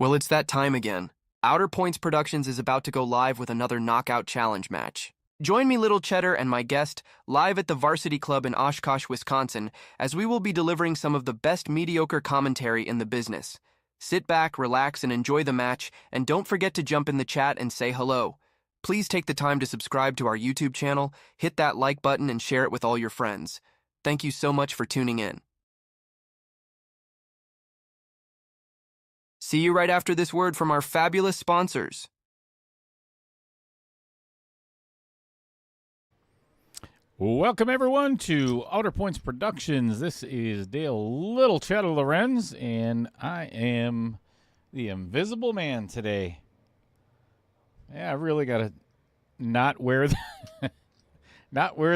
Well, it's that time again. Outer Points Productions is about to go live with another Knockout Challenge match. Join me, Little Cheddar, and my guest live at the Varsity Club in Oshkosh, Wisconsin, as we will be delivering some of the best mediocre commentary in the business. Sit back, relax, and enjoy the match, and don't forget to jump in the chat and say hello. Please take the time to subscribe to our YouTube channel, hit that like button, and share it with all your friends. Thank you so much for tuning in. See you right after this word from our fabulous sponsors. Welcome, everyone, to Outer Points Productions. This is Dale Little Cheddar Lorenz, and I am the Invisible Man today. Yeah, I really got to not wear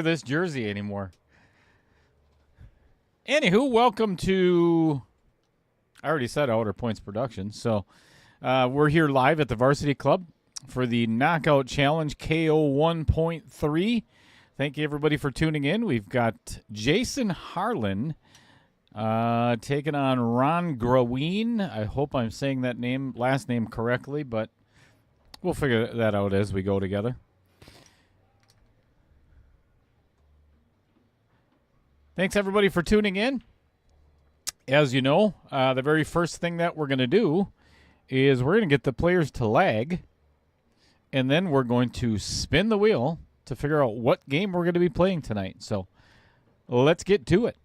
this jersey anymore. Anywho, welcome to, I already said Outer Points Productions, so we're here live at the Varsity Club for the Knockout Challenge KO 1.3. Thank you, everybody, for tuning in. We've got Jason Harlan taking on Ron Grawien. I hope I'm saying that last name correctly, but we'll figure that out as we go together. Thanks, everybody, for tuning in. As you know, the very first thing that we're going to do is we're going to get the players to lag, and then we're going to spin the wheel to figure out what game we're going to be playing tonight. So let's get to it.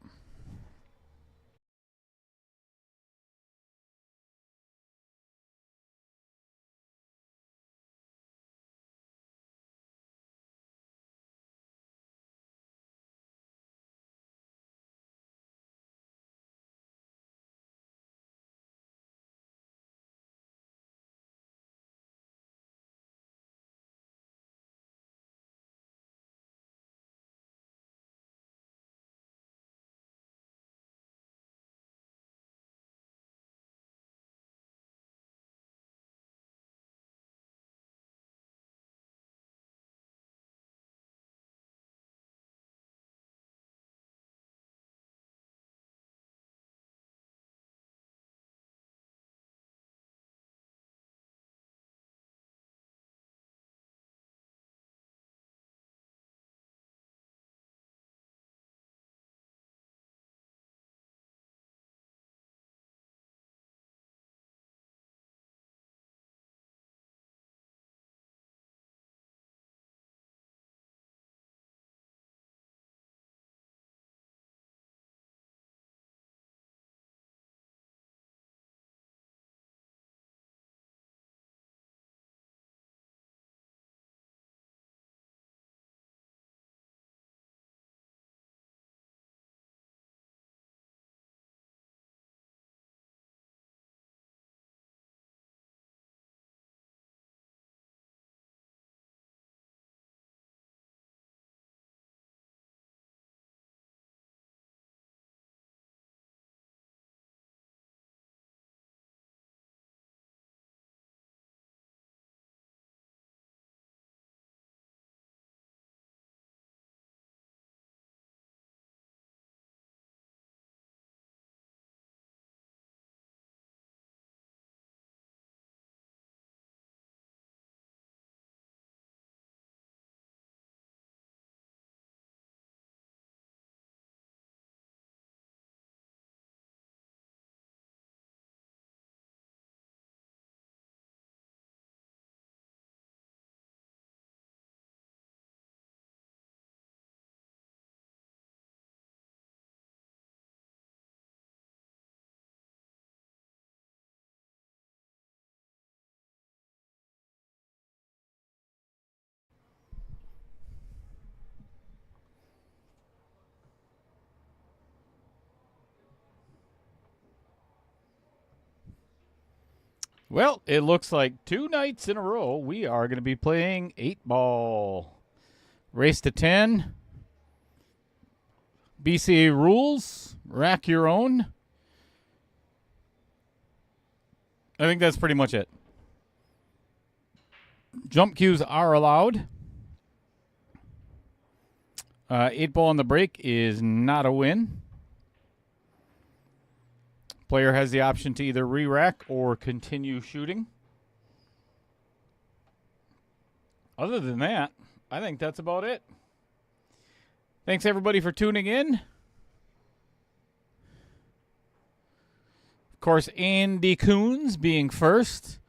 Well, it looks like 2 nights in a row we are going to be playing 8-ball. Race to 10. BCA rules. Rack your own. I think that's pretty much it. Jump cues are allowed. 8-ball on the break is not a win. Player has the option to either re-rack or continue shooting. Other than that, I think that's about it. Thanks, everybody, for tuning in. Of course, Andy Coons being first.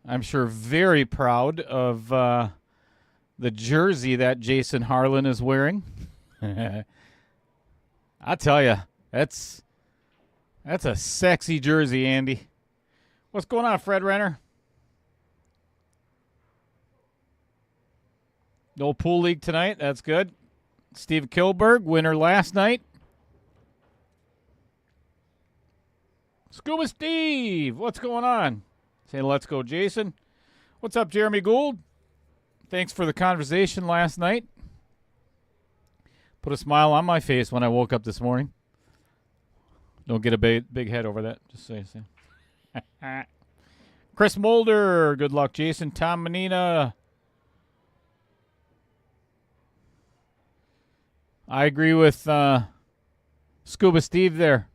I'm sure very proud of the jersey that Jason Harlan is wearing. I tell you, that's a sexy jersey, Andy. What's going on, Fred Renner? No pool league tonight. That's good. Steve Kilberg, winner last night. Scuba Steve, what's going on? Saying let's go, Jason. What's up, Jeremy Gould? Thanks for the conversation last night. Put a smile on my face when I woke up this morning. Don't get a big head over that. Just say so. Chris Mulder, good luck, Jason. Tom Menina. I agree with Scuba Steve there.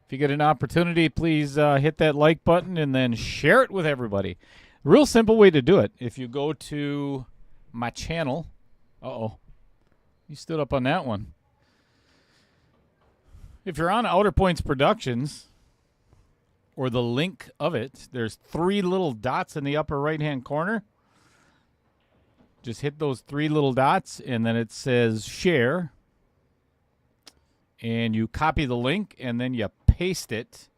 If you get an opportunity, please hit that like button and then share it with everybody. Real simple way to do it. If you go to my channel. Uh-oh. You stood up on that one. If you're on Outer Points Productions, or the link of it, there's 3 little dots in the upper right-hand corner. Just hit those 3 little dots, and then it says share. And you copy the link, and then you paste it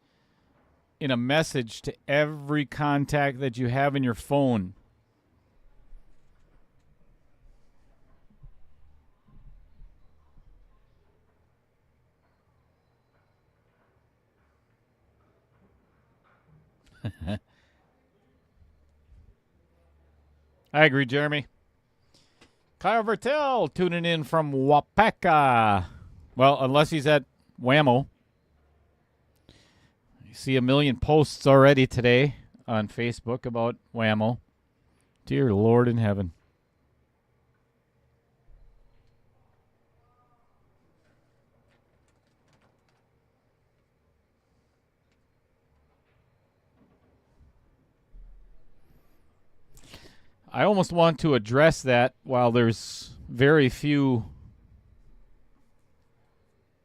in a message to every contact that you have in your phone. I agree, Jeremy. Kyle Vertel tuning in from Wapaka. Well, unless he's at Whammo. You see a million posts already today on Facebook about Whammo. Dear Lord in heaven. I almost want to address that while there's very few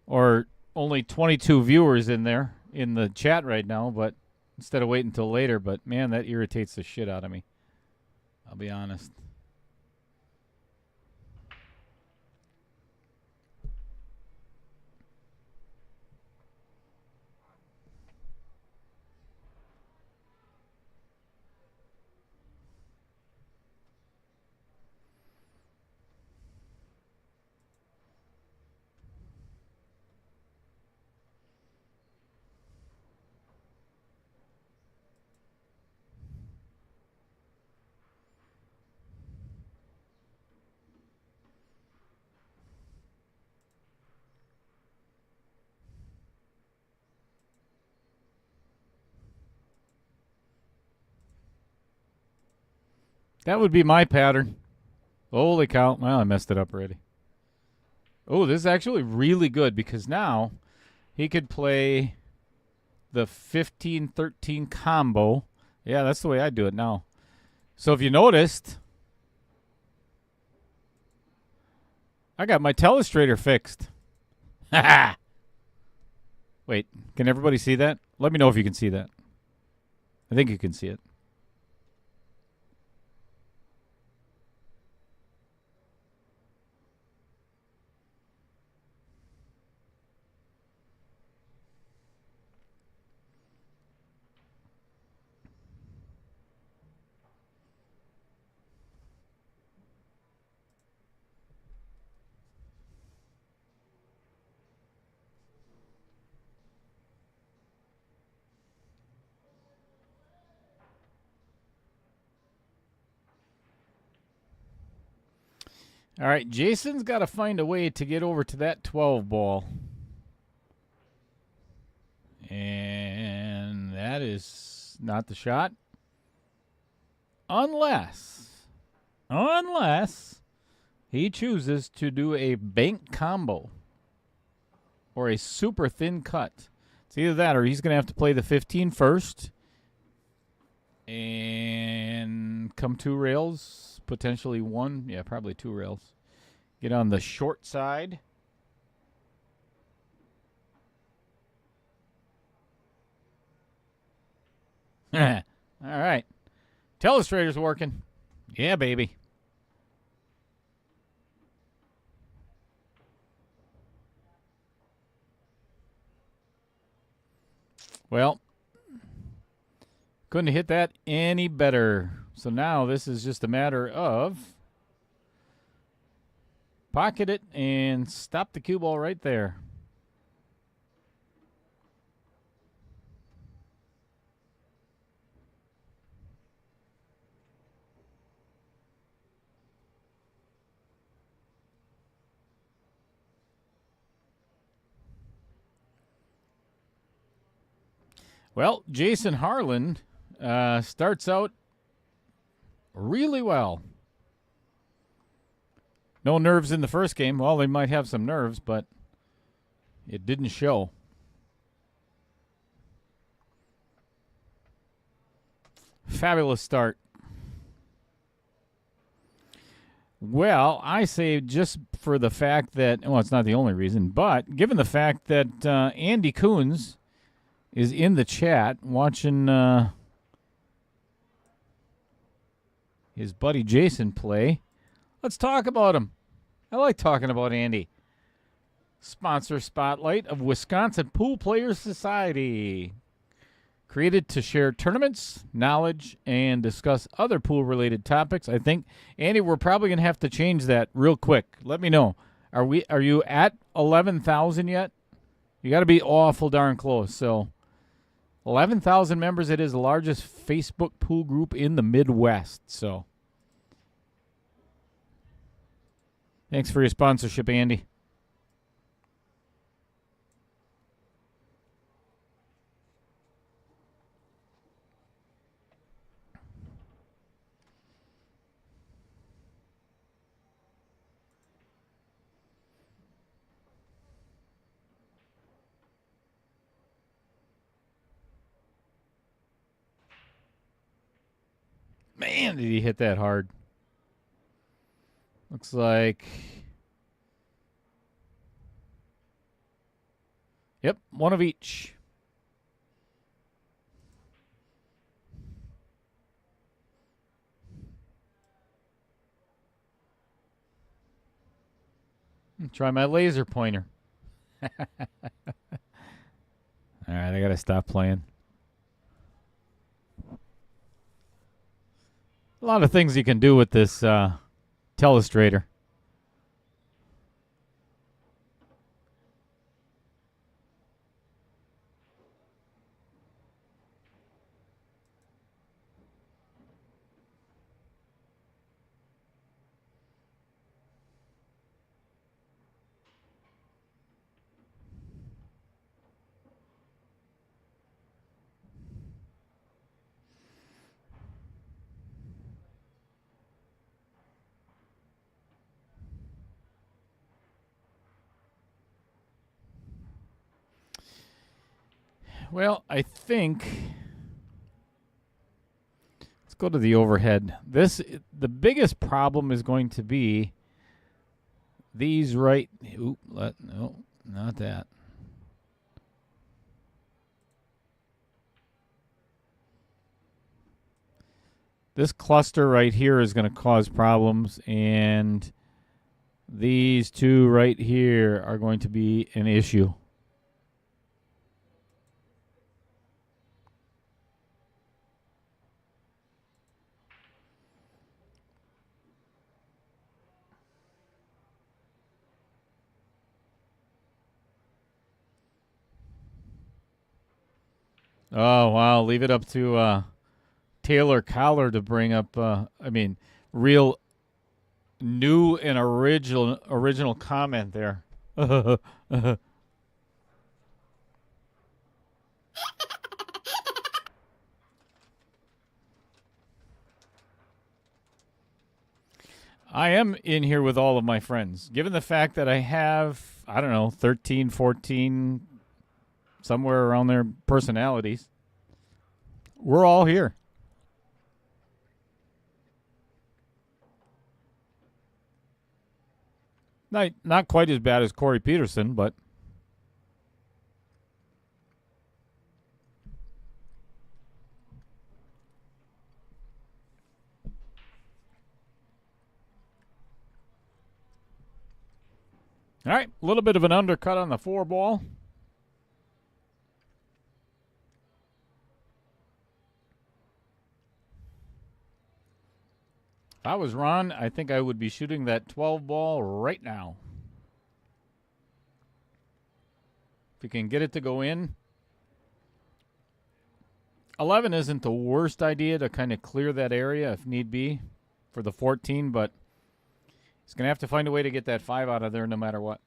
or only 22 viewers in there in the chat right now, but instead of waiting until later, but man, that irritates the shit out of me. I'll be honest. That would be my pattern. Holy cow. Well, I messed it up already. Oh, this is actually really good because now he could play the 15-13 combo. Yeah, that's the way I do it now. So if you noticed, I got my telestrator fixed. Wait, can everybody see that? Let me know if you can see that. I think you can see it. All right, Jason's got to find a way to get over to that 12 ball. And that is not the shot. Unless he chooses to do a bank combo or a super thin cut. It's either that or he's going to have to play the 15 first and come 2 rails, potentially 1. Yeah, probably 2 rails. Get on the short side. All right. Telestrator's working. Yeah, baby. Well, couldn't hit that any better. So now this is just a matter of pocket it and stop the cue ball right there. Well, Jason Harlan starts out really well. No nerves in the first game. Well, they might have some nerves, but it didn't show. Fabulous start. Well, I say just for the fact that, well, it's not the only reason, but given the fact that Andy Coons is in the chat watching his buddy Jason play, let's talk about him. I like talking about Andy. Sponsor Spotlight of Wisconsin Pool Players Society. Created to share tournaments, knowledge, and discuss other pool-related topics. I think, Andy, we're probably going to have to change that real quick. Let me know. Are you at 11,000 yet? You got to be awful darn close. So 11,000 members. It is the largest Facebook pool group in the Midwest. So thanks for your sponsorship, Andy. Man, did he hit that hard. Looks like, yep, one of each. Try my laser pointer. All right, I got to stop playing. A lot of things you can do with this telestrator. Well, I think let's go to the overhead. The biggest problem is going to be these right. No, not that. This cluster right here is going to cause problems, and these two right here are going to be an issue. Oh, wow. Leave it up to Taylor Collar to bring up, real new and original comment there. I am in here with all of my friends. Given the fact that I have, 13, 14 somewhere around their personalities. We're all here. Not quite as bad as Corey Peterson, but all right, a little bit of an undercut on the 4-ball. If I was Ron, I think I would be shooting that 12-ball right now. If you can get it to go in. 11 isn't the worst idea to kind of clear that area if need be for the 14, but he's going to have to find a way to get that 5 out of there no matter what.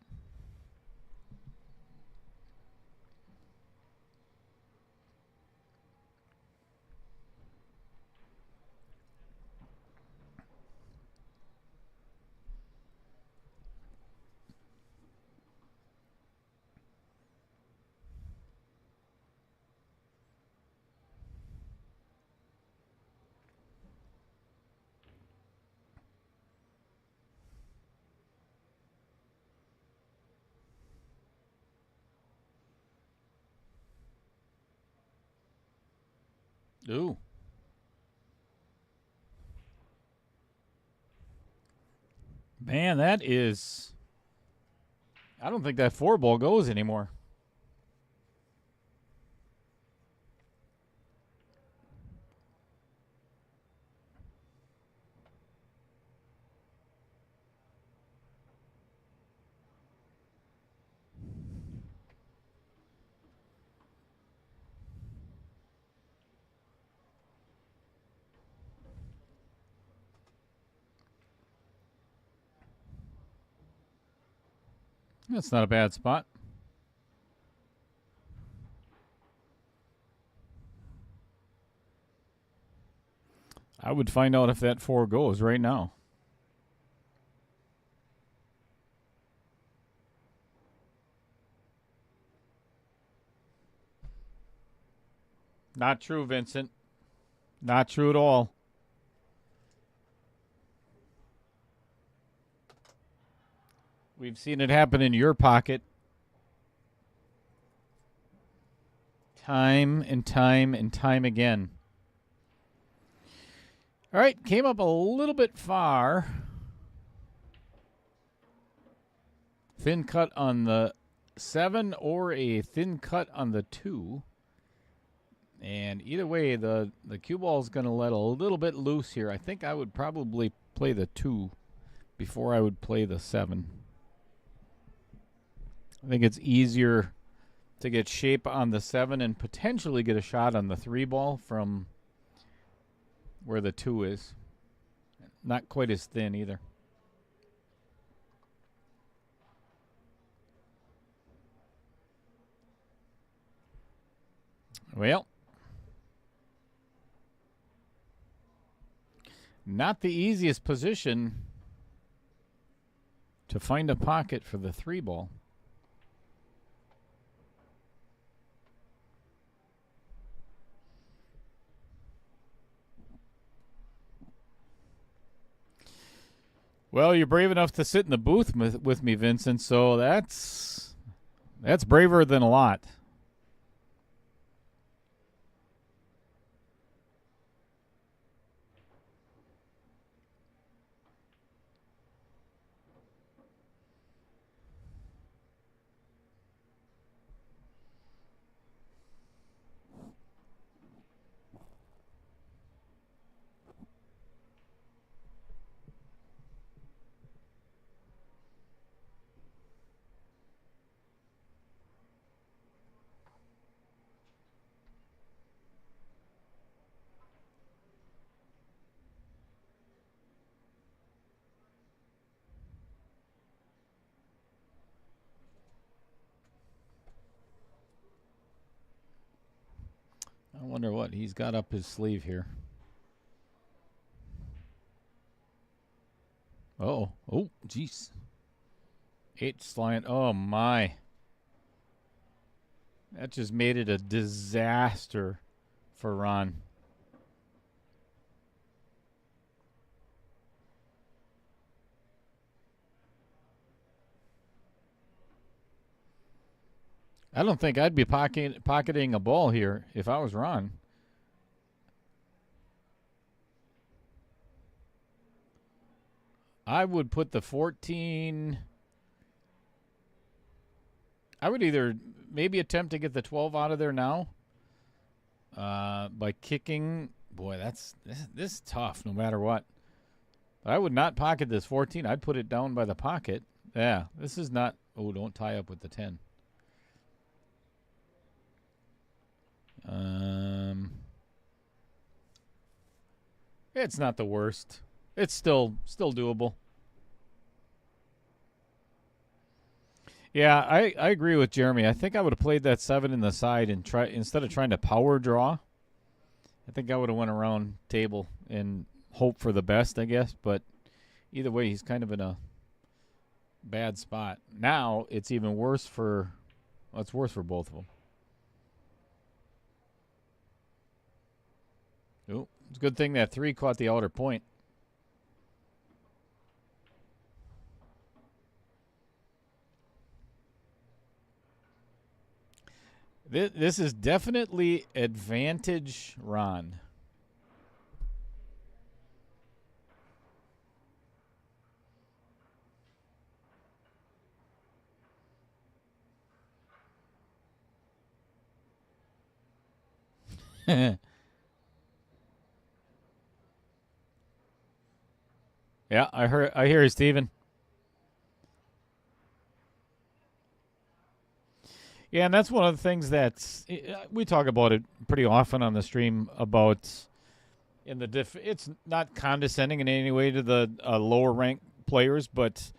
Ooh. Man, that is... I don't think that 4-ball goes anymore. That's not a bad spot. I would find out if that 4 goes right now. Not true, Vincent. Not true at all. We've seen it happen in your pocket time and time and time again. All right, came up a little bit far. Thin cut on the 7 or a thin cut on the 2. And either way, the cue ball is going to let a little bit loose here. I think I would probably play the 2 before I would play the 7. I think it's easier to get shape on the 7 and potentially get a shot on the 3 ball from where the 2 is. Not quite as thin either. Well, not the easiest position to find a pocket for the 3 ball. Well, you're brave enough to sit in the booth with me, Vincent, so that's braver than a lot. I wonder what he's got up his sleeve here. Oh, jeez. 8 flying. Oh, my. That just made it a disaster for Ron. I don't think I'd be pocketing a ball here if I was Ron. I would put the 14. I would either maybe attempt to get the 12 out of there now by kicking. Boy, this is tough no matter what. But I would not pocket this 14. I'd put it down by the pocket. Yeah, this is not. Oh, don't tie up with the 10. It's not the worst. It's still doable. Yeah, I agree with Jeremy. I think I would have played that 7 in the side and instead of trying to power draw. I think I would have went around table and hope for the best, I guess. But either way, he's kind of in a bad spot. Now it's even worse for. Well, it's worse for both of them. Oh, it's a good thing that 3 caught the outer point. This is definitely advantage Ron. Yeah, I hear you, Steven. Yeah, and that's one of the things that's we talk about it pretty often on the stream about in the it's not condescending in any way to the lower ranked players, but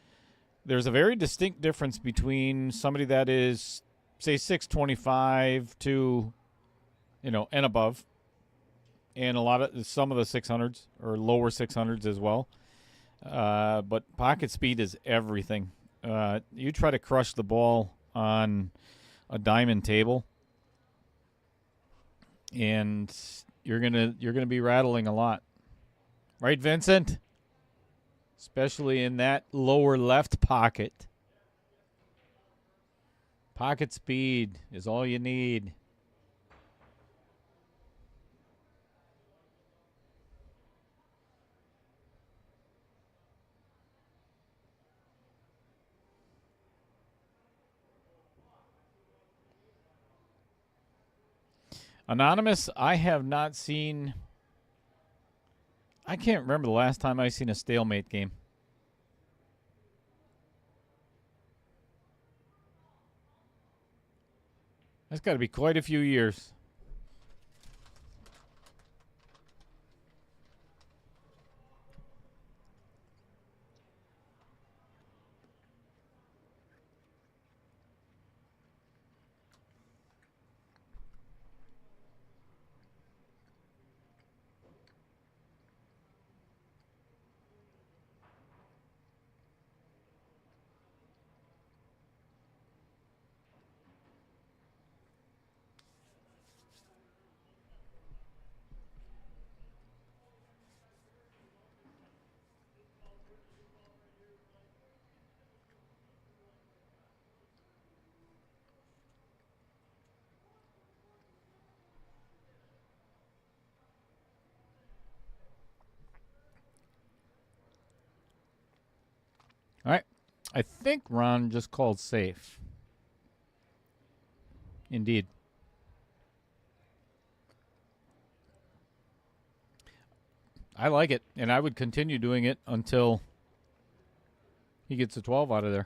there's a very distinct difference between somebody that is say 625 to and above, and some of the 600s or lower 600s as well. But pocket speed is everything. You try to crush the ball on a diamond table, and you're gonna be rattling a lot, right, Vincent? Especially in that lower left pocket. Pocket speed is all you need. Anonymous, I have not seen. I can't remember the last time I seen a stalemate game. That's got to be quite a few years. All right. I think Ron just called safe. Indeed. I like it, and I would continue doing it until he gets a 12 out of there.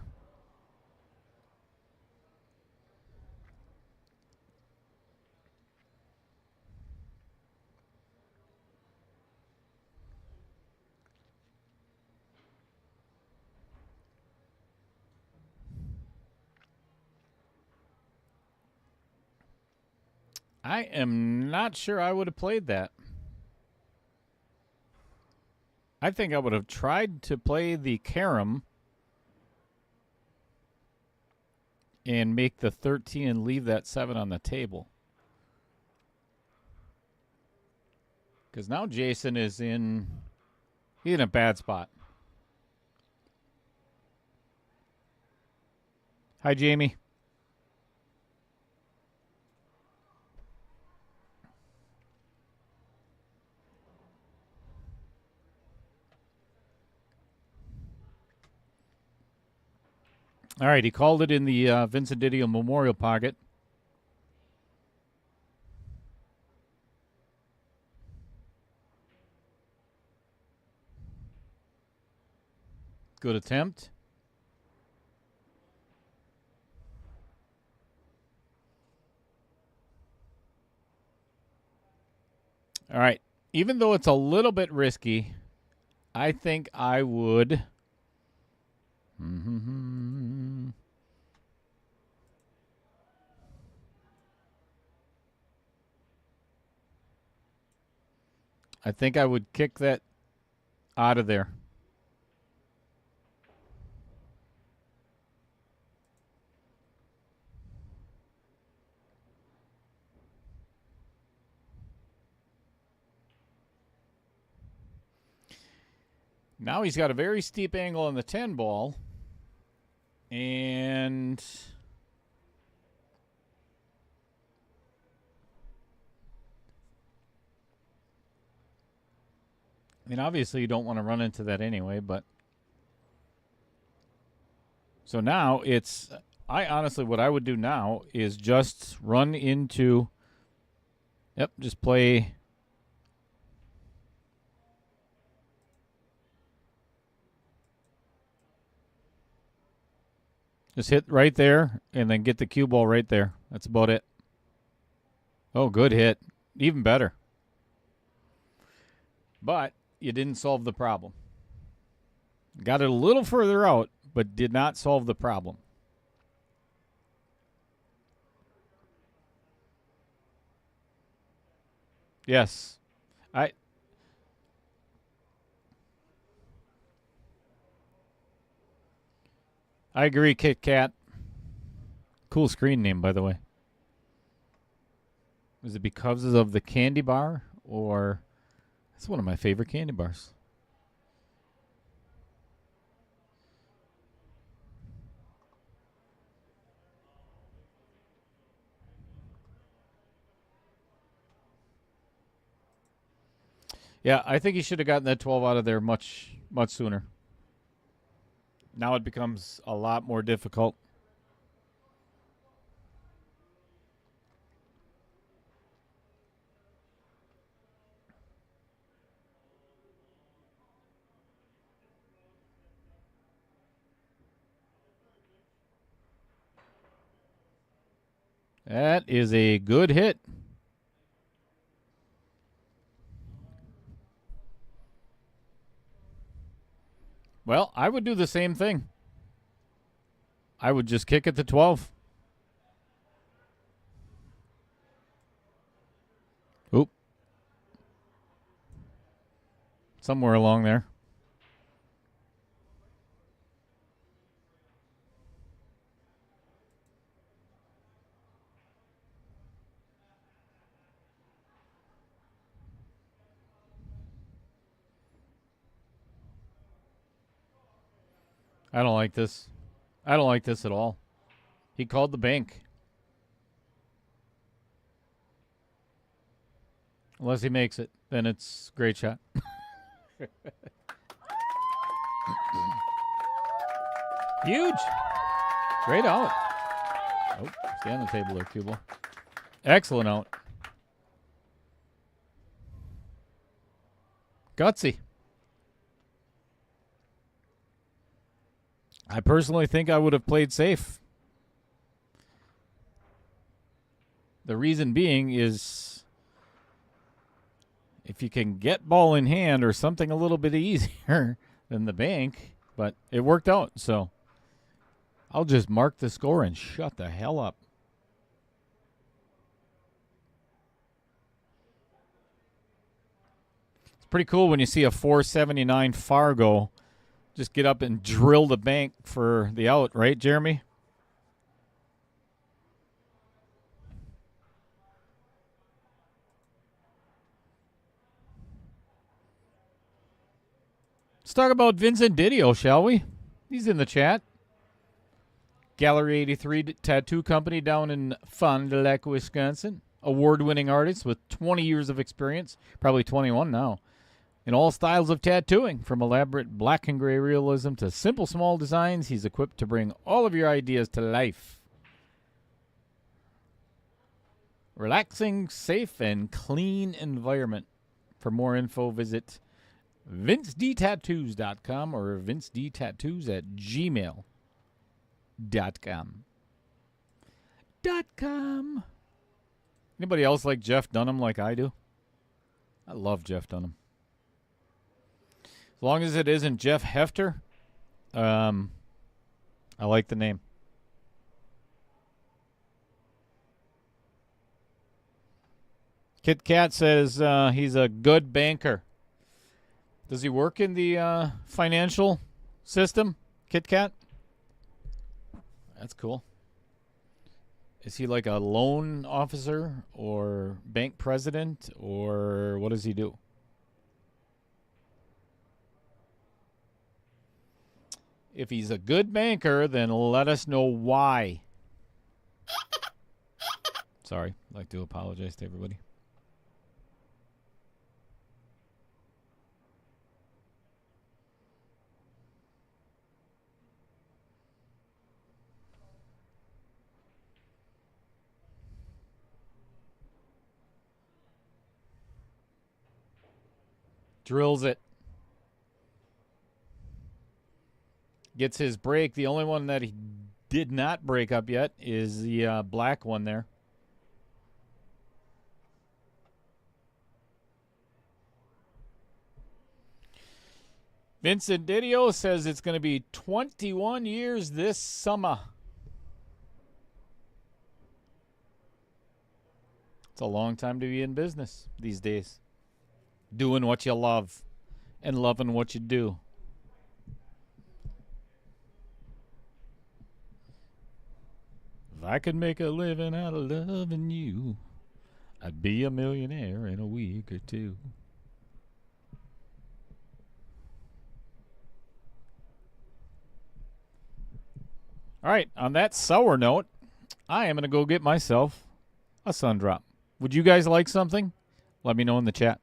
I am not sure I would have played that. I think I would have tried to play the carom and make the 13 and leave that 7 on the table. Because now Jason is he's in a bad spot. Hi, Jamie. All right, he called it in the Vincent Didio Memorial Pocket. Good attempt. All right. Even though it's a little bit risky, I think I would. I think I would kick that out of there. Now he's got a very steep angle on the 10 ball. And I mean, obviously you don't want to run into that anyway, but so now I honestly, what I would do now is just run into, just play. Just hit right there and then get the cue ball right there. That's about it. Oh, good hit. Even better. But you didn't solve the problem. Got it a little further out, but did not solve the problem. Yes. I agree, Kit Kat. Cool screen name, by the way. Was it because of the candy bar, or it's one of my favorite candy bars? Yeah, I think he should have gotten that 12 out of there much, much sooner. Now it becomes a lot more difficult. That is a good hit. Well, I would do the same thing. I would just kick it to 12. Oop. Somewhere along there. I don't like this. I don't like this at all. He called the bank. Unless he makes it, then it's a great shot. Huge. Great out. Oh, stay on the table there, cue ball. Excellent out. Gutsy. I personally think I would have played safe. The reason being is if you can get ball in hand or something a little bit easier than the bank, but it worked out, so I'll just mark the score and shut the hell up. It's pretty cool when you see a 479 Fargo just get up and drill the bank for the out, right, Jeremy? Let's talk about Vincent Didio, shall we? He's in the chat. Gallery 83 Tattoo Company down in Fond du Lac, Wisconsin. Award-winning artist with 20 years of experience, probably 21 now, in all styles of tattooing, from elaborate black and gray realism to simple small designs. He's equipped to bring all of your ideas to life. Relaxing, safe, and clean environment. For more info, visit vincedtattoos.com or vincedtattoos@gmail.com. Anybody else like Jeff Dunham like I do? I love Jeff Dunham. As long as it isn't Jeff Hefter, I like the name. Kit Kat says he's a good banker. Does he work in the financial system, Kit Kat? That's cool. Is he like a loan officer or bank president, or what does he do? If he's a good banker, then let us know why. Sorry, I'd like to apologize to everybody. Drills it. Gets his break. The only one that he did not break up yet is the black one there. Vincent Didio says it's going to be 21 years this summer. It's a long time to be in business these days. Doing what you love and loving what you do. If I could make a living out of loving you, I'd be a millionaire in a week or two. All right, on that sour note, I am going to go get myself a sun drop. Would you guys like something? Let me know in the chat.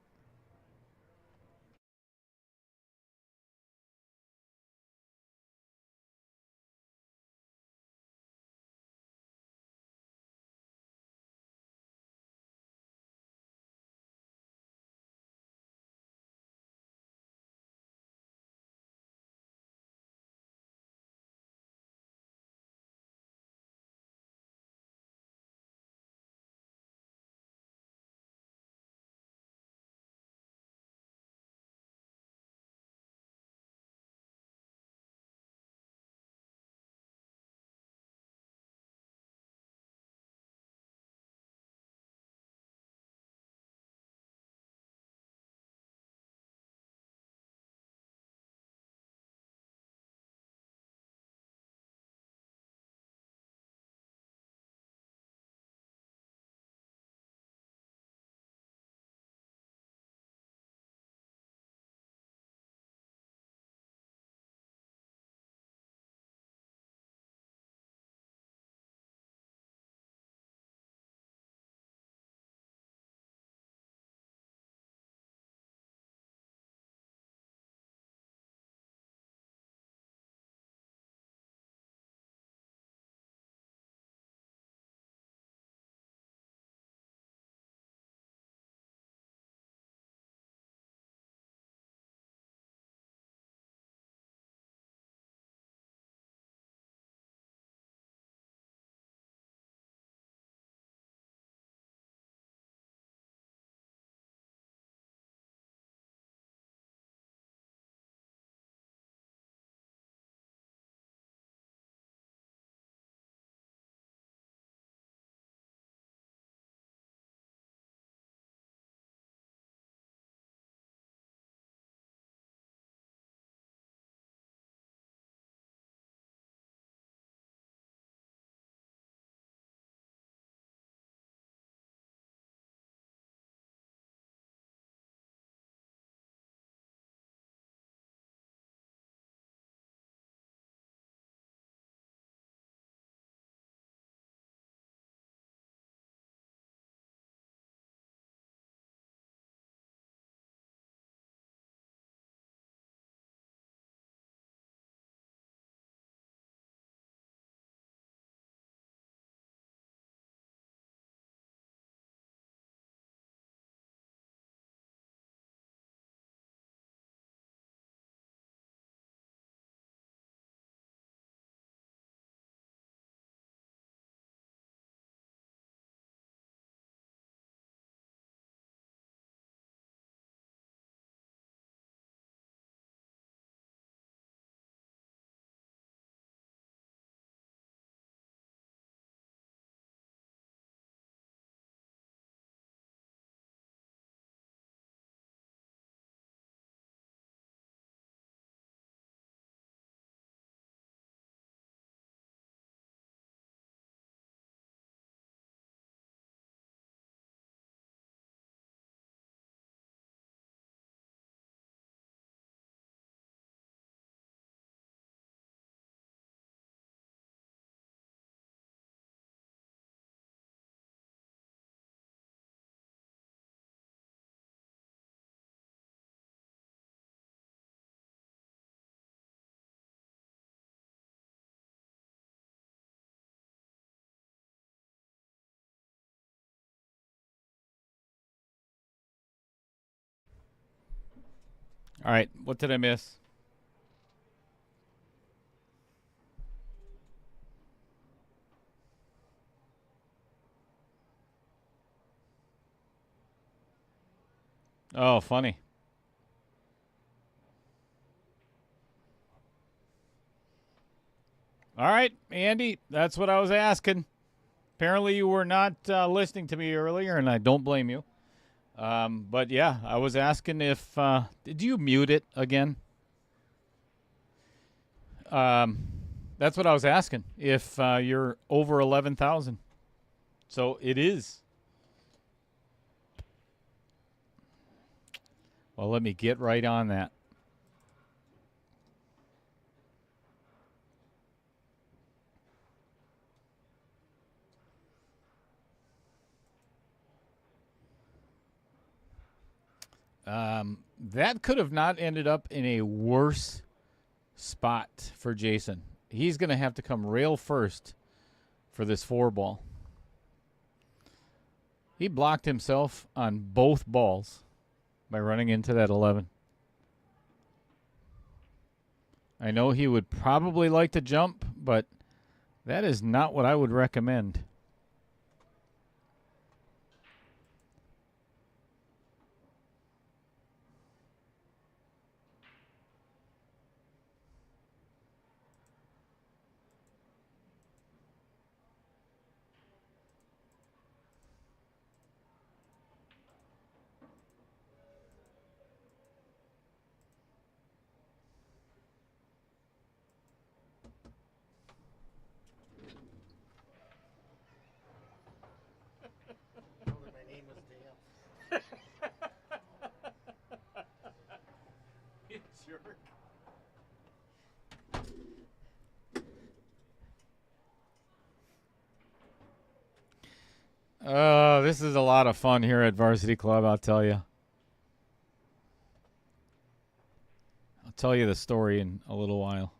All right, what did I miss? Oh, funny. All right, Andy, that's what I was asking. Apparently, you were not listening to me earlier, and I don't blame you. But yeah, I was asking if did you mute it again? That's what I was asking. If you're over 11,000, so it is. Well, let me get right on that. That could have not ended up in a worse spot for Jason. He's going to have to come rail first for this 4-ball. He blocked himself on both balls by running into that 11. I know he would probably like to jump, but that is not what I would recommend. This is a lot of fun here at Varsity Club, I'll tell you. I'll tell you the story in a little while.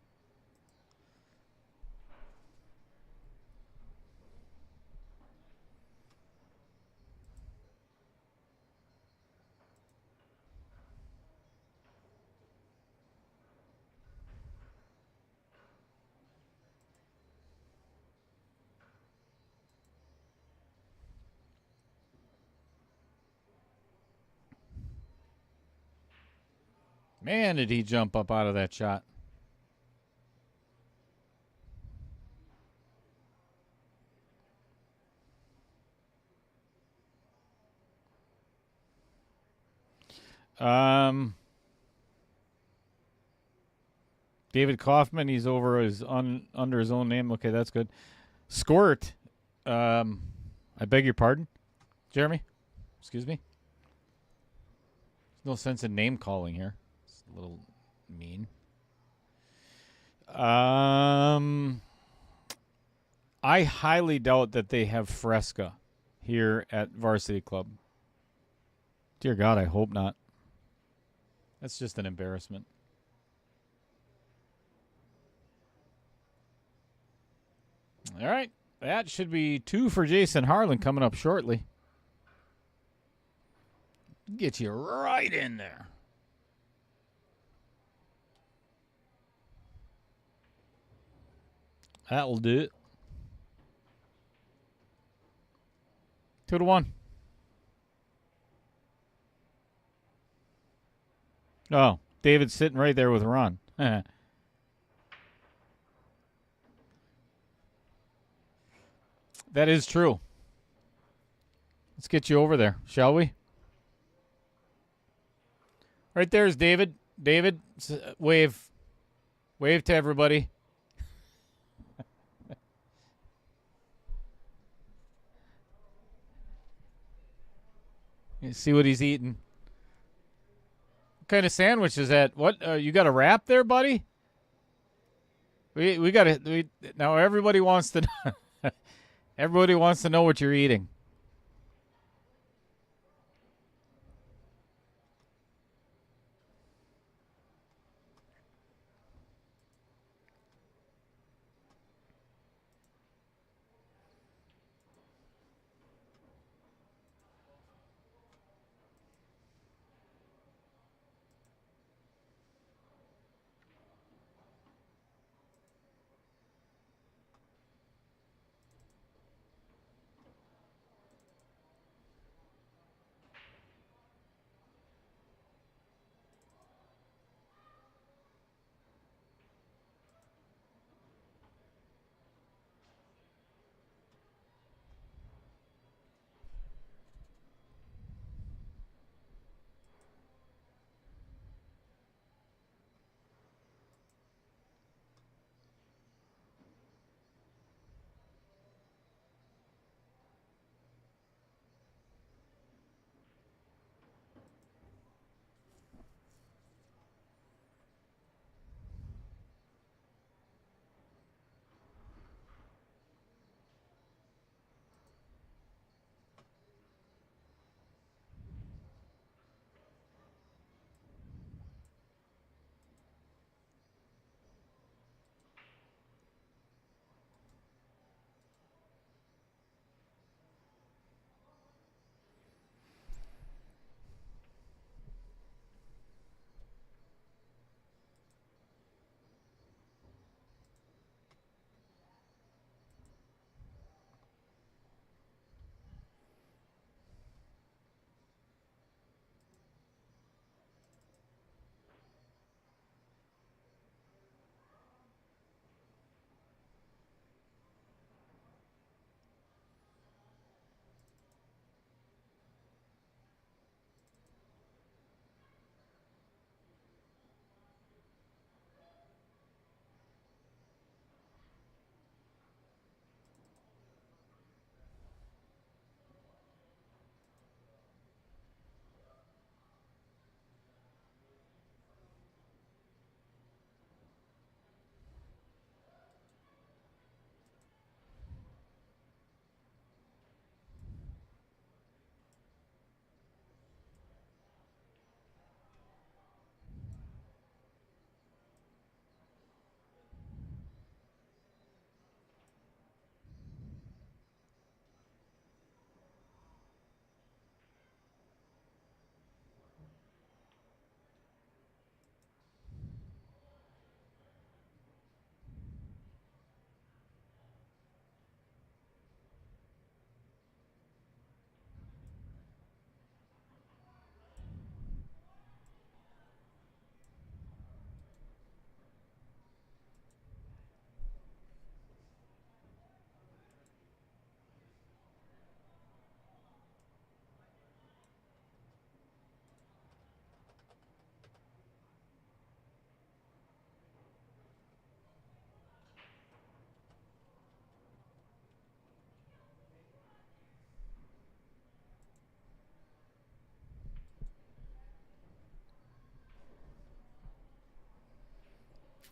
Man, did he jump up out of that shot. David Kaufman, he's over his under his own name. Okay, that's good. Squirt. I beg your pardon, Jeremy. Excuse me. There's no sense in name calling here. It's a little mean. I highly doubt that they have Fresca here at Varsity Club. Dear God, I hope not. That's just an embarrassment. All right. That should be 2 for Jason Harlan coming up shortly. Get you right in there. That'll do it. 2-1. Oh, David's sitting right there with Ron. That is true. Let's get you over there, shall we? Right there's David. David, wave. Wave to everybody. You see what he's eating. What kind of sandwich is that? What? You got a wrap there, buddy? We got to now. Everybody wants to. Everybody wants to know what you're eating.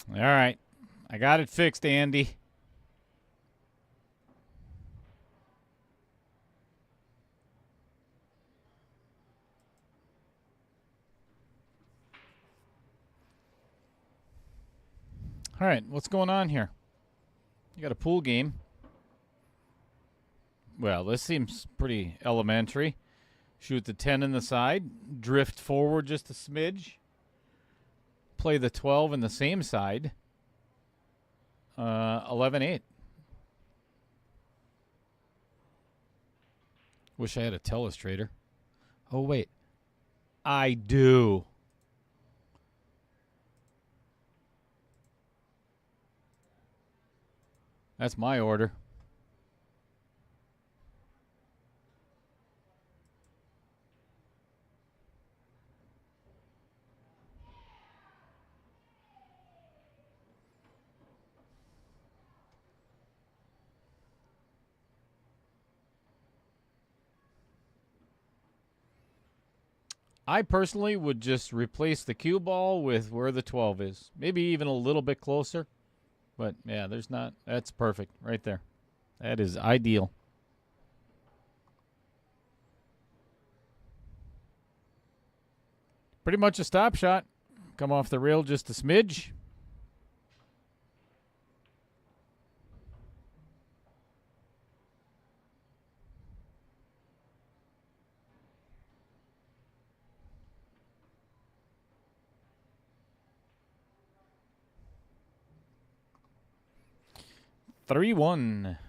All right. I got it fixed, Andy. All right, what's going on here? You got a pool game. Well, this seems pretty elementary. Shoot the 10 in the side, drift forward just a smidge, play the 12 in the same side. 11-8. Wish I had a telestrator. Oh, wait. I do. That's my order. I personally would just replace the cue ball with where the 12 is. Maybe even a little bit closer. But, yeah, there's not. That's perfect right there. That is ideal. Pretty much a stop shot. Come off the rail just a smidge. Three one.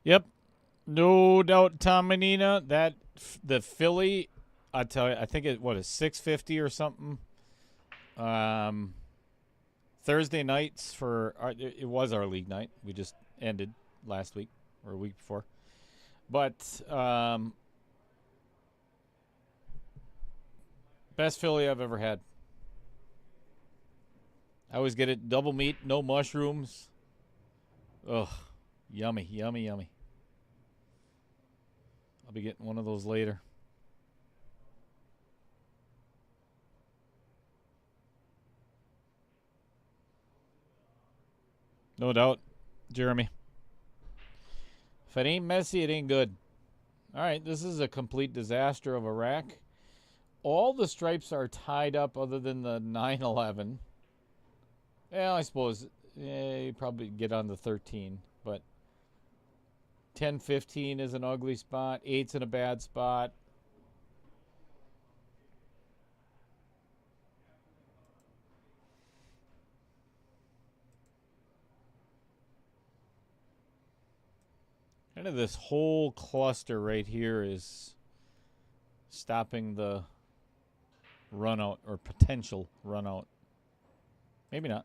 Yep. No doubt, Tom Menina. That the Philly, I tell you, I think it is 650 or something. Thursday nights for it was our league night. We just ended last week or a week before, but best Philly I've ever had. I always get it double meat, no mushrooms. Ugh, yummy, yummy, yummy. I'll be getting one of those later. No doubt, Jeremy. If it ain't messy, it ain't good. All right, this is a complete disaster of a rack. All the stripes are tied up other than the 911. Yeah, I suppose you probably get on the 13, but 10-15 is an ugly spot. 8's in a bad spot. Kind of this whole cluster right here is stopping the run out or potential run out. Maybe not.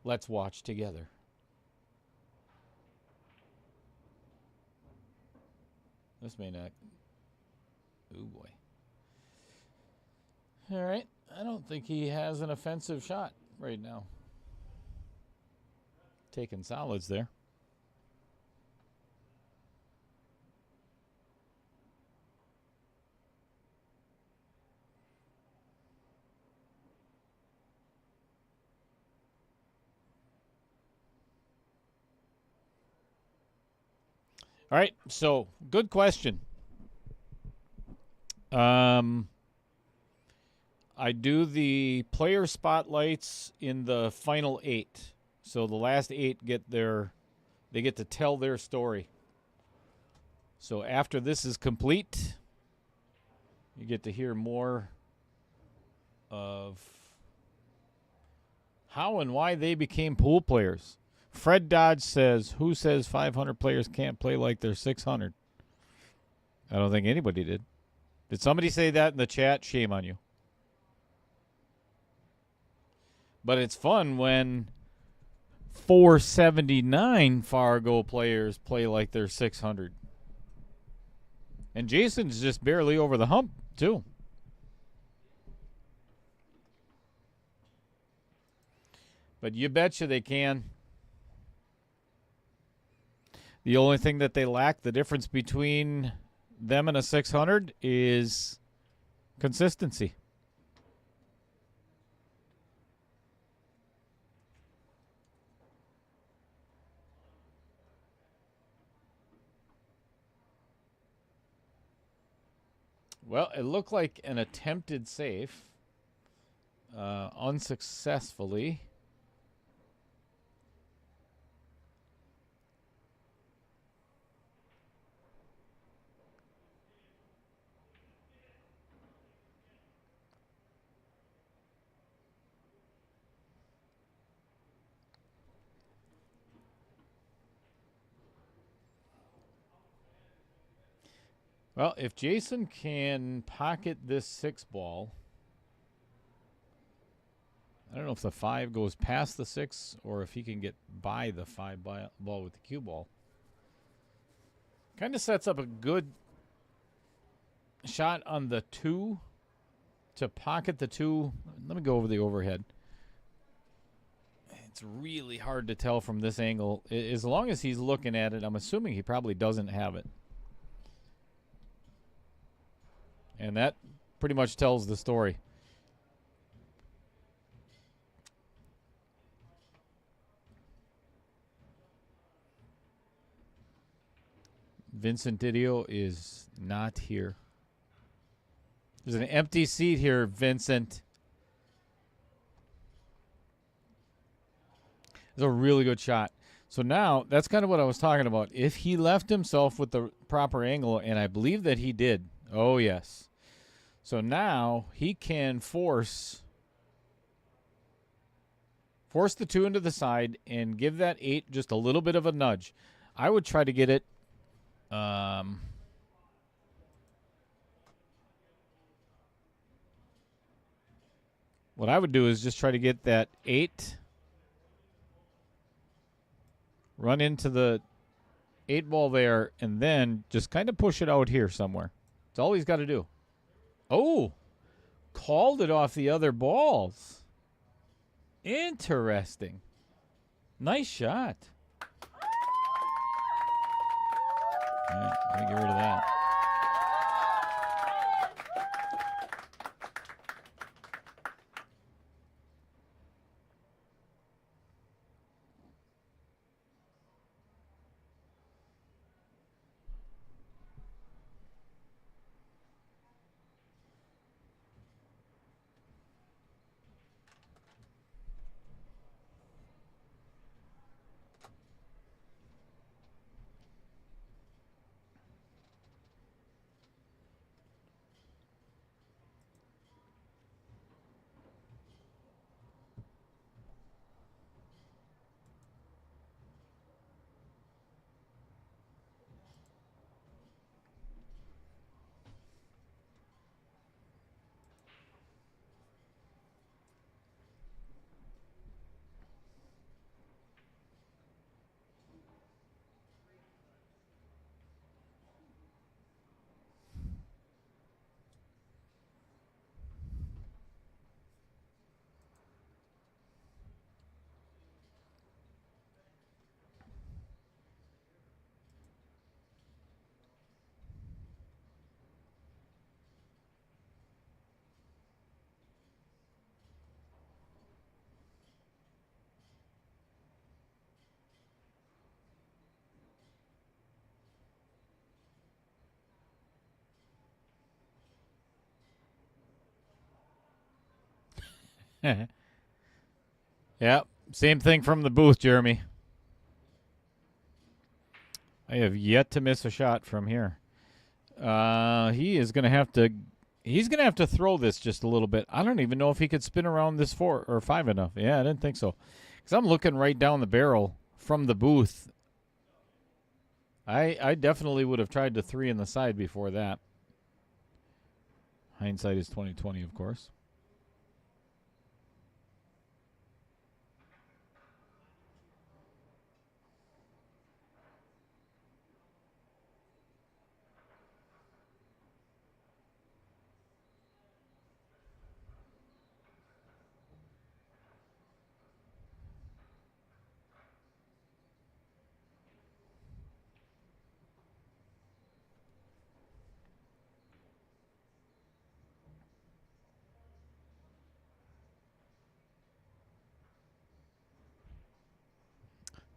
Let's watch together. This may not. Oh boy. All right. I don't think he has an offensive shot right now. Taking solids there. All right, so good question. I do the player spotlights in the final 8. So the last 8 get to tell their story. So after this is complete, you get to hear more of how and why they became pool players. Fred Dodge says, who says 500 players can't play like they're 600? I don't think anybody did. Did somebody say that in the chat? Shame on you. But it's fun when 479 Fargo players play like they're 600. And Jason's just barely over the hump, too. But you betcha they can. The only thing that they lack, the difference between them and a 600, is consistency. Well, it looked like an attempted safe, unsuccessfully. Well, if Jason can pocket this 6 ball, I don't know if the 5 goes past the 6 or if he can get by the 5 ball with the cue ball. Kind of sets up a good shot on the 2 to pocket the 2. Let me go over the overhead. It's really hard to tell from this angle. As long as he's looking at it, I'm assuming he probably doesn't have it. And that pretty much tells the story. Vincent Didio is not here. There's an empty seat here, Vincent. It's a really good shot. So now, that's kind of what I was talking about. If he left himself with the proper angle, and I believe that he did. Oh, yes. So now he can force the 2 into the side and give that 8 just a little bit of a nudge. I would try to get it what I would do is just try to get that 8, run into the 8 ball there, and then just kind of push it out here somewhere. That's all he's got to do. Oh, called it off the other balls. Interesting. Nice shot. All right, let me get rid of that. Yeah, same thing from the booth, Jeremy. I have yet to miss a shot from here. He is going to have to. He's going to have to throw this just a little bit. I don't even know if he could spin around this 4 or 5 enough. Yeah, I didn't think so. Because I'm looking right down the barrel from the booth. I definitely would have tried the 3 in the side before that. Hindsight is 20/20, of course.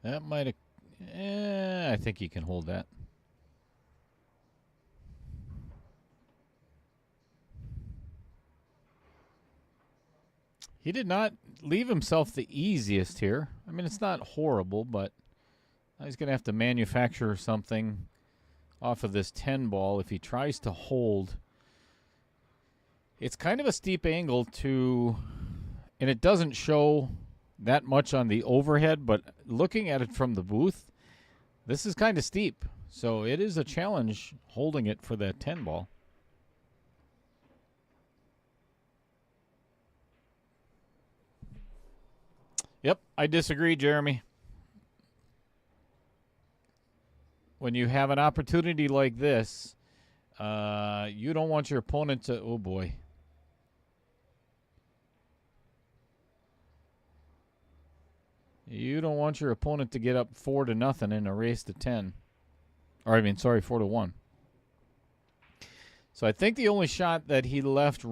That might have. I think he can hold that. He did not leave himself the easiest here. I mean, it's not horrible, but he's going to have to manufacture something off of this 10 ball if he tries to hold. It's kind of a steep angle to, and it doesn't show that much on the overhead, but looking at it from the booth, this is kind of steep. So it is a challenge holding it for that 10 ball. Yep, I disagree, Jeremy. When you have an opportunity like this, you don't want your opponent to. Oh boy. You don't want your opponent to get up 4-0 in a race to 10. Or I mean, sorry, 4-1. So I think the only shot that he left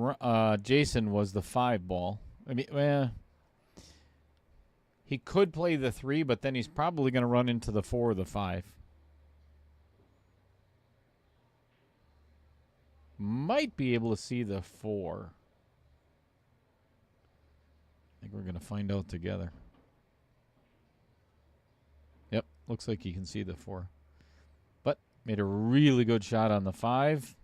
Jason was the 5 ball. I mean, he could play the 3, but then he's probably going to run into the 4 or the 5. Might be able to see the 4. I think we're going to find out together. Yep, looks like he can see the 4. But made a really good shot on the 5.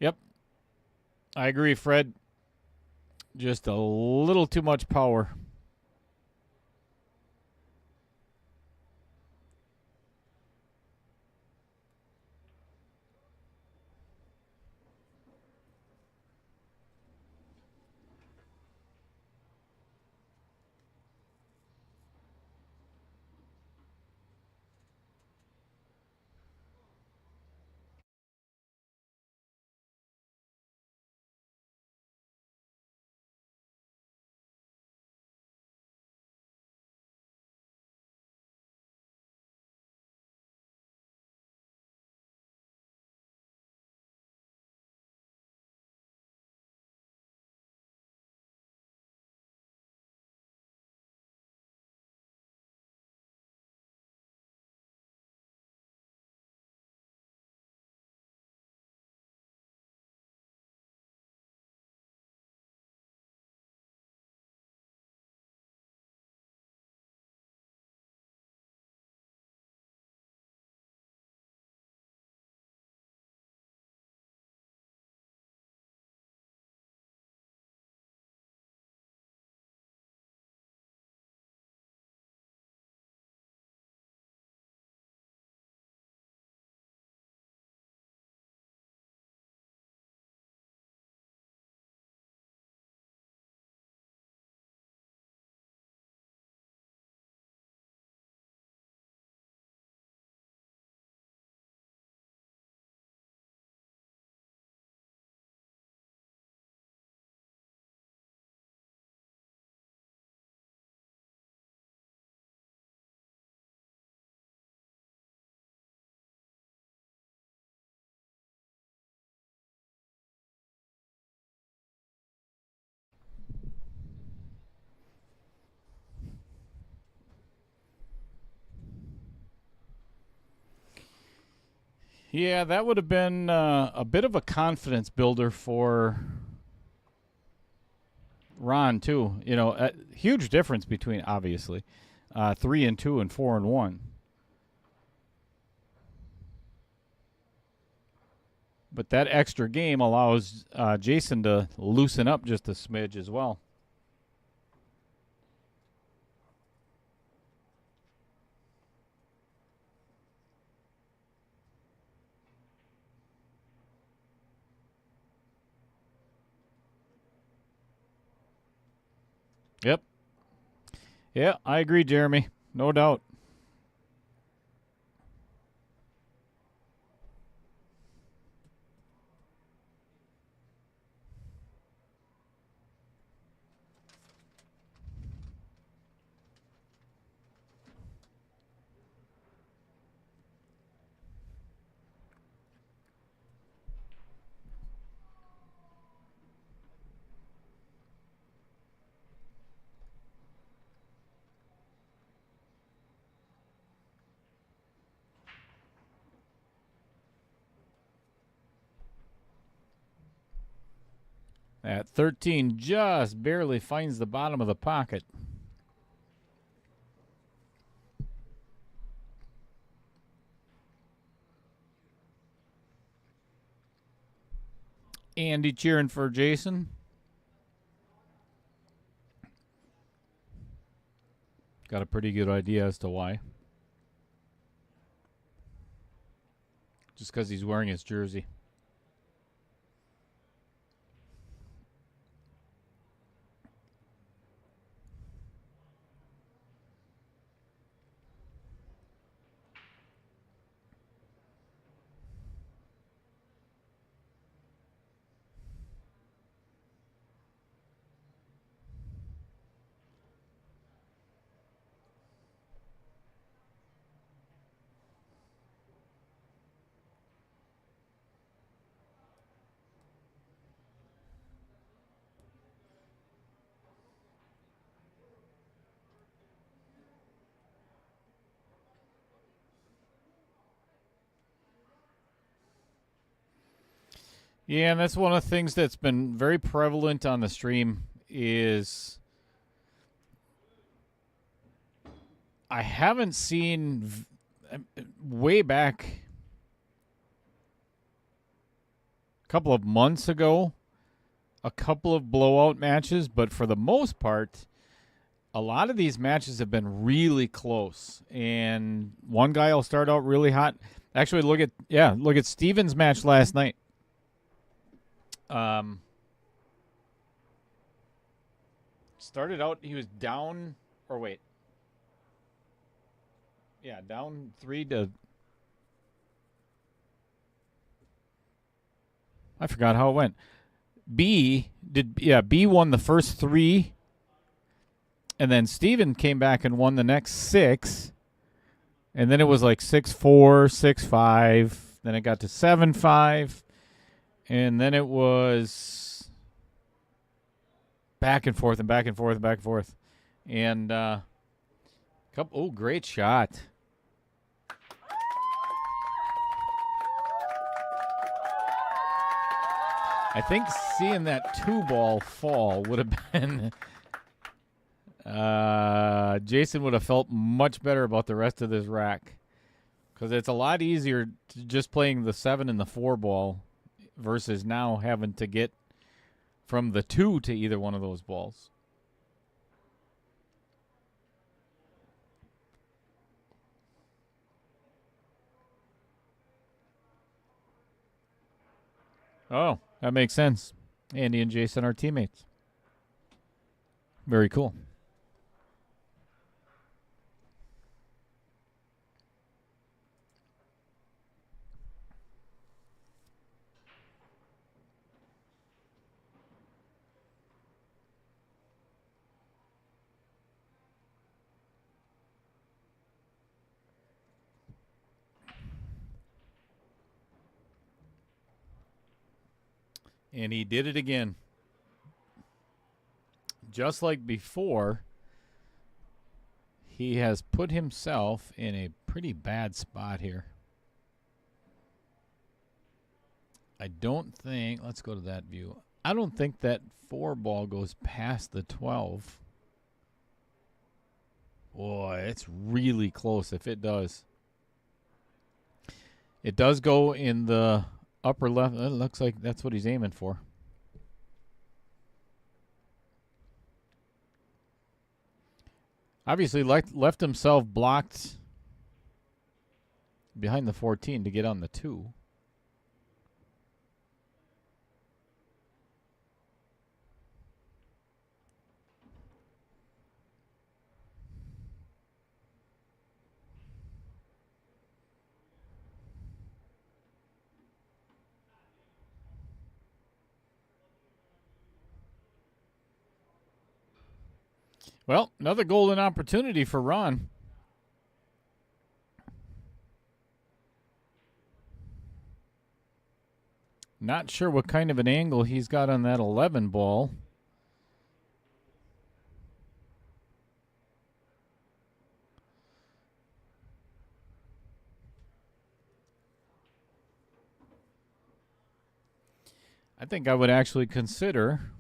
Yep. I agree, Fred. Just a little too much power. Yeah, that would have been a bit of a confidence builder for Ron too. You know, a huge difference between obviously 3-2 and 4-1. But that extra game allows Jason to loosen up just a smidge as well. Yep. Yeah, I agree, Jeremy. No doubt. At 13, just barely finds the bottom of the pocket. Andy cheering for Jason. Got a pretty good idea as to why. Just because he's wearing his jersey. Yeah, and that's one of the things that's been very prevalent on the stream is I haven't seen way back a couple of months ago a couple of blowout matches, but for the most part a lot of these matches have been really close, and one guy will start out really hot. Actually, look at Steven's match last night. Started out, he was down, or wait. Yeah, down 3 to... I forgot how it went. B won the first 3, and then Steven came back and won the next 6, and then it was like 6-4, 6-5, then it got to 7-5, and then it was back and forth and back and forth and back and forth. And great shot. I think seeing that 2-ball fall would have been Jason would have felt much better about the rest of this rack, because it's a lot easier to just playing the 7 and the 4-ball versus now having to get from the 2 to either one of those balls. Oh, that makes sense. Andy and Jason are teammates. Very cool. And he did it again. Just like before, he has put himself in a pretty bad spot here. I don't think, let's go to that view. I don't think that 4 ball goes past the 12. Boy, it's really close if it does. It does go in the upper left. It looks like that's what he's aiming for. Obviously left himself blocked behind the 14 to get on the 2. Well, another golden opportunity for Ron. Not sure what kind of an angle he's got on that 11 ball. I think I would actually consider.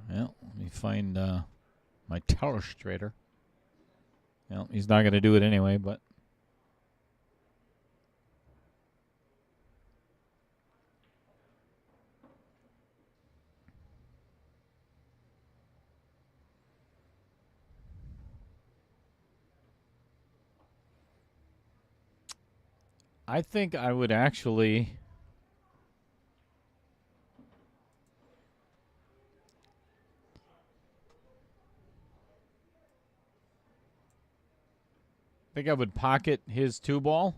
Well, let me find my telestrator. Well, he's not going to do it anyway, but. I think I would actually. I think I would pocket his 2 ball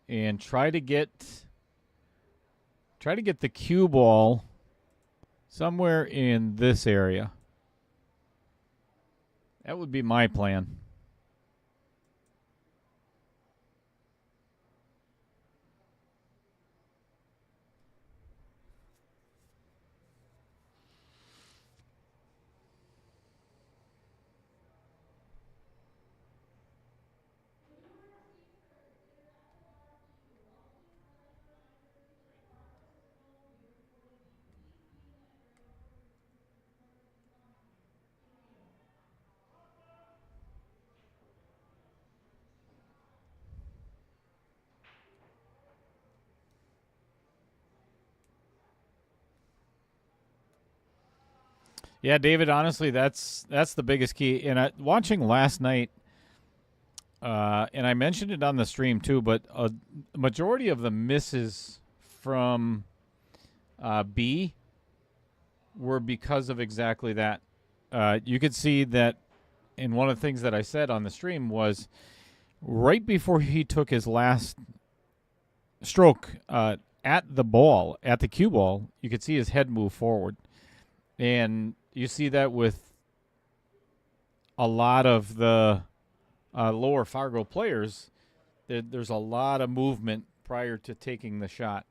and try to get the cue ball somewhere in this area. That would be my plan. Yeah, David. Honestly, that's the biggest key. And watching last night, and I mentioned it on the stream too, but a majority of the misses from B were because of exactly that. You could see that, and one of the things that I said on the stream was right before he took his last stroke at the ball, at the cue ball, you could see his head move forward. And you see that with a lot of the lower Fargo players. There's a lot of movement prior to taking the shot.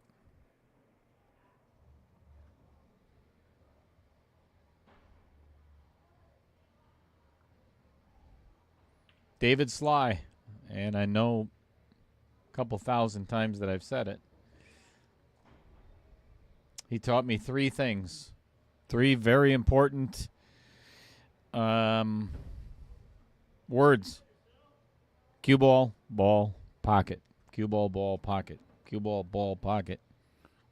David Sly, and I know a couple thousand times that I've said it. He taught me 3 things. 3 very important words. Cue ball, pocket. Cue ball, pocket. Cue ball, pocket.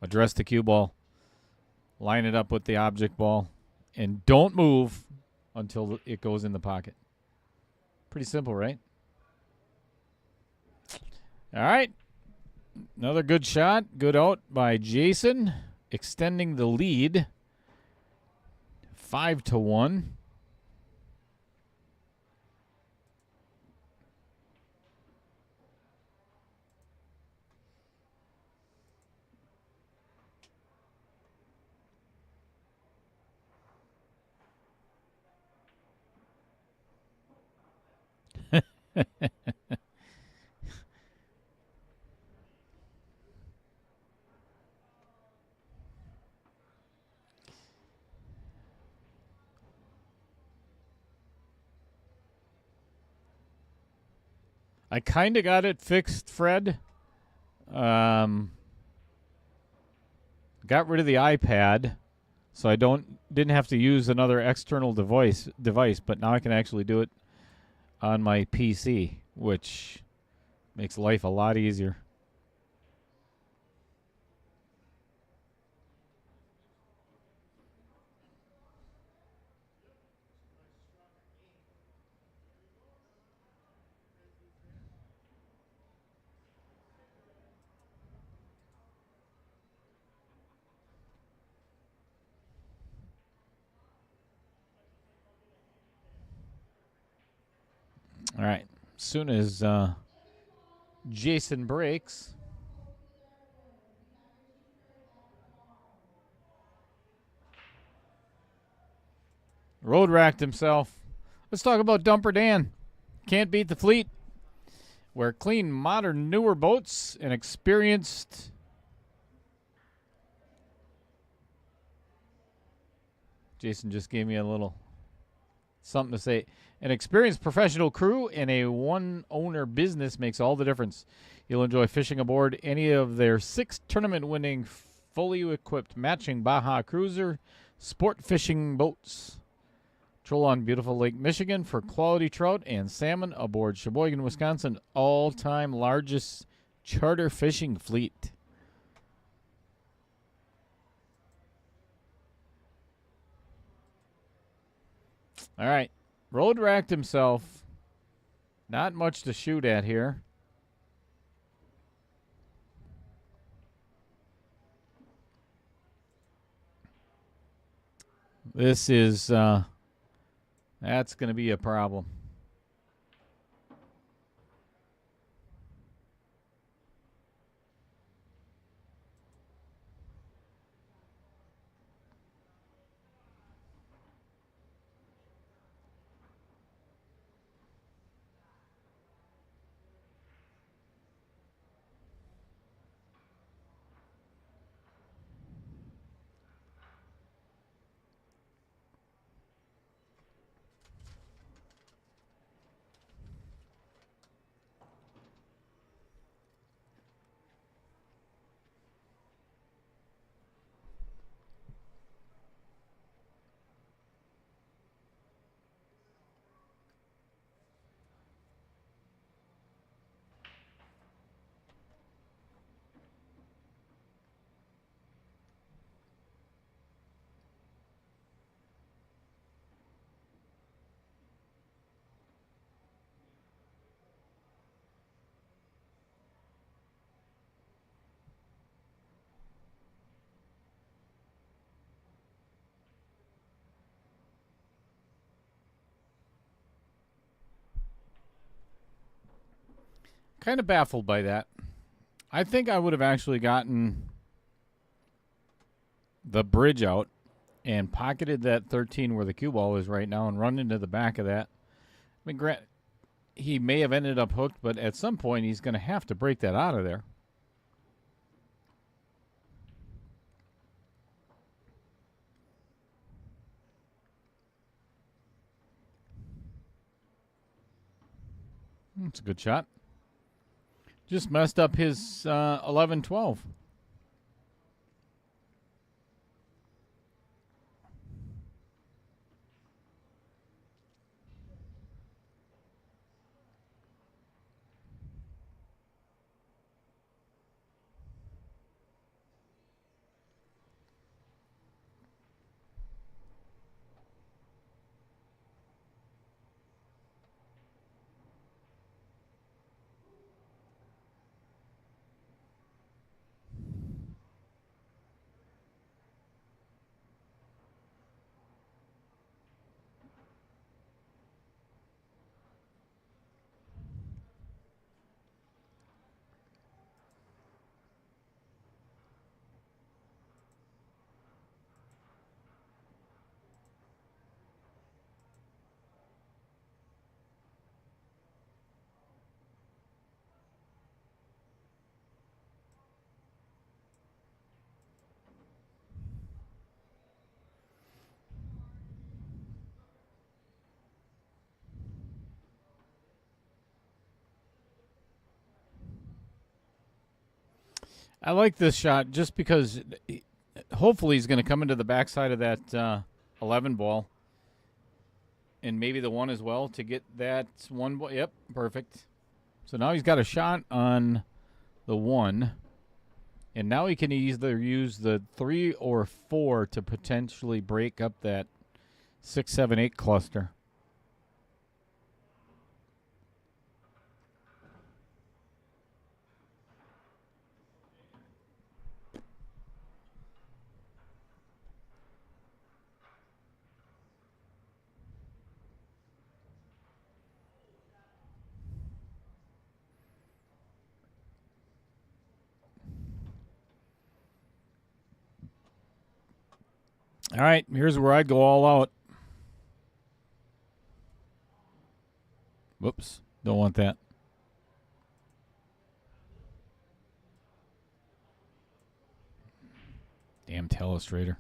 Address the cue ball. Line it up with the object ball. And don't move until it goes in the pocket. Pretty simple, right? All right. Another good shot. Good out by Jason. Extending the lead. 5-1. I kind of got it fixed, Fred. got rid of the iPad, so I didn't have to use another external device. But now I can actually do it on my PC, which makes life a lot easier. All right. As soon as Jason breaks, road racked himself. Let's talk about Dumper Dan. Can't beat the fleet. Where clean, modern, newer boats and experienced. Jason just gave me a little something to say. An experienced professional crew and a one-owner business makes all the difference. You'll enjoy fishing aboard any of their 6 tournament-winning, fully equipped matching Baja Cruiser sport fishing boats. Troll on beautiful Lake Michigan for quality trout and salmon aboard Sheboygan, Wisconsin, all-time largest charter fishing fleet. All right. Road racked himself. Not much to shoot at here. This is, that's going to be a problem. Kind of baffled by that. I think I would have actually gotten the bridge out and pocketed that 13 where the cue ball is right now and run into the back of that. I mean, Grant, he may have ended up hooked, but at some point he's going to have to break that out of there. That's a good shot. Just messed up his 11-12. I like this shot just because hopefully he's going to come into the backside of that 11 ball. And maybe the 1 as well to get that 1 ball. Yep, perfect. So now he's got a shot on the 1. And now he can either use the 3 or 4 to potentially break up that 6, 7, 8 cluster. All right, here's where I'd go all out. Whoops, don't want that. Damn telestrator.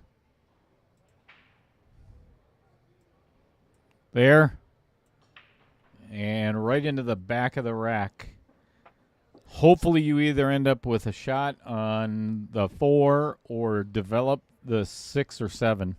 There. And right into the back of the rack. Hopefully you either end up with a shot on the 4 or develop the 6 or 7.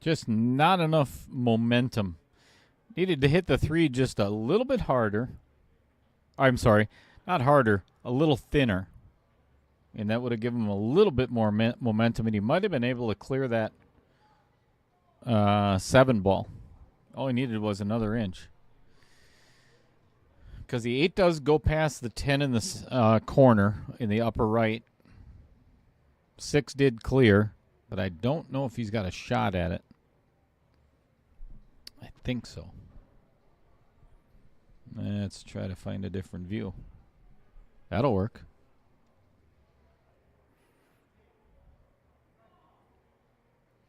Just not enough momentum. Needed to hit the 3 just a little bit harder. I'm sorry, not harder, a little thinner. And that would have given him a little bit more momentum, and he might have been able to clear that 7 ball. All he needed was another inch. Because the 8 does go past the 10 in the corner in the upper right. 6 did clear, but I don't know if he's got a shot at it. I think so. Let's try to find a different view. That'll work.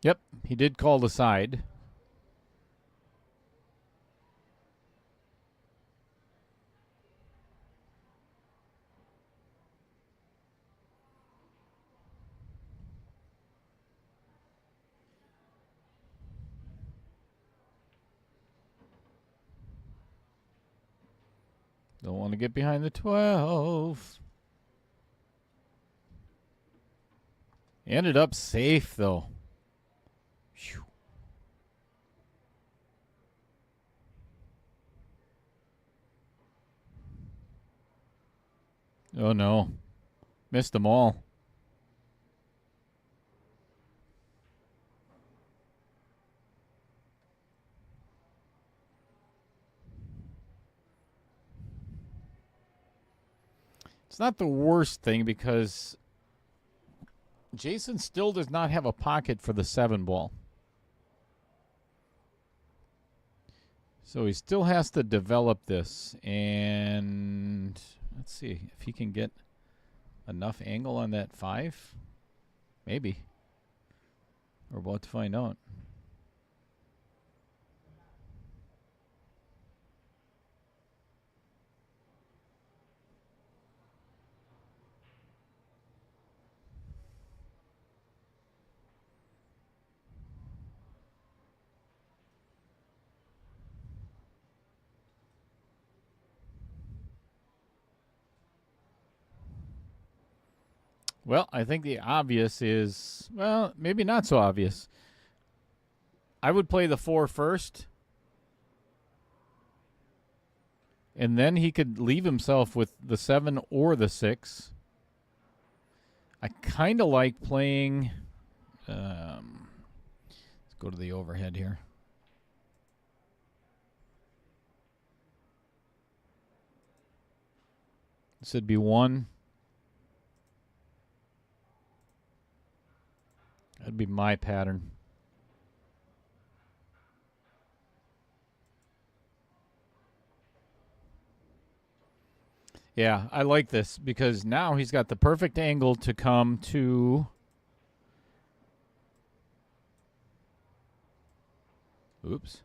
Yep, he did call the side. Don't want to get behind the 12. Ended up safe, though. Whew. Oh, no. Missed them all. It's not the worst thing because Jason still does not have a pocket for the 7 ball. So he still has to develop this. And let's see if he can get enough angle on that 5. Maybe. We're about to find out. Well, I think the obvious is, well, maybe not so obvious. I would play the 4 first. And then he could leave himself with the 7 or the 6. I kind of like playing. Let's go to the overhead here. This would be 1. That'd be my pattern. Yeah, I like this because now he's got the perfect angle to come to. Oops.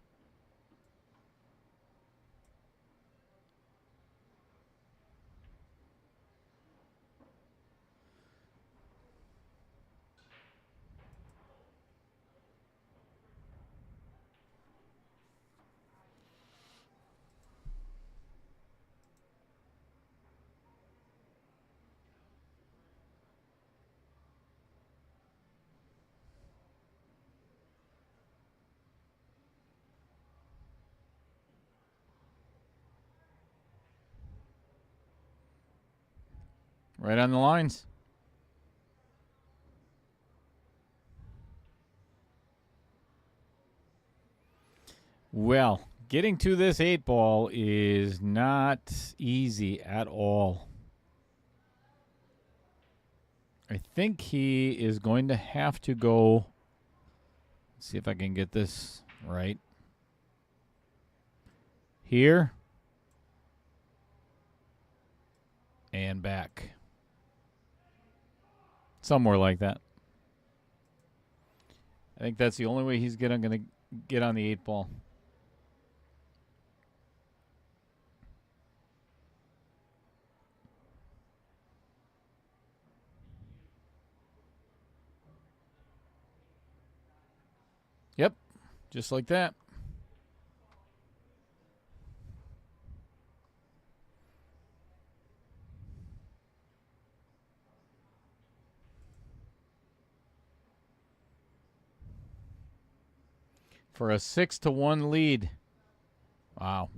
Right on the lines. Well, getting to this 8-ball is not easy at all. I think he is going to have to go. Let's see if I can get this right. Here. And back. Somewhere like that. I think that's the only way he's going to get on the 8-ball. Yep, just like that. For a 6-1 lead. Wow.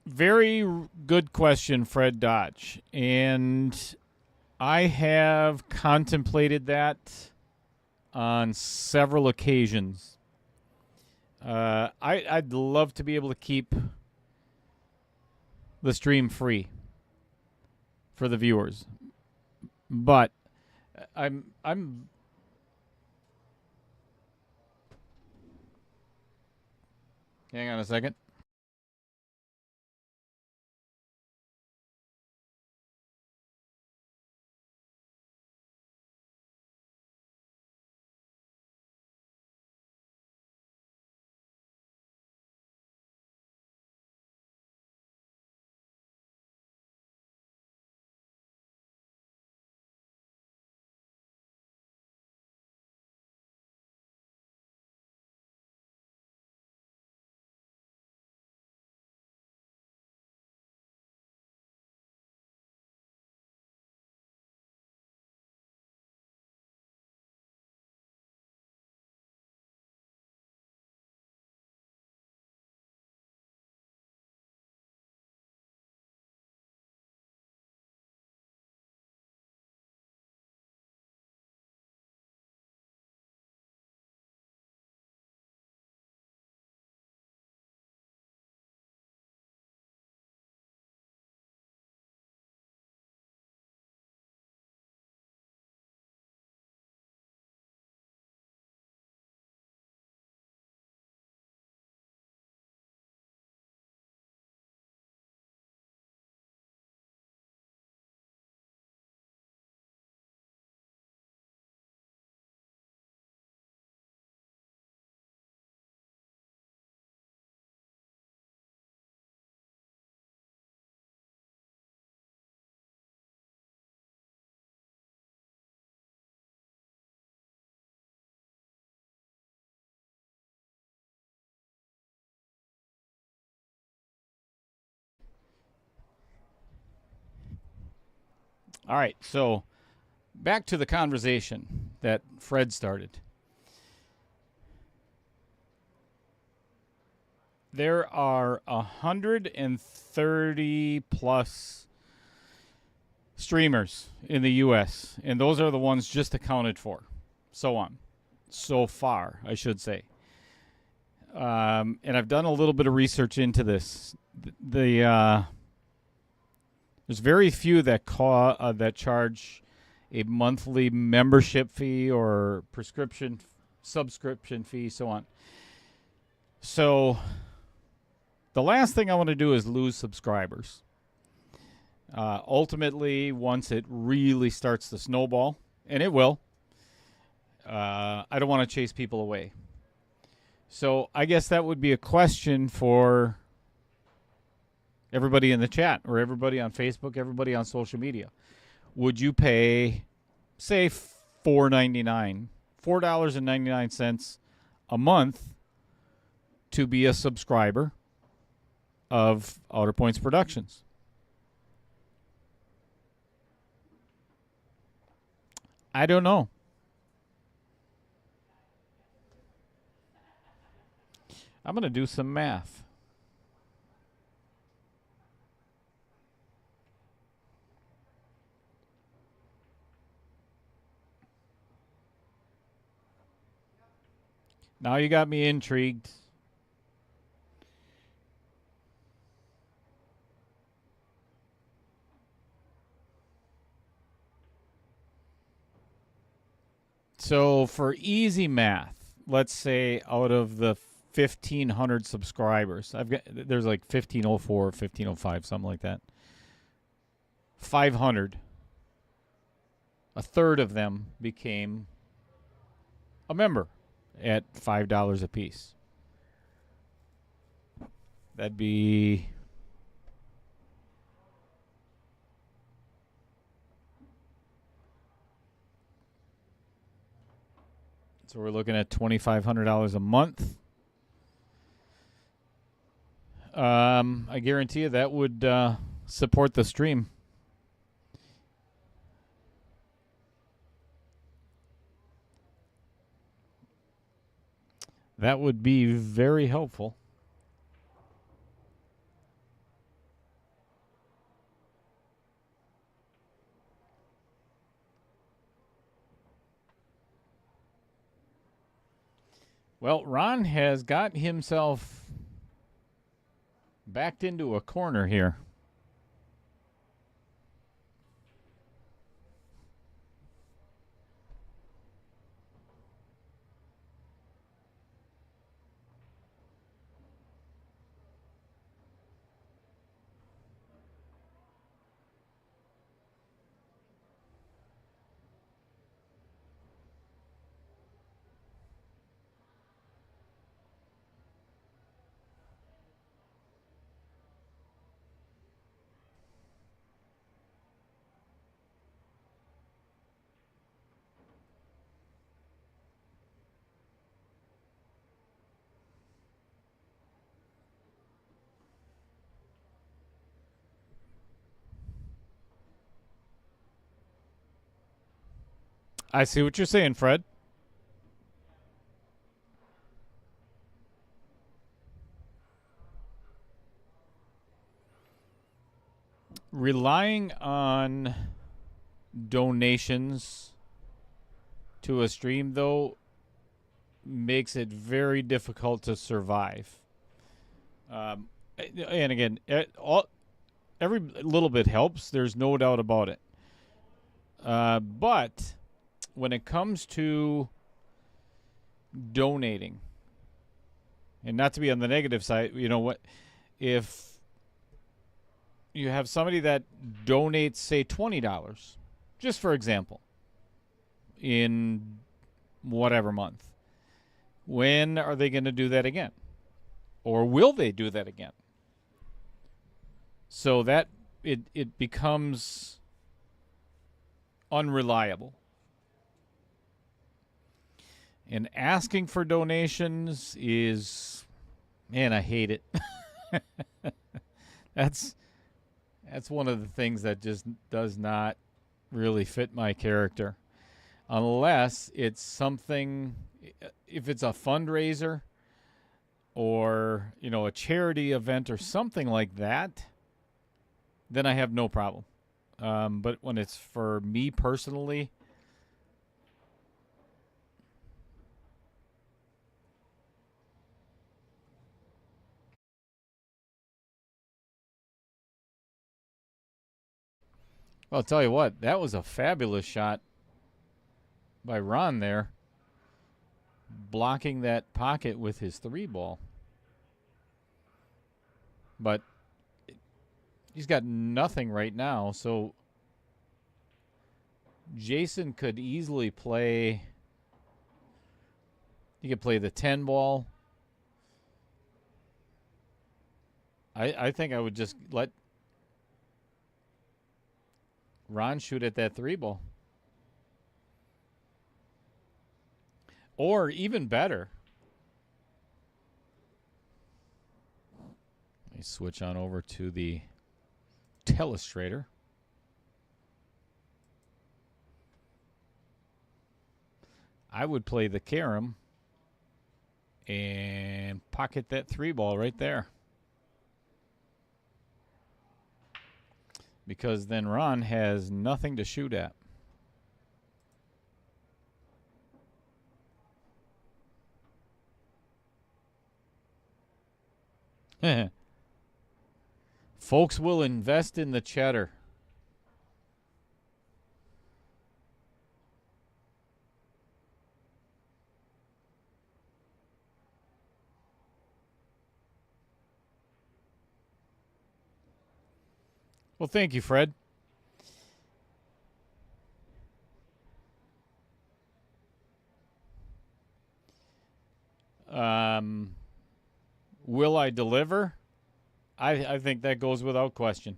Very good question, Fred Dodge. And I have contemplated that on several occasions. I'd love to be able to keep the stream free for the viewers, but I'm. Hang on a second. All right, so back to the conversation that Fred started. There are 130 plus streamers in the U.S., and those are the ones just accounted for. So on. So far, I should say. And I've done a little bit of research into this. There's very few that charge a monthly membership fee or subscription fee, so on. So the last thing I want to do is lose subscribers. Ultimately, once it really starts to snowball, and it will, I don't want to chase people away. So I guess that would be a question for everybody in the chat or everybody on Facebook, everybody on social media. Would you pay, say, $4.99 a month to be a subscriber of Outer Points Productions? I don't know. I'm going to do some math. Now you got me intrigued. So for easy math, let's say out of the 1,500 subscribers, there's like 1,504, 1,505, something like that. 500. A third of them became a member at $5 a piece. That'd be so we're looking at $2,500 a month. I guarantee you that would support the stream. That would be very helpful. Well, Ron has got himself backed into a corner here. I see what you're saying, Fred. Relying on donations to a stream, though, makes it very difficult to survive. And again, every little bit helps. There's no doubt about it. But when it comes to donating, and not to be on the negative side, you know what? If you have somebody that donates, say, $20, just for example, in whatever month, when are they going to do that again? Or will they do that again? So that it becomes unreliable. And asking for donations is, man, I hate it. That's one of the things that just does not really fit my character. Unless it's something, if it's a fundraiser or, you know, a charity event or something like that, then I have no problem. But when it's for me personally, well, I'll tell you what, that was a fabulous shot by Ron there, blocking that pocket with his 3-ball. But he's got nothing right now, so Jason could easily play. He could play the 10-ball. I think I would just let Ron shoot at that 3-ball. Or even better, let me switch on over to the Telestrator. I would play the carom and pocket that 3 ball right there. Because then Ron has nothing to shoot at. Folks will invest in the cheddar. Well, thank you, Fred. Will I deliver? I think that goes without question.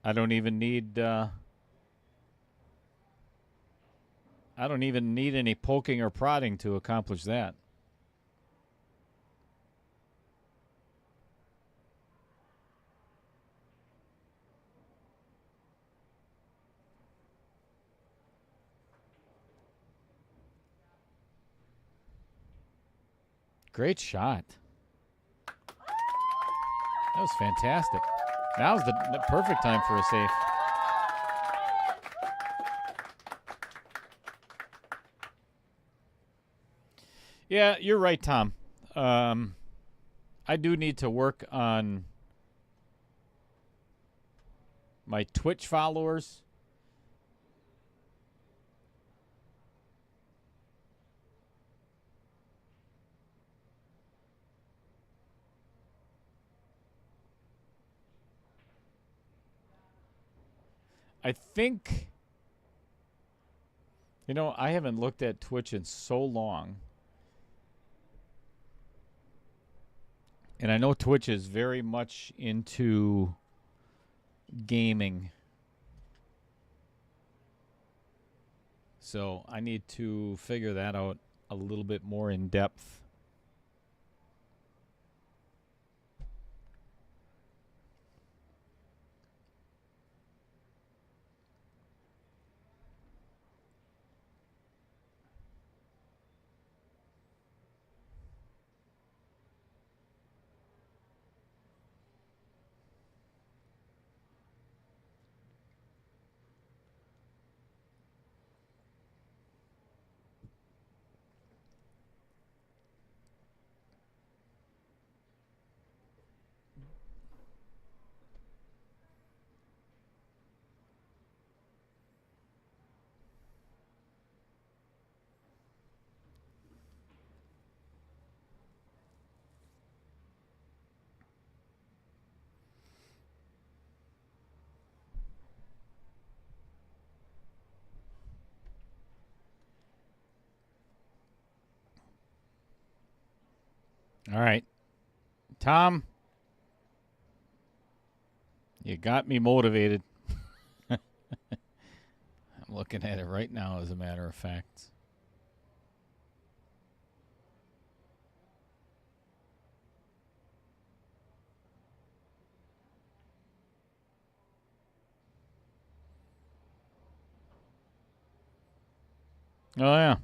I don't even need any poking or prodding to accomplish that. Great shot. That was fantastic. Now's the perfect time for a safe. Yeah, you're right, Tom. I do need to work on my Twitch followers. I think, I haven't looked at Twitch in so long. And I know Twitch is very much into gaming. So I need to figure that out a little bit more in depth. All right. Tom, you got me motivated. I'm looking at it right now, as a matter of fact. Oh, yeah.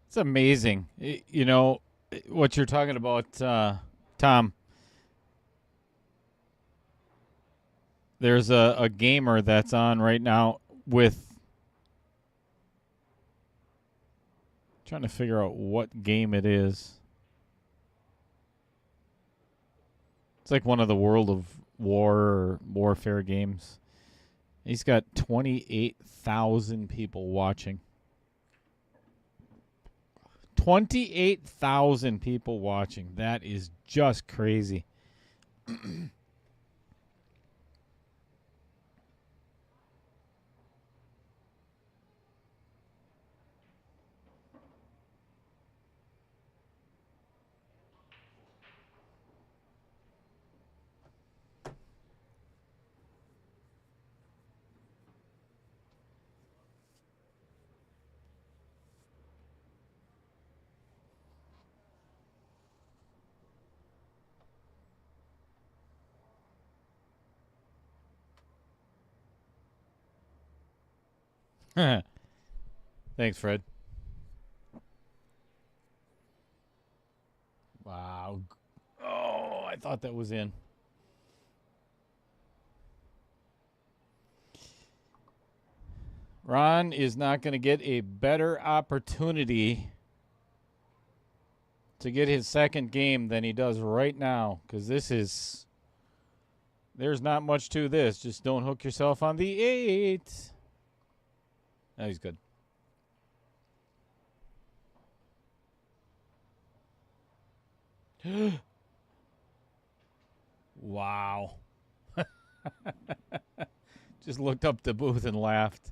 It's amazing. What you're talking about, Tom. There's a gamer that's on right now with Trying to figure out what game it is. It's like one of the World of War or Warfare games. He's got 28,000 people watching. 28,000 people watching. That is just crazy. Thanks, Fred. Wow. Oh, I thought that was in. Ron is not going to get a better opportunity to get his second game than he does right now, because there's not much to this. Just don't hook yourself on the 8. No, he's good. Wow. Just looked up the booth and laughed.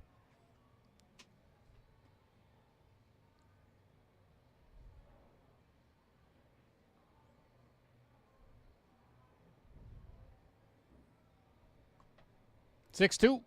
Six two.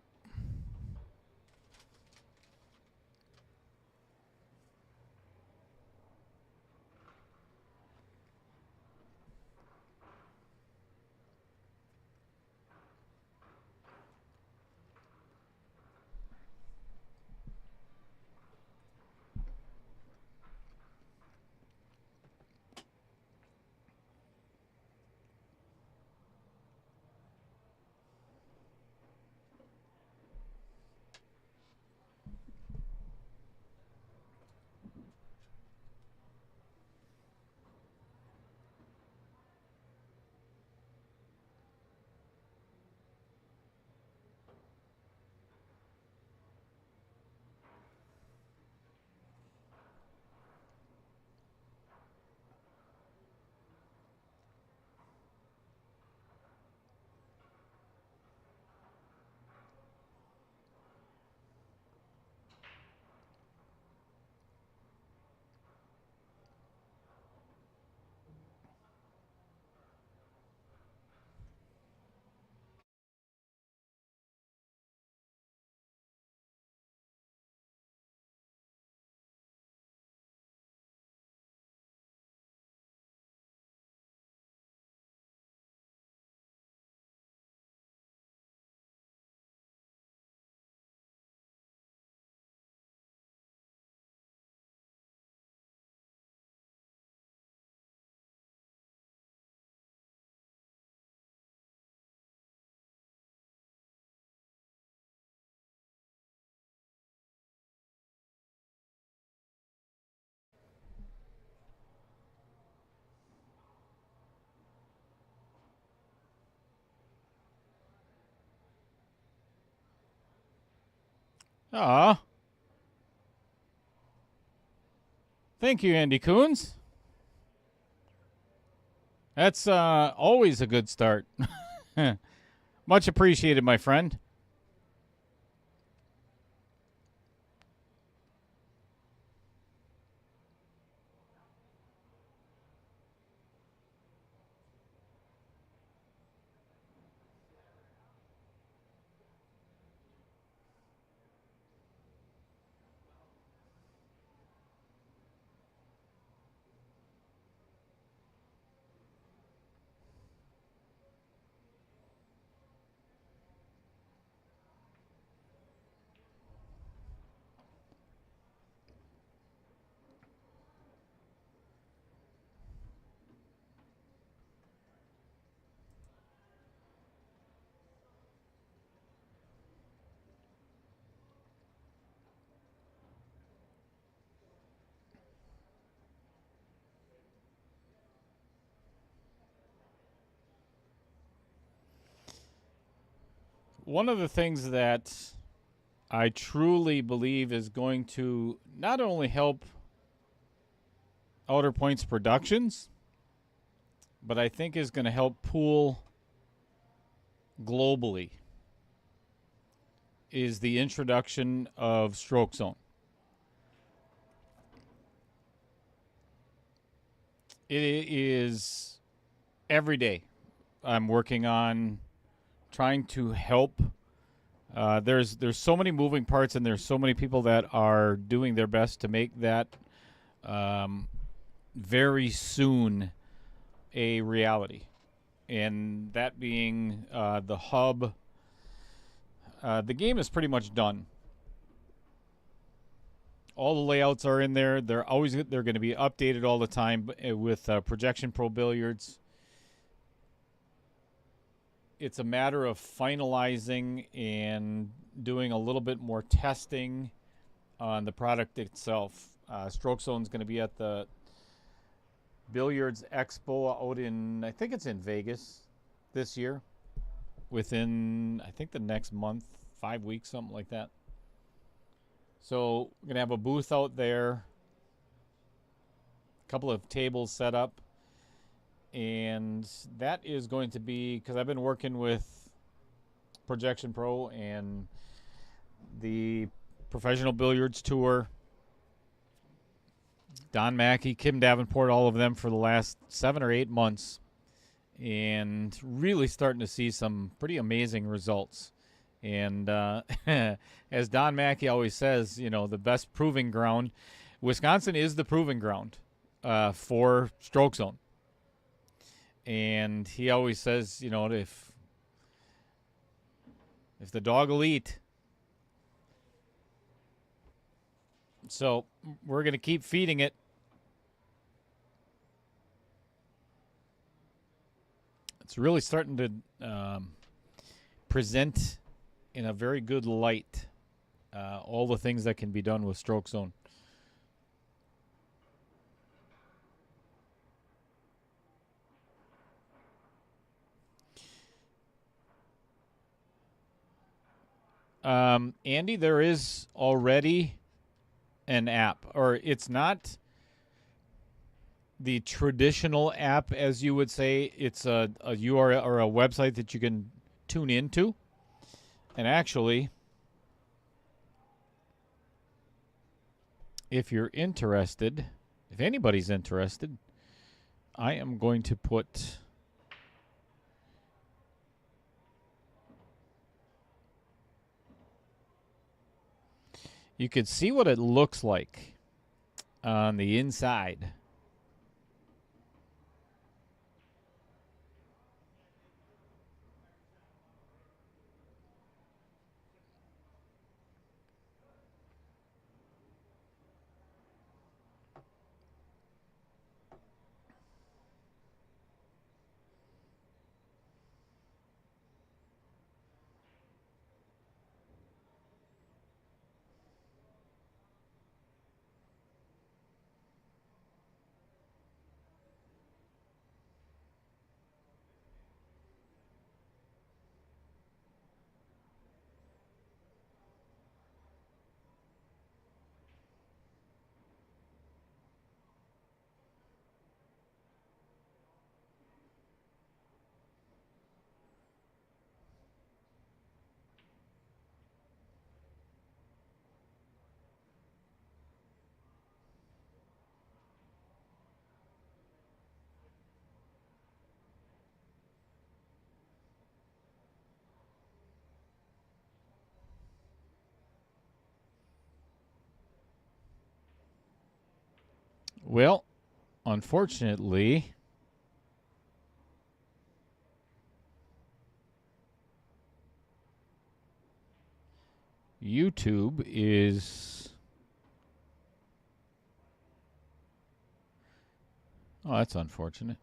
Ah. Thank you, Andy Coons. That's always a good start. Much appreciated, my friend. one of the things that I truly believe is going to not only help Outer Points Productions, but I think is going to help pool globally, is the introduction of Stroke Zone. It is every day I'm working on trying to help. There's so many moving parts, and there's so many people that are doing their best to make that very soon a reality. And that being the hub. The game is pretty much done. All the layouts are in there. They're going to be updated all the time with Projection Pro Billiards. It's a matter of finalizing and doing a little bit more testing on the product itself. Stroke Zone is going to be at the Billiards Expo out in, I think it's in Vegas this year, within, I think, the next month, 5 weeks, something like that. So we're going to have a booth out there, a couple of tables set up, and that is going to be, because I've been working with Projection Pro and the Professional Billiards Tour, Don Mackey, Kim Davenport, all of them for the last 7 or 8 months, and really starting to see some pretty amazing results. And as Don Mackey always says, the best proving ground, Wisconsin is the proving ground for Stroke Zone. And he always says, if the dog will eat. So we're going to keep feeding it. It's really starting to present in a very good light all the things that can be done with Stroke Zone. Andy, there is already an app, or it's not the traditional app, as you would say. It's a URL or a website that you can tune into. And actually, if you're interested, if anybody's interested, I am going to put you could see what it looks like on the inside. Well, unfortunately, YouTube is... Oh, that's unfortunate.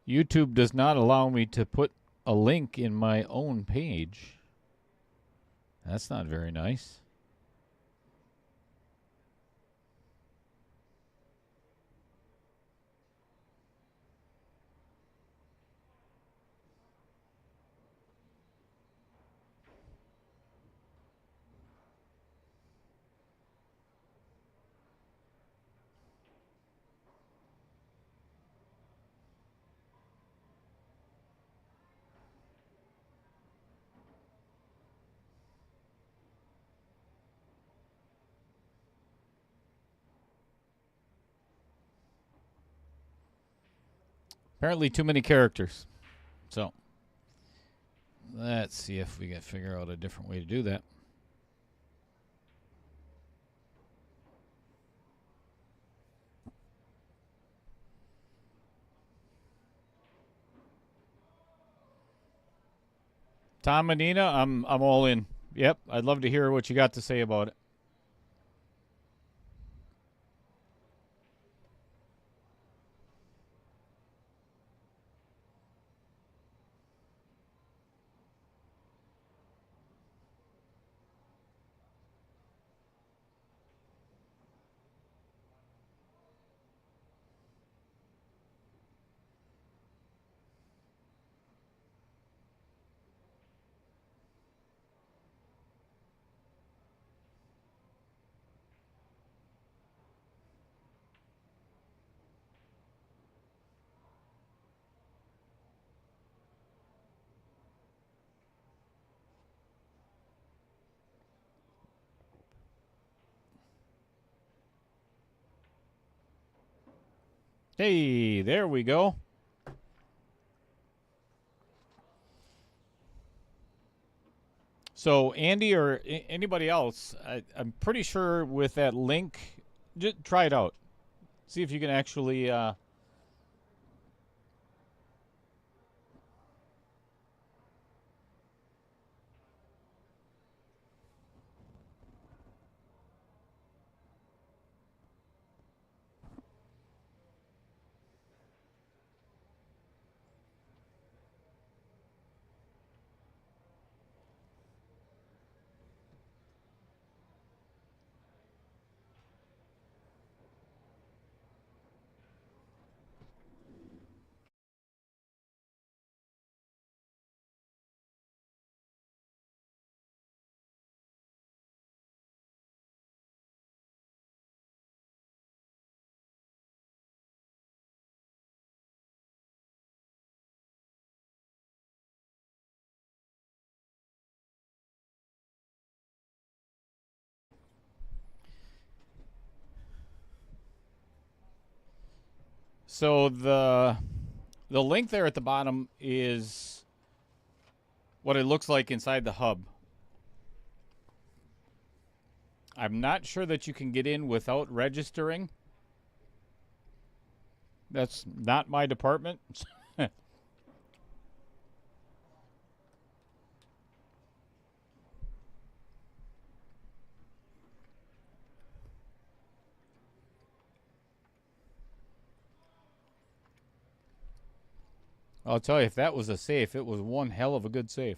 YouTube does not allow me to put a link in my own page. That's not very nice. Apparently too many characters. So let's see if we can figure out a different way to do that. Tom and Nina, I'm all in. Yep, I'd love to hear what you got to say about it. Hey, there we go. So Andy or anybody else, I'm pretty sure with that link, just try it out. See if you can actually. So the link there at the bottom is what it looks like inside the hub. I'm not sure that you can get in without registering. That's not my department. I'll tell you, if that was a safe, it was one hell of a good safe.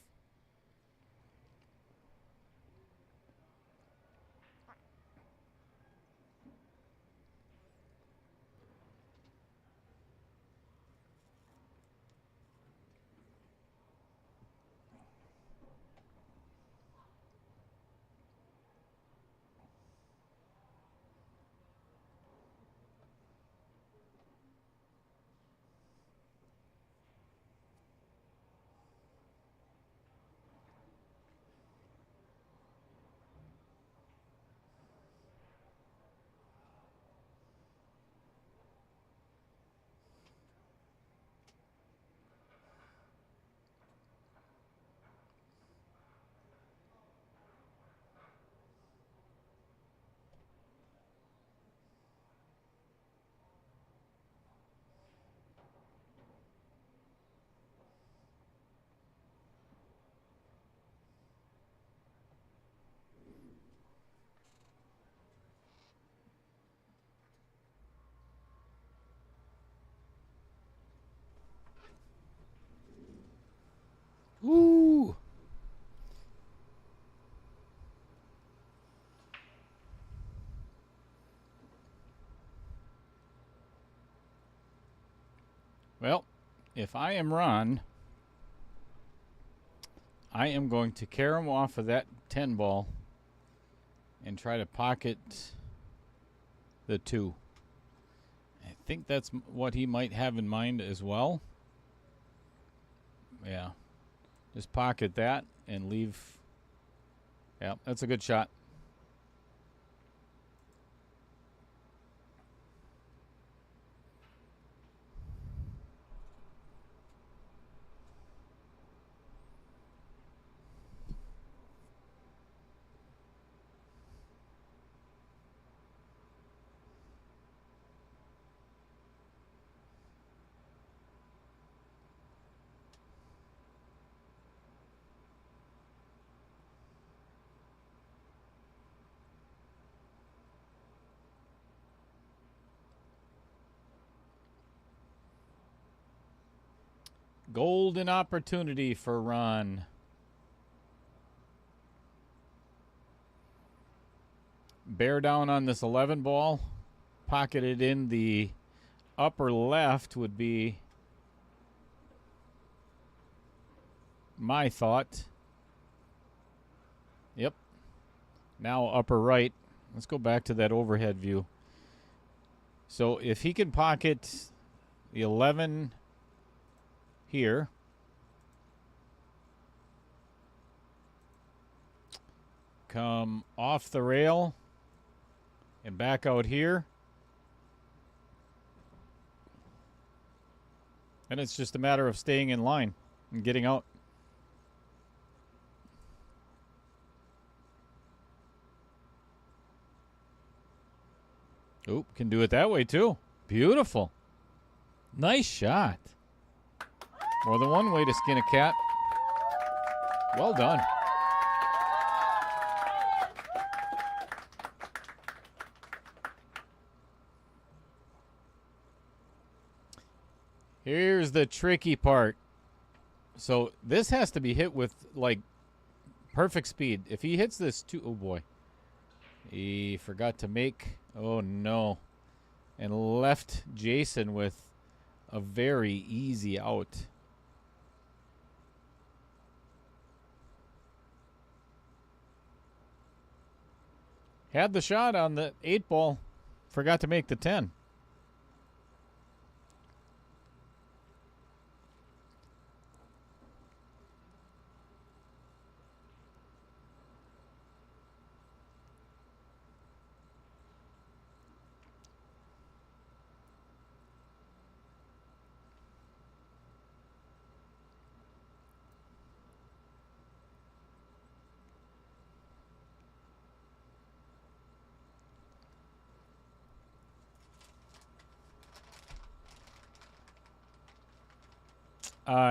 Well, if I am Ron, I am going to carry him off of that 10 ball and try to pocket the 2. I think that's what he might have in mind as well. Yeah. Just pocket that and leave. Yeah, that's a good shot. Golden opportunity for Ron. Bear down on this 11 ball. Pocket it in the upper left would be my thought. Yep. Now upper right. Let's go back to that overhead view. So if he can pocket the 11 here, come off the rail and back out here, and it's just a matter of staying in line and getting out. Oop, can do it that way too. Beautiful. Nice shot. More than one way to skin a cat. Well done. Here's the tricky part. So this has to be hit with like perfect speed. If he hits this too, oh boy. He forgot to make, oh no. And left Jason with a very easy out. Had the shot on the 8 ball, forgot to make the 10.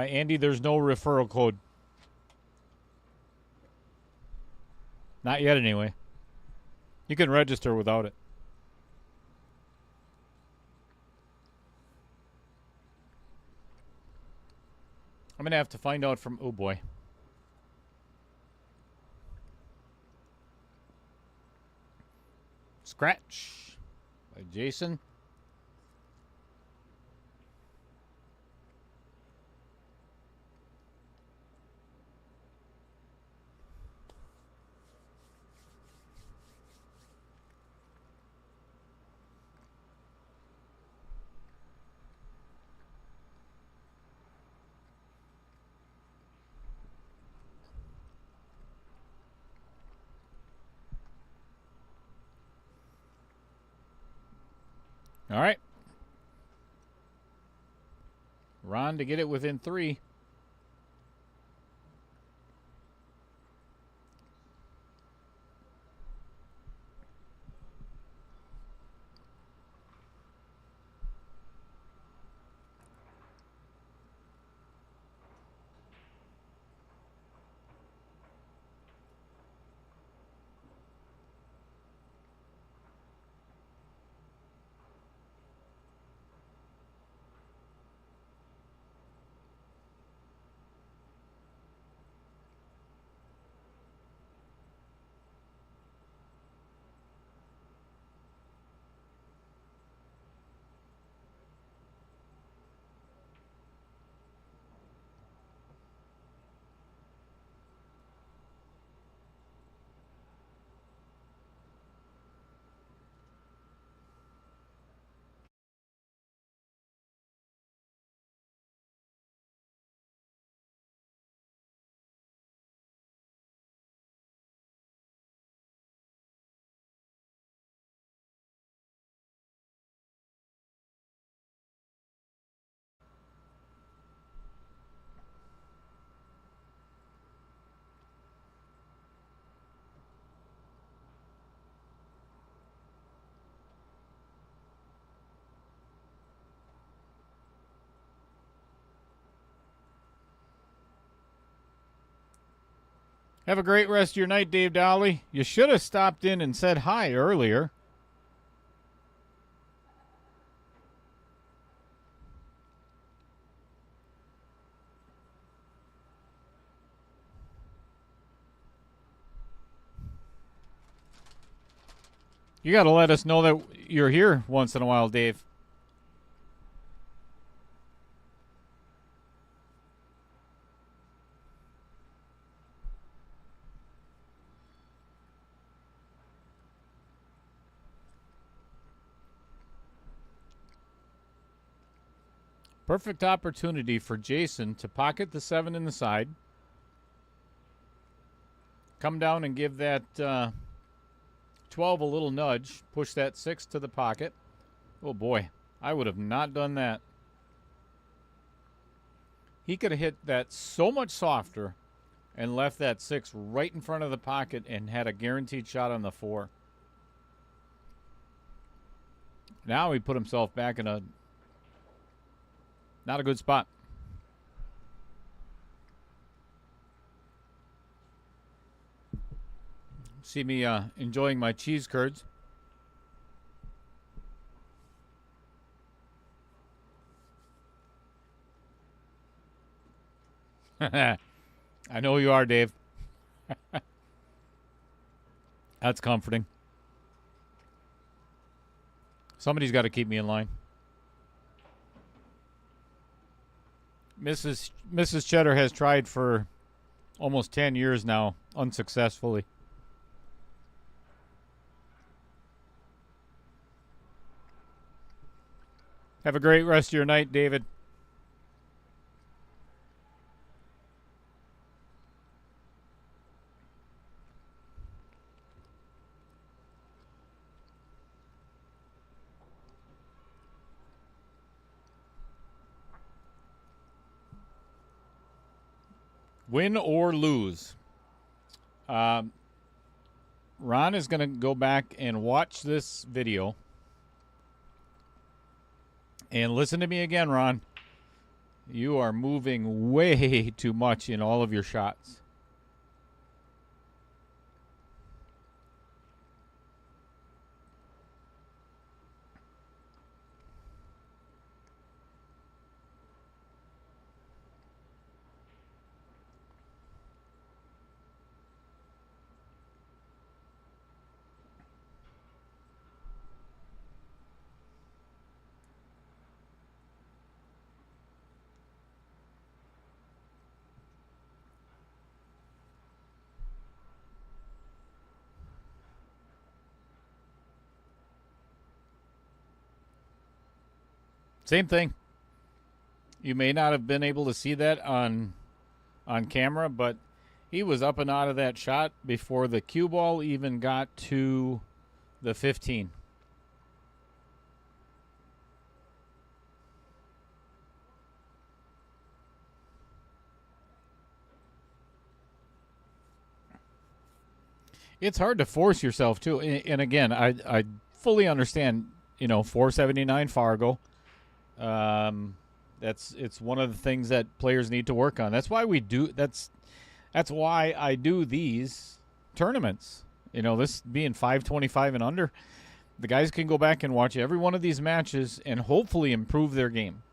Andy, there's no referral code. Not yet, anyway. You can register without it. I'm going to have to find out from, oh boy. Scratch by Jason. All right. Ron to get it within 3. Have a great rest of your night, Dave Dowley. You should have stopped in and said hi earlier. You got to let us know that you're here once in a while, Dave. Perfect opportunity for Jason to pocket the 7 in the side. Come down and give that 12 a little nudge. Push that 6 to the pocket. Oh boy, I would have not done that. He could have hit that so much softer and left that 6 right in front of the pocket and had a guaranteed shot on the 4. Now he put himself back in a not a good spot. See me enjoying my cheese curds. I know you are, Dave. That's comforting. Somebody's got to keep me in line. Mrs. Cheddar has tried for almost 10 years now, unsuccessfully. Have a great rest of your night, David. Win or lose. Ron is going to go back and watch this video. And listen to me again, Ron. You are moving way too much in all of your shots. Same thing. You may not have been able to see that on camera, but he was up and out of that shot before the cue ball even got to the 15. It's hard to force yourself too. And again, I fully understand, 479 Fargo. It's one of the things that players need to work on. That's why that's why I do these tournaments. This being 525 and under, the guys can go back and watch every one of these matches and hopefully improve their game.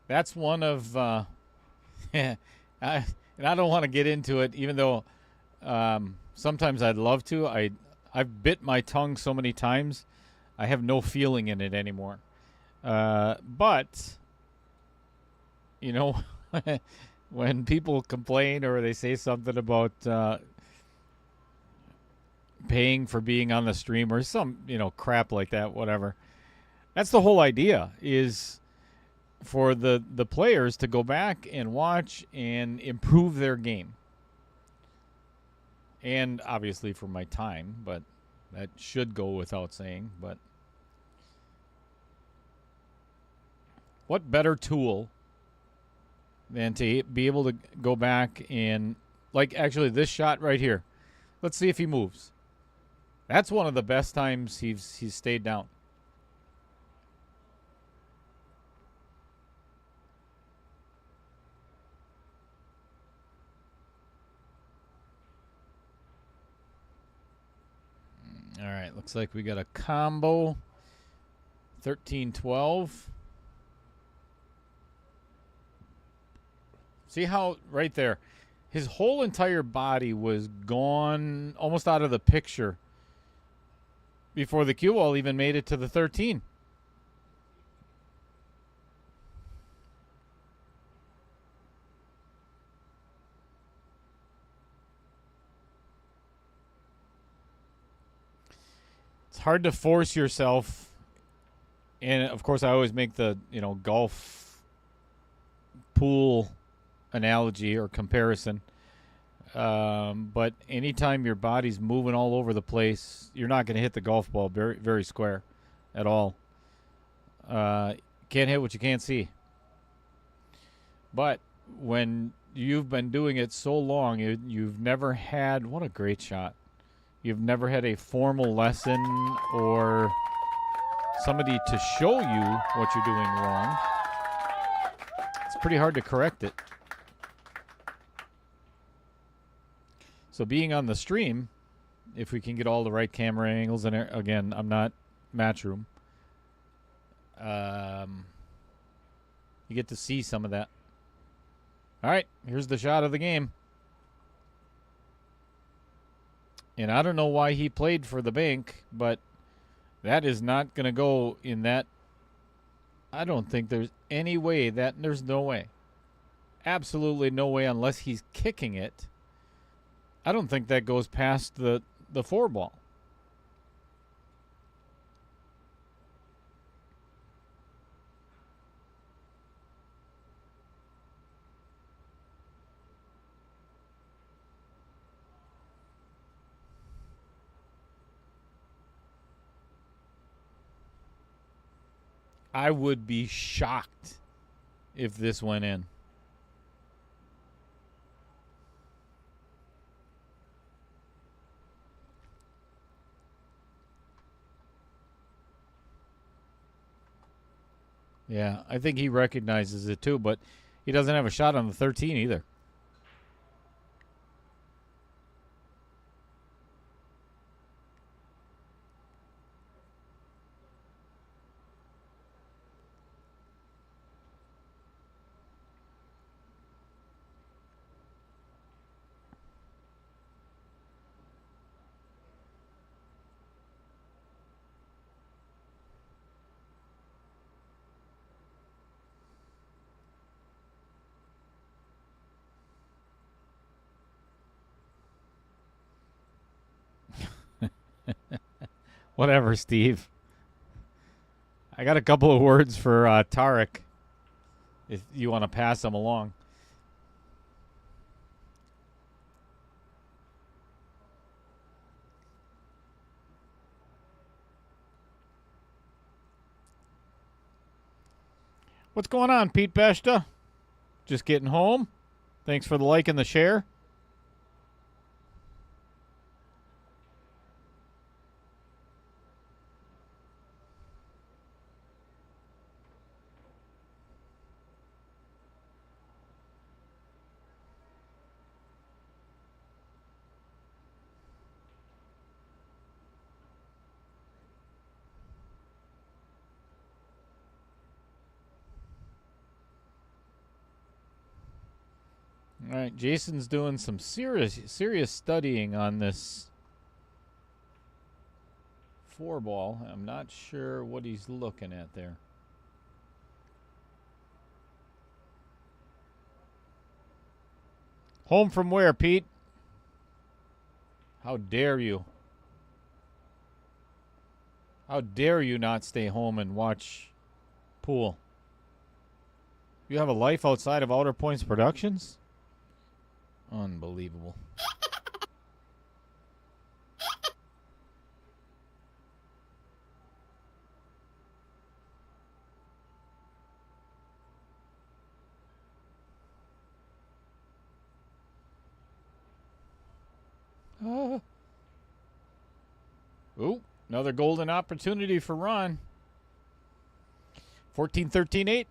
That's one of and I don't want to get into it, even though sometimes I'd love to. I've bit my tongue so many times, I have no feeling in it anymore. But when people complain or they say something about paying for being on the stream or some crap like that, whatever. That's the whole idea, is for the players to go back and watch and improve their game. And obviously for my time, but that should go without saying. But what better tool than to be able to go back and, like, actually this shot right here. Let's see if he moves. That's one of the best times he's stayed down. All right, looks like we got a combo. 13-12. See how right there, his whole entire body was gone, almost out of the picture before the cue ball even made it to the 13. It's hard to force yourself, and of course I always make the golf pool analogy or comparison. But anytime your body's moving all over the place, you're not going to hit the golf ball very, very square at all. Can't hit what you can't see. But when you've been doing it so long, you've never had, what a great shot. You've never had a formal lesson or somebody to show you what you're doing wrong. It's pretty hard to correct it. So being on the stream, if we can get all the right camera angles, and again, I'm not Matchroom, you get to see some of that. All right, here's the shot of the game. And I don't know why he played for the bank, but that is not going to go in that. I don't think there's any way that, there's no way. Absolutely no way unless he's kicking it. I don't think that goes past the 4 ball. I would be shocked if this went in. Yeah, I think he recognizes it too, but he doesn't have a shot on the 13 either. Whatever, Steve. I got a couple of words for Tarek if you want to pass them along. What's going on, Pete Beshta? Just getting home. Thanks for the like and the share. All right, Jason's doing some serious studying on this 4 ball. I'm not sure what he's looking at there. Home from where, Pete? How dare you? How dare you not stay home and watch pool? You have a life outside of Outer Points Productions? Unbelievable. Ooh, another golden opportunity for Ron. 14-13-8.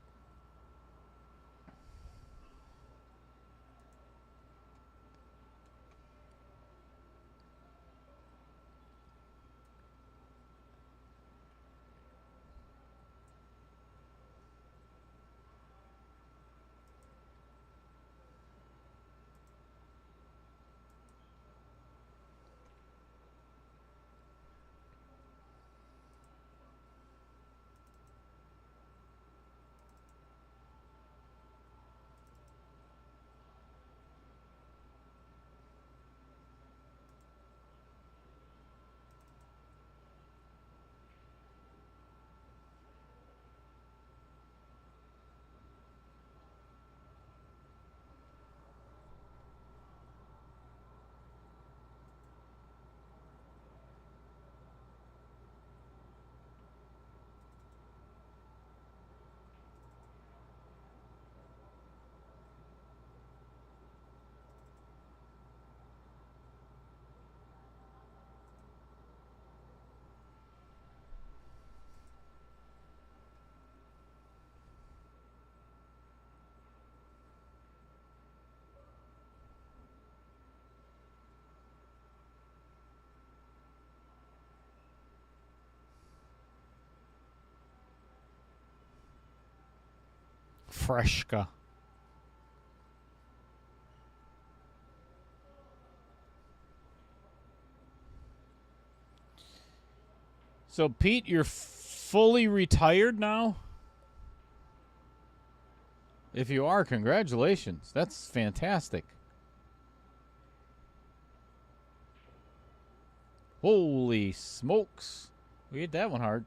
Freshka. So, Pete, you're fully retired now? If you are, congratulations. That's fantastic. Holy smokes. We hit that one hard.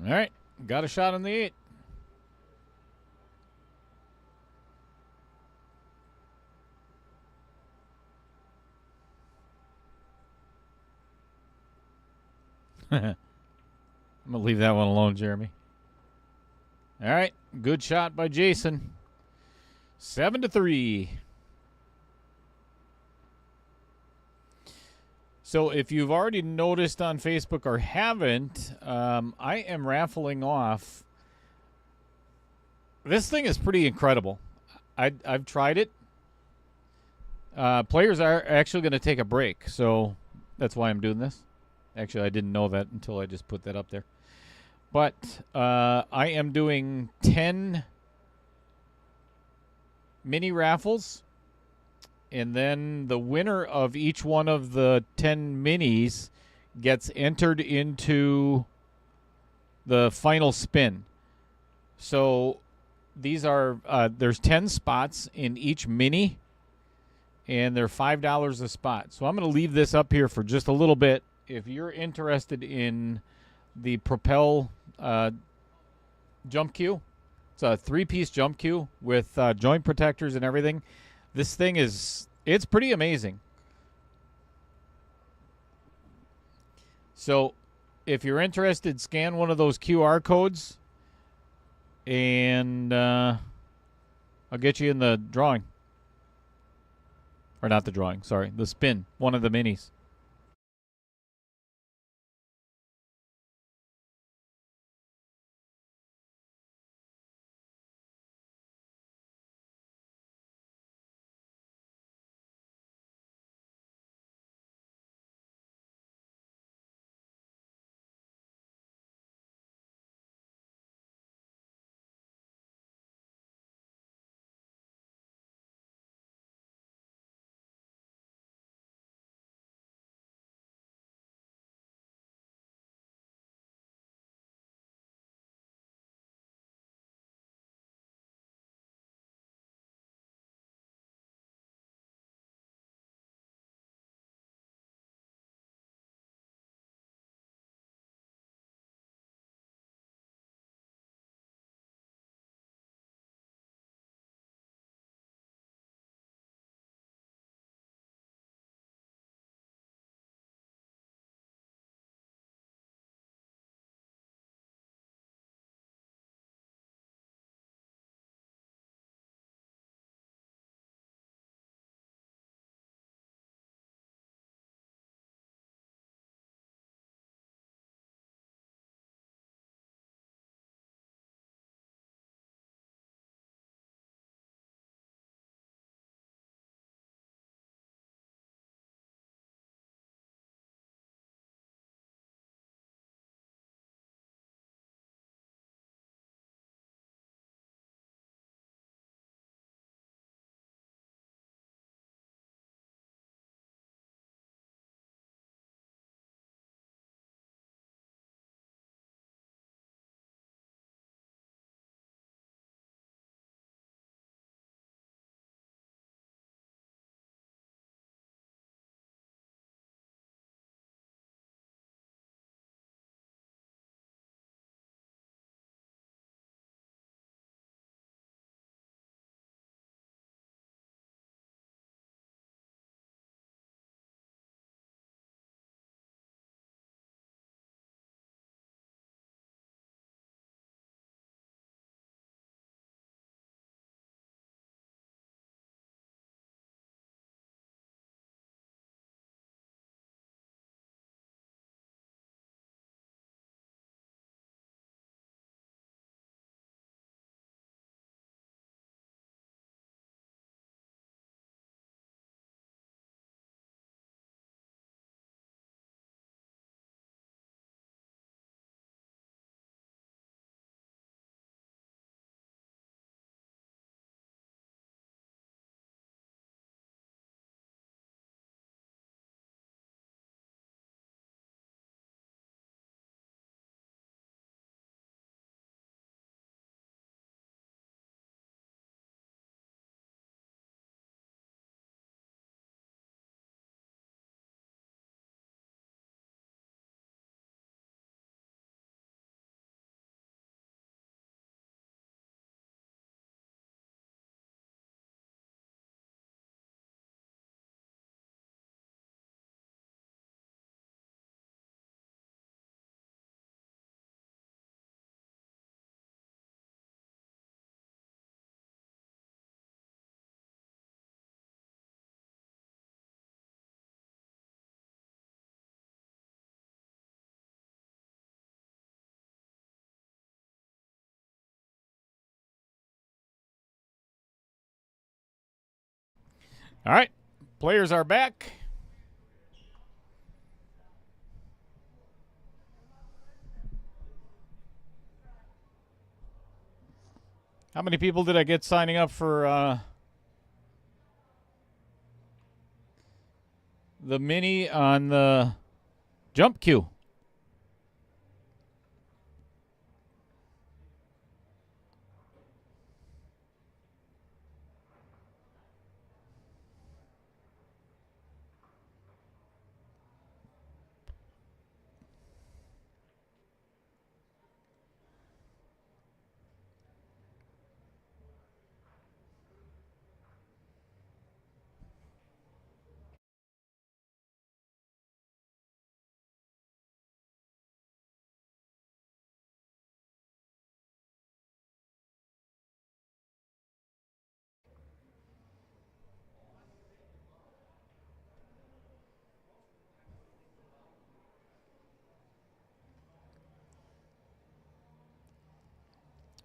All right. Got a shot on the 8. I'm going to leave that one alone, Jeremy. All right. Good shot by Jason. 7-3. So if you've already noticed on Facebook or haven't, I am raffling off. This thing is pretty incredible. I've tried it. Players are actually going to take a break, so that's why I'm doing this. Actually, I didn't know that until I just put that up there. But I am doing 10 mini raffles, and then the winner of each one of the 10 minis gets entered into the final spin. So these are there's 10 spots in each mini, and they're $5 a spot. So I'm going to leave this up here for just a little bit. If you're interested in the Propel jump cue, it's a 3-piece jump cue with joint protectors and everything. This thing it's pretty amazing. So if you're interested, scan one of those QR codes, and I'll get you in the drawing. Or not the drawing, sorry, the spin, one of the minis. All right. Players are back. How many people did I get signing up for the mini on the jump queue?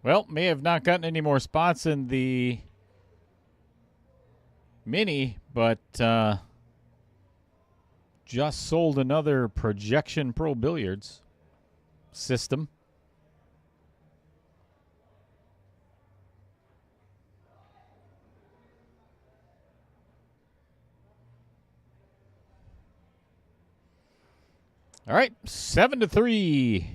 Well, may have not gotten any more spots in the mini, but just sold another Projection Pro Billiards system. All right, 7-3.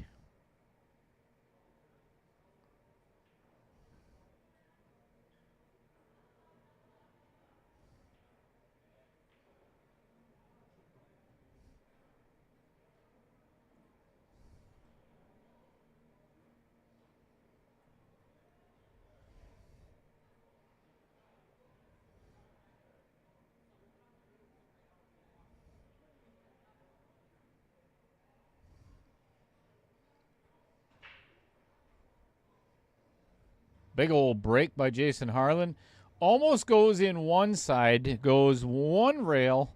Big old break by Jason Harlan. Almost goes in one side, goes one rail,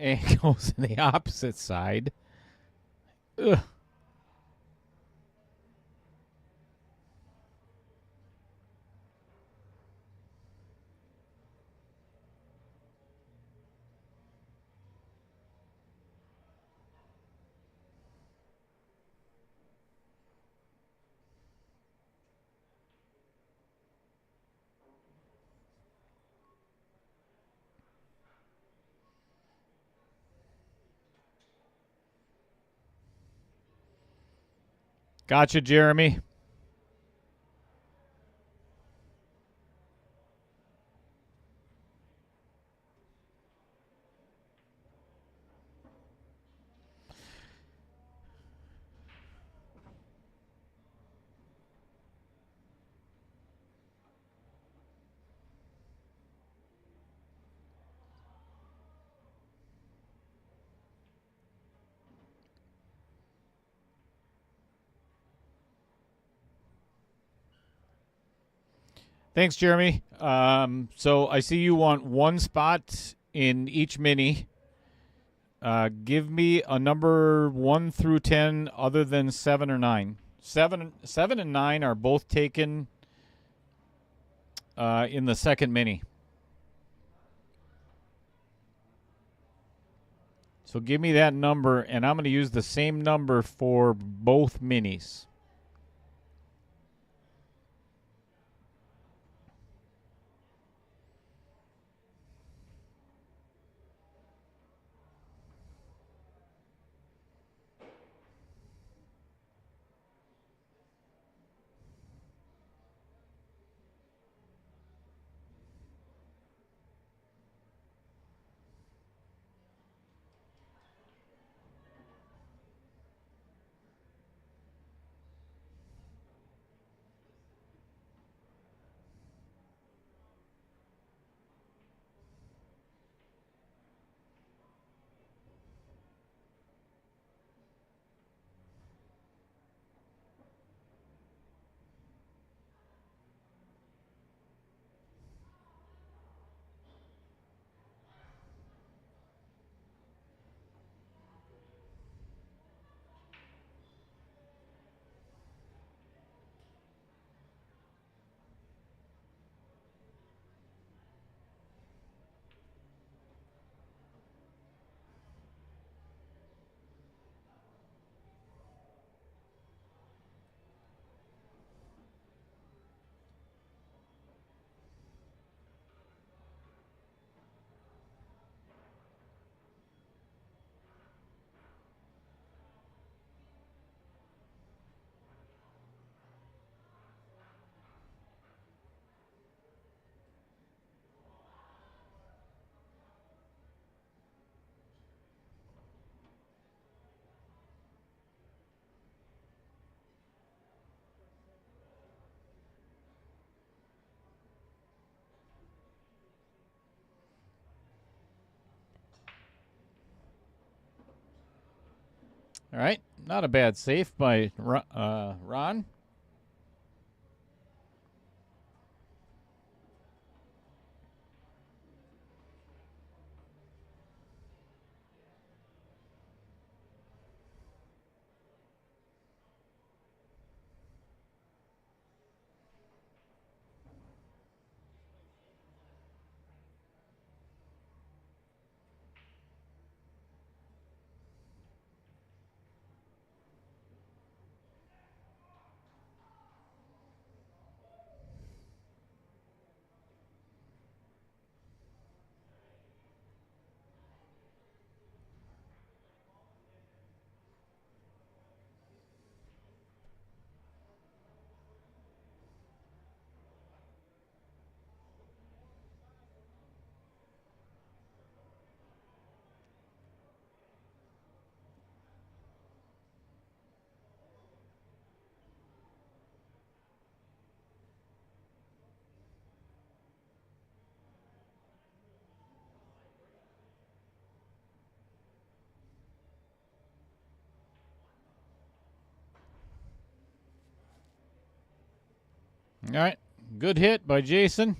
and goes in the opposite side. Ugh. Gotcha, Jeremy. Thanks, Jeremy. So I see you want one spot in each mini. Give me a number 1 through 10 other than 7 or 9. 7 and 9 are both taken in the second mini. So give me that number, and I'm going to use the same number for both minis. All right, not a bad save by Ron. All right, good hit by Jason.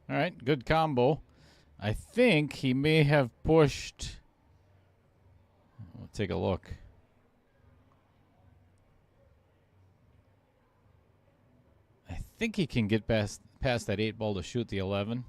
All right, good combo. I think he may have pushed. We'll take a look. I think he can get past that 8 ball to shoot the 11.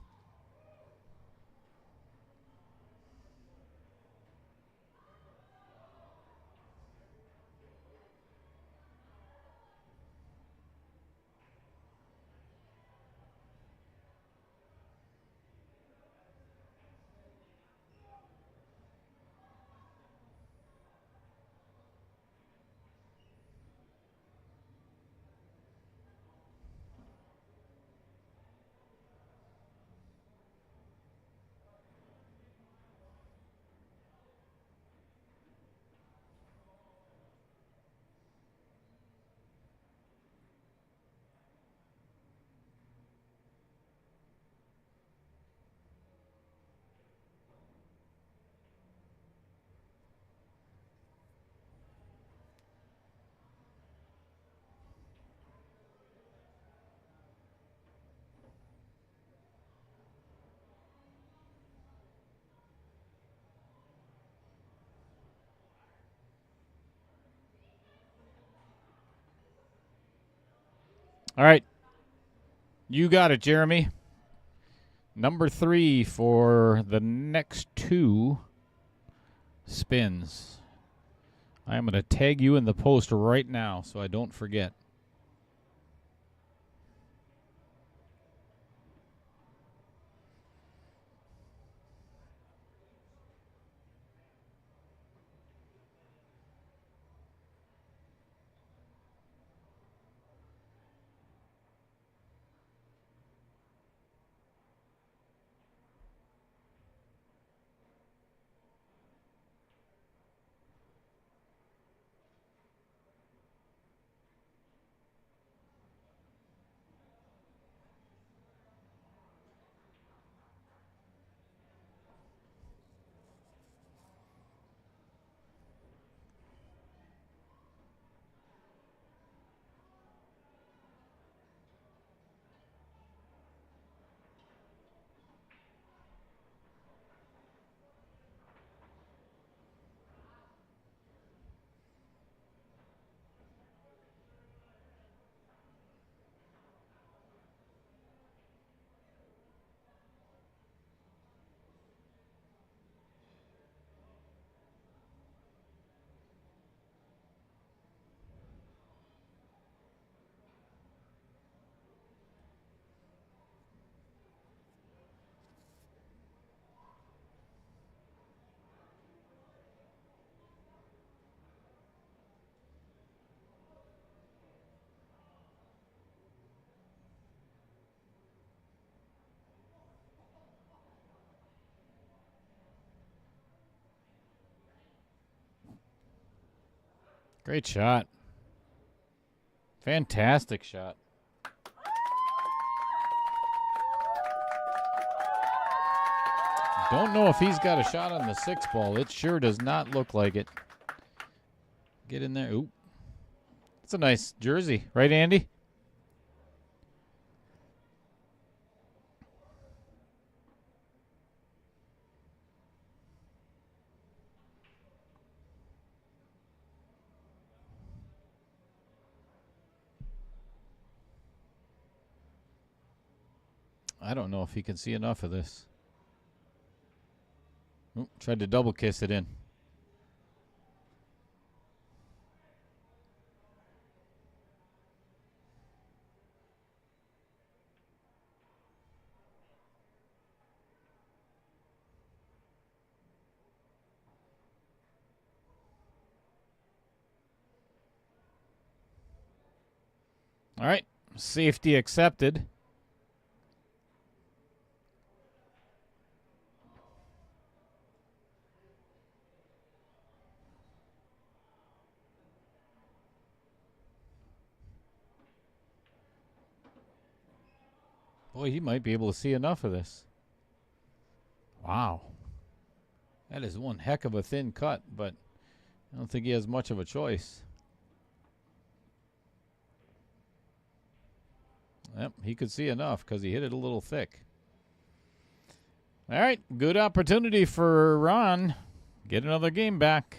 All right, you got it, Jeremy. Number 3 for the next 2 spins. I am going to tag you in the post right now so I don't forget. Great shot. Fantastic shot. Don't know if he's got a shot on the 6 ball. It sure does not look like it. Get in there. Ooh. That's a nice jersey. Right, Andy? I don't know if he can see enough of this. Ooh, tried to double kiss it in. All right. Safety accepted. Boy, he might be able to see enough of this. Wow. That is one heck of a thin cut, but I don't think he has much of a choice. Yep, he could see enough because he hit it a little thick. All right, good opportunity for Ron. Get another game back.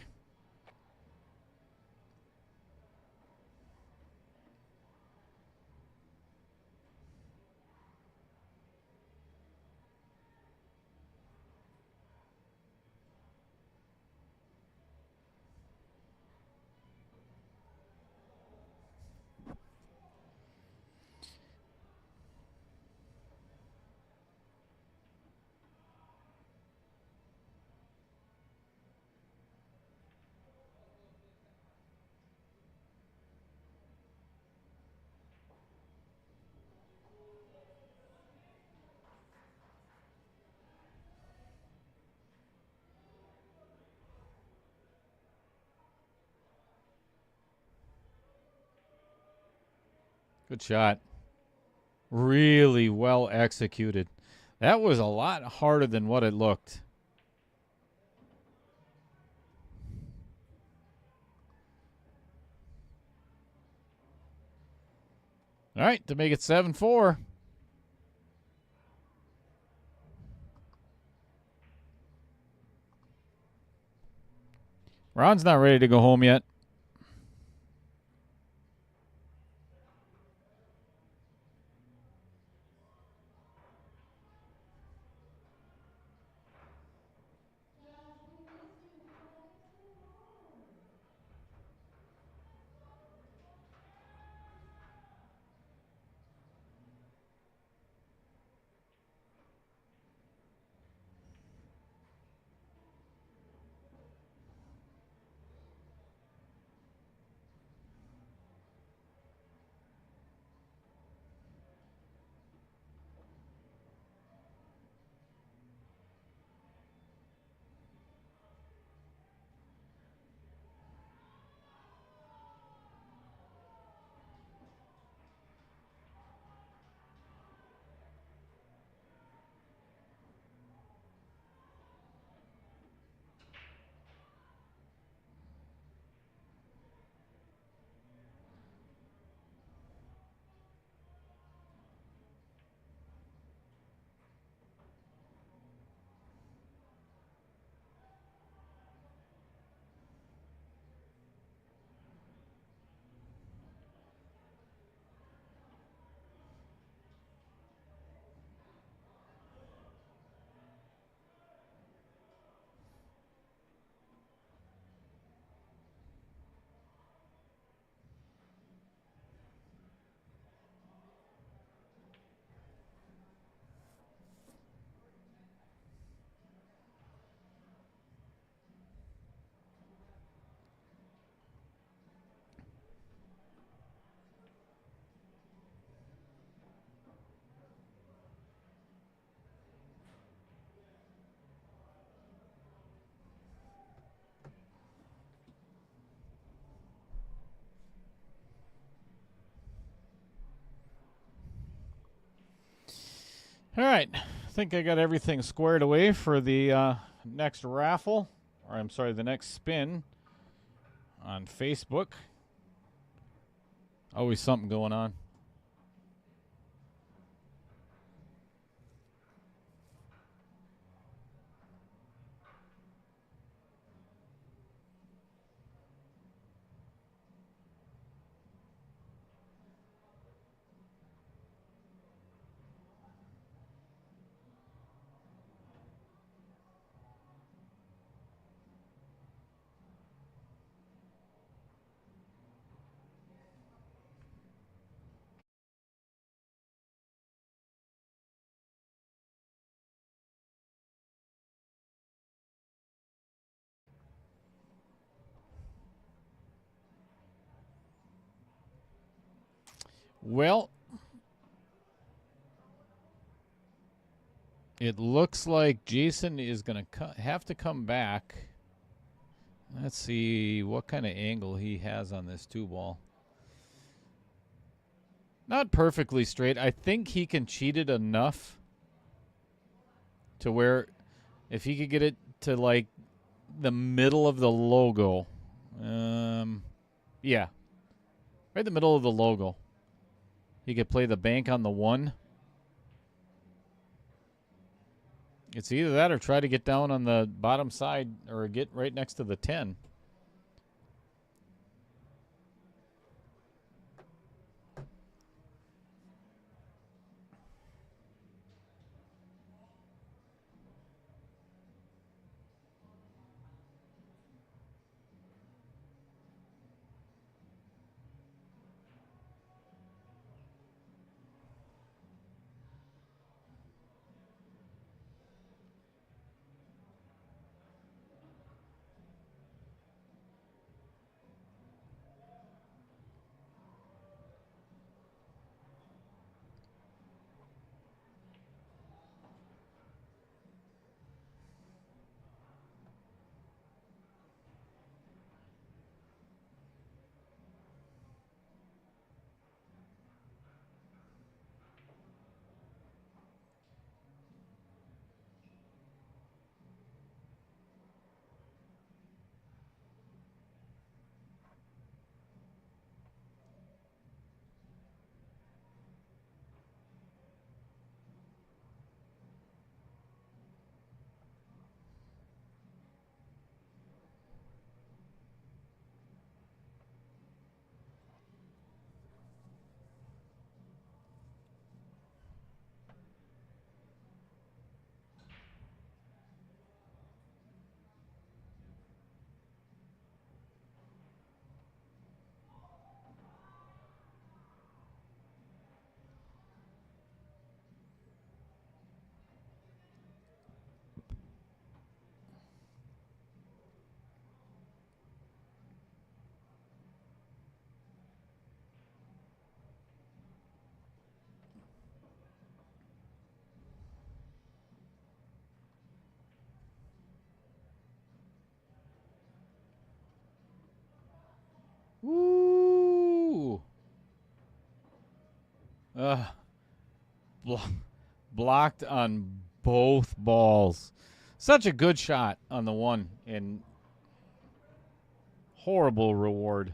Good shot. Really well executed. That was a lot harder than what it looked. All right, to make it 7-4. Ron's not ready to go home yet. All right. I think I got everything squared away for the next raffle. Or I'm sorry, the next spin on Facebook. Always something going on. Well, it looks like Jason is going to have to come back. Let's see what kind of angle he has on this 2-ball. Not perfectly straight. I think he can cheat it enough to where if he could get it to like the middle of the logo. Yeah. Right in the middle of the logo. He could play the bank on the 1. It's either that or try to get down on the bottom side or get right next to the 10. Woo! Blo- blocked on both balls. Such a good shot on the 1 and horrible reward.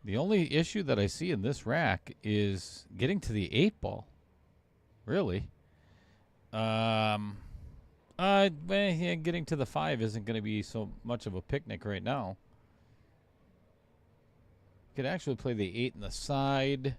The only issue that I see in this rack is getting to the 8 ball. Really. Yeah, getting to the 5 isn't going to be so much of a picnic right now. Could actually play the 8 in the side.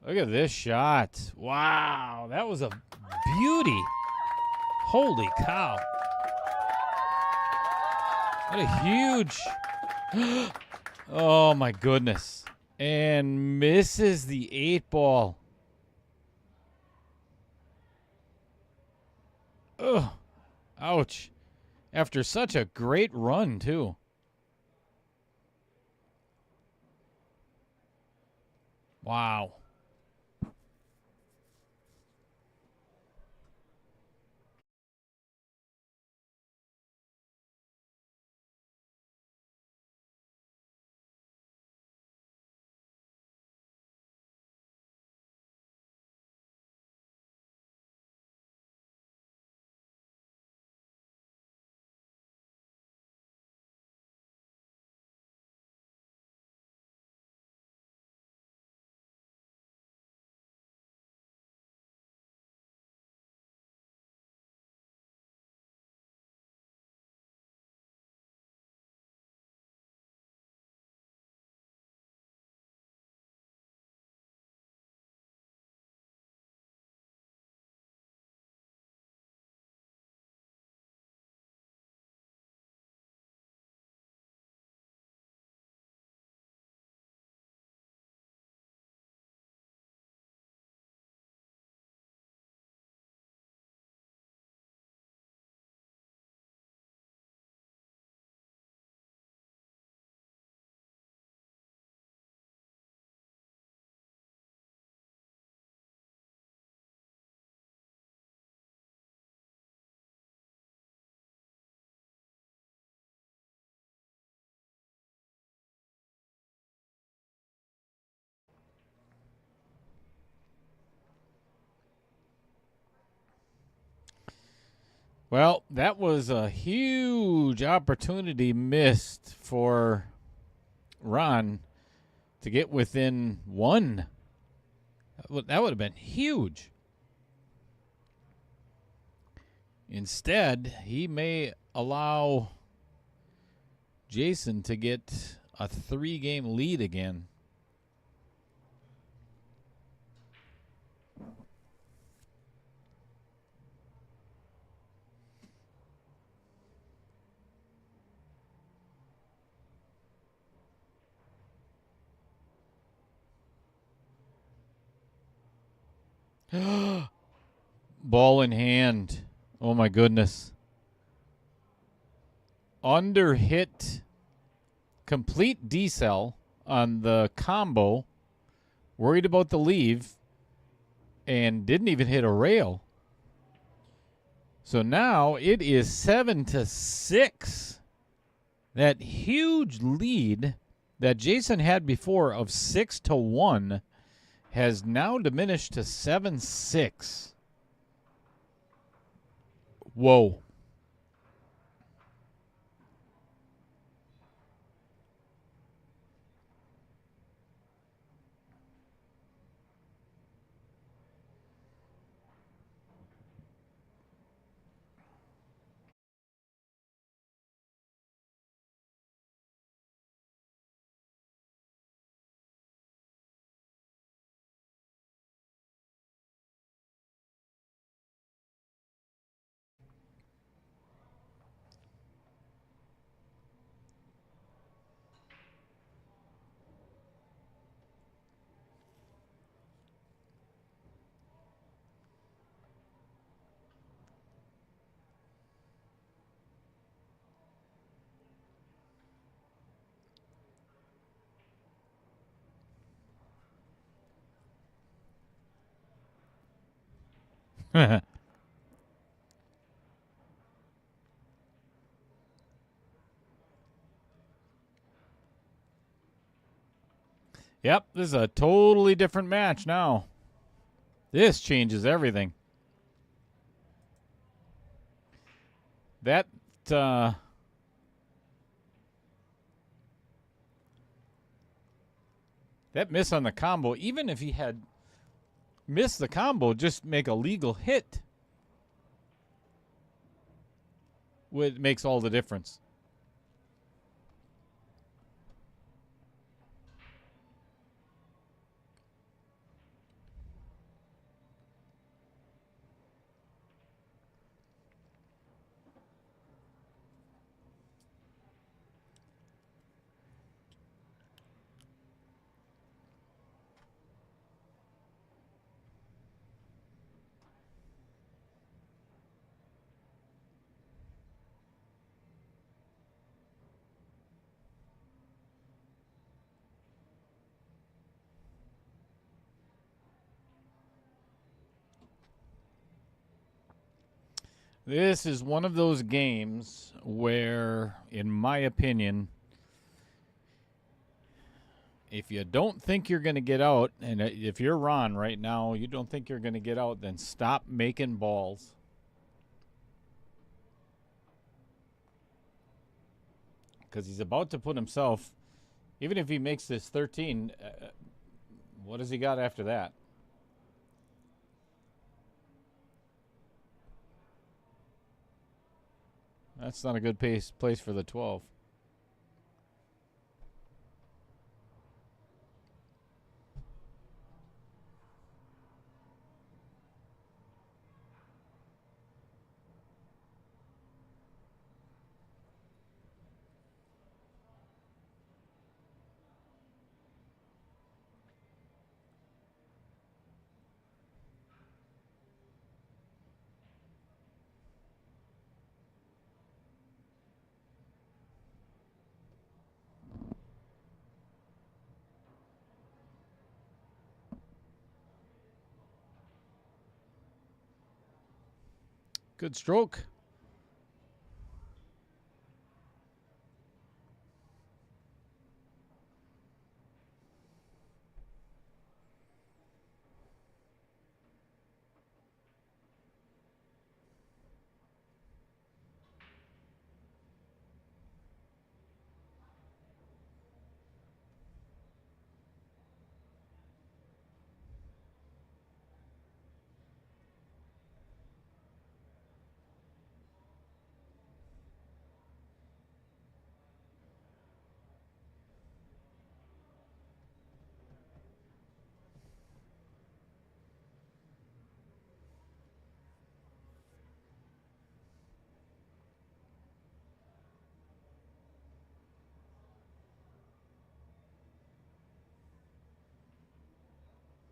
Look at this shot. Wow, that was a beauty. Holy cow. What a huge. Oh, my goodness. And misses the 8 ball. Ugh. Ouch. After such a great run, too. Wow. Well, that was a huge opportunity missed for Ron to get within 1. That would have been huge. Instead, he may allow Jason to get a 3-game lead again. Ball in hand. Oh, my goodness. Under hit. Complete decel on the combo. Worried about the leave. And didn't even hit a rail. So now it is 7-6. That huge lead that Jason had before of 6-1 has now diminished to 7-6. Whoa. Yep, this is a totally different match now. This changes everything. That that miss on the combo, even if he had missed the combo, just make a legal hit, makes all the difference. This is one of those games where, in my opinion, if you don't think you're going to get out, and if you're Ron right now, you don't think you're going to get out, then stop making balls. Because he's about to put himself, even if he makes this 13, what has he got after that? That's not a good place for the 12. Good stroke.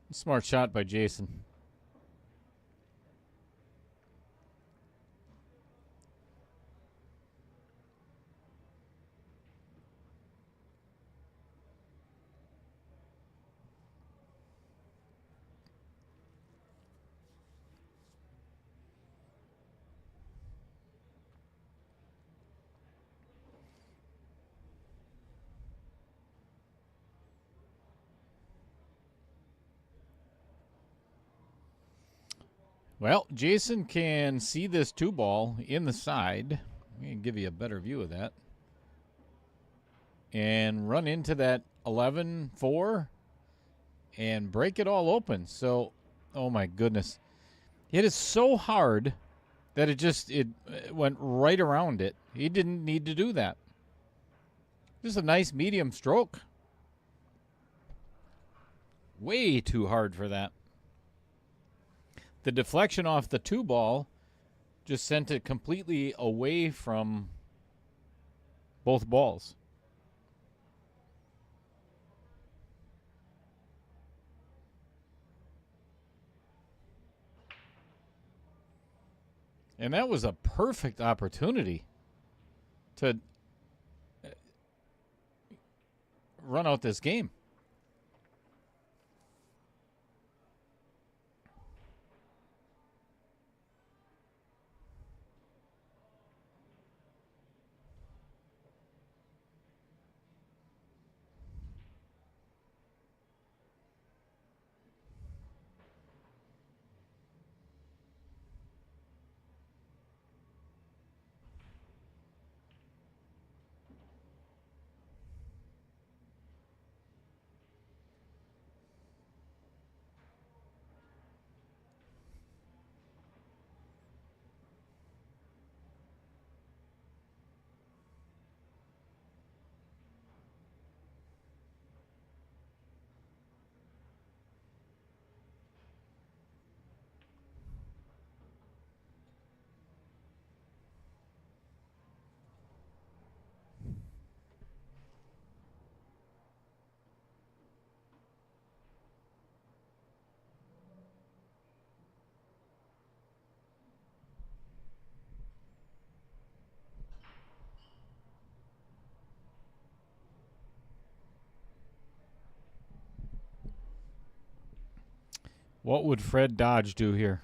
Smart shot by Jason. Well, Jason can see this 2-ball in the side. I can give you a better view of that. And run into that 11-4 and break it all open. So, oh my goodness. It is so hard that it went right around it. He didn't need to do that. Just a nice medium stroke. Way too hard for that. The deflection off the 2-ball just sent it completely away from both balls. And that was a perfect opportunity to run out this game. What would Fred Dodge do here?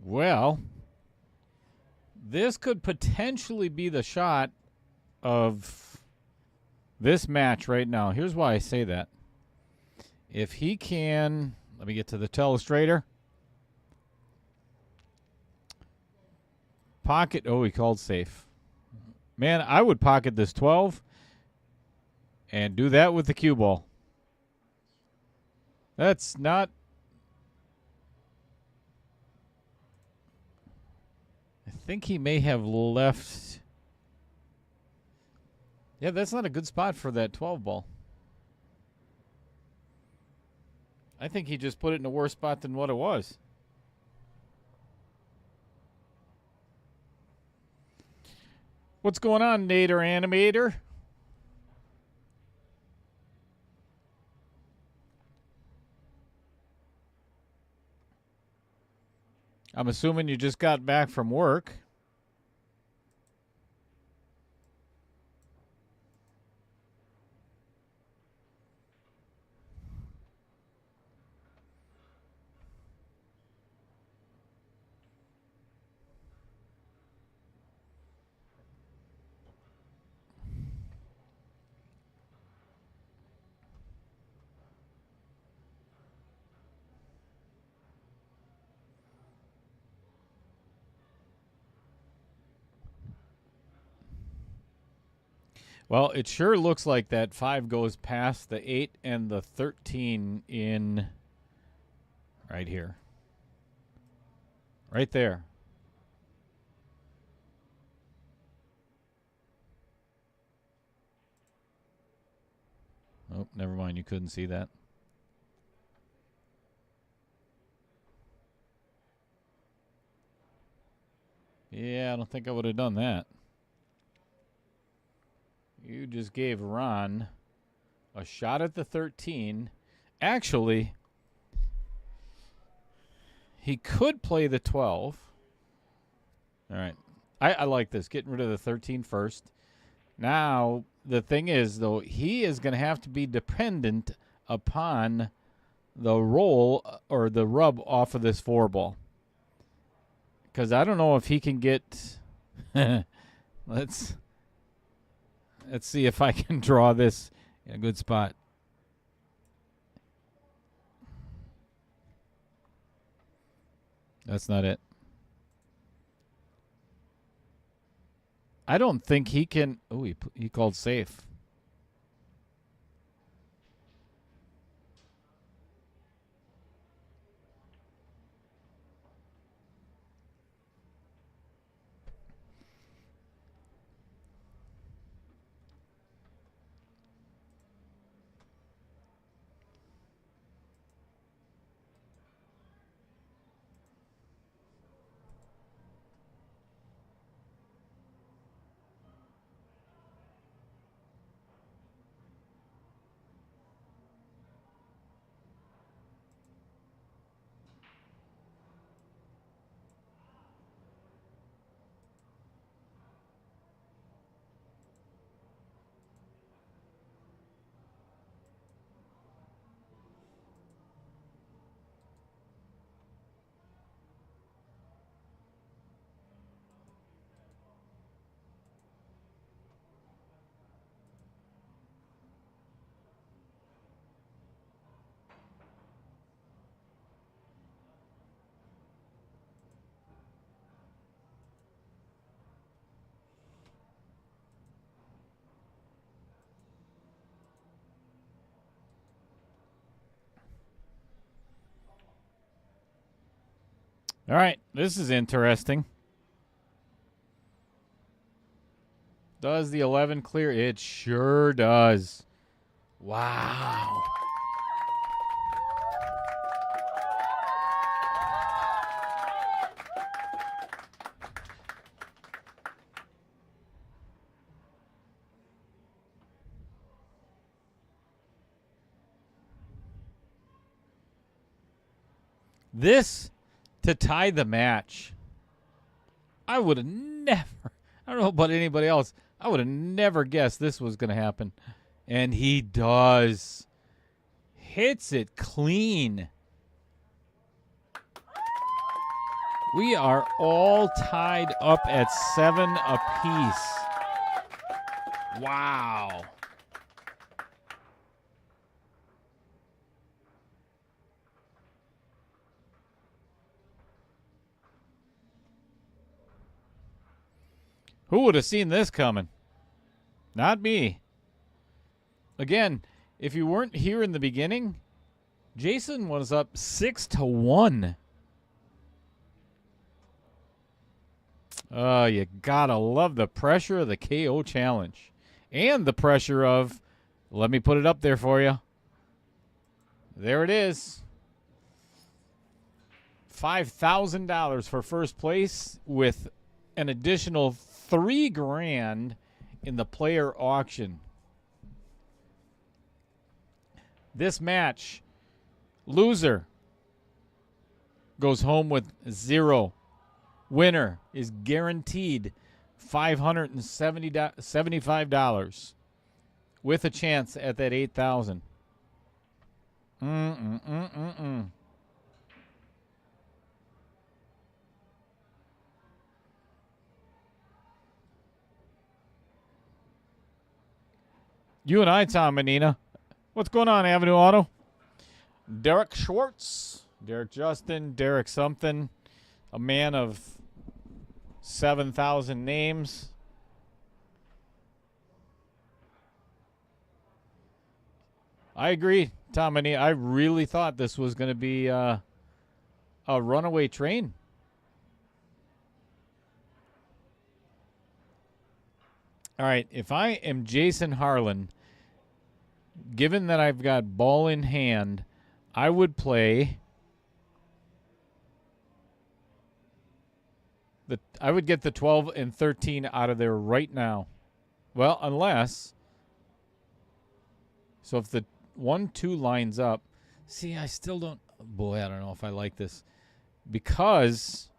Well, this could potentially be the shot of this match right now. Here's why I say that. If he can, let me get to the telestrator. Pocket, oh, he called safe. Man, I would pocket this 12 and do that with the cue ball. That's not... I think he may have left... Yeah, that's not a good spot for that 12 ball. I think he just put it in a worse spot than what it was. What's going on, Nader Animator? I'm assuming you just got back from work. Well, it sure looks like that 5 goes past the 8 and the 13 in right here. Right there. Oh, never mind. You couldn't see that. Yeah, I don't think I would have done that. You just gave Ron a shot at the 13. Actually, he could play the 12. All right. I like this. Getting rid of the 13 first. Now, the thing is, though, he is going to have to be dependent upon the roll or the rub off of this 4 ball. Because I don't know if he can get... Let's see if I can draw this in a good spot. That's not it. I don't think he can... Oh, he called safe. All right, this is interesting. Does the 11 clear? It sure does. Wow. This to tie the match. I would have never, I don't know about anybody else, I would have never guessed this was going to happen. And he does. Hits it clean. We are all tied up at 7 apiece. Wow. Who would have seen this coming? Not me. Again, if you weren't here in the beginning, Jason was up 6-1. You gotta love the pressure of the KO challenge. And the pressure of, let me put it up there for you. There it is. $5,000 for first place with an additional $3,000 in the player auction. This match, loser goes home with 0. Winner is guaranteed $575 with a chance at that $8,000. You and I, Tom and Nina. What's going on, Avenue Auto? Derek Schwartz, Derek Justin, Derek something, a man of 7,000 names. I agree, Tom and Nina. I really thought this was going to be a runaway train. All right, if I am Jason Harlan, given that I've got ball in hand, I would play I would get the 12 and 13 out of there right now. Well, unless, so if the 1-2 lines up, see, I still don't, boy, I don't know if I like this, because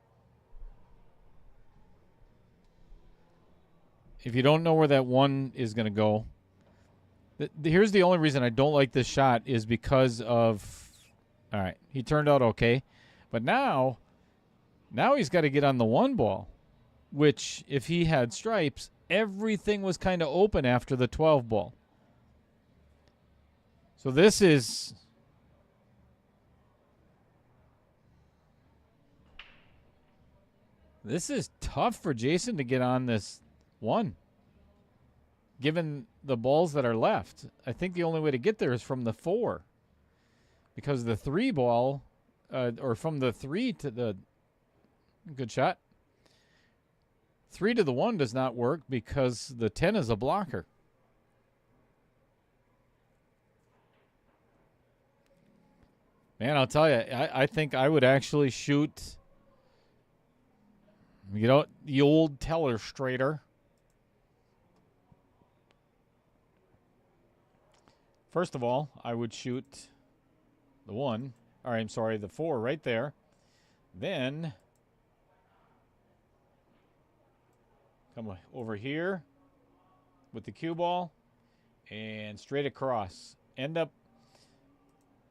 if you don't know where that 1 is going to go, here's the only reason I don't like this shot is because of, all right, he turned out okay. But now he's got to get on the 1 ball, which if he had stripes, everything was kind of open after the 12 ball. So this is tough for Jason to get on this 1. Given the balls that are left, I think the only way to get there is from the 4. Because the 3 ball, or from the 3 to the, good shot. 3 to the 1 does not work because the 10 is a blocker. Man, I'll tell you, I think I would actually shoot, the old teller straighter. First of all, I would shoot the 1. All right, I'm sorry, the 4 right there. Then come over here with the cue ball and straight across. End up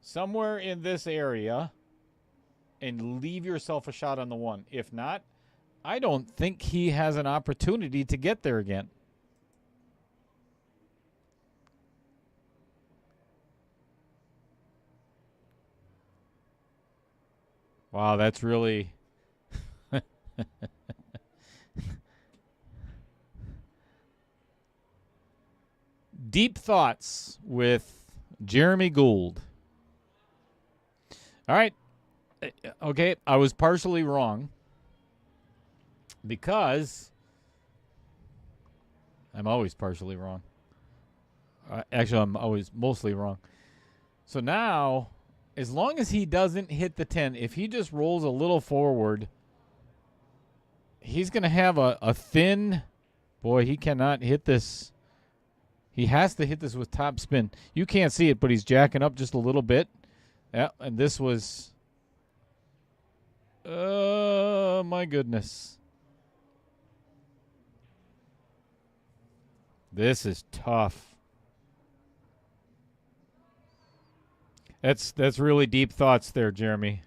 somewhere in this area and leave yourself a shot on the 1. If not, I don't think he has an opportunity to get there again. Wow, that's really deep thoughts with Jeremy Gould. All right, Okay, I was partially wrong because I'm always partially wrong. Actually, I'm always mostly wrong. So now, as long as he doesn't hit the 10, if he just rolls a little forward, he's going to have a thin... Boy, he cannot hit this. He has to hit this with top spin. You can't see it, but he's jacking up just a little bit. Yeah, and this was... Oh, my goodness. This is tough. That's really deep thoughts there, Jeremy.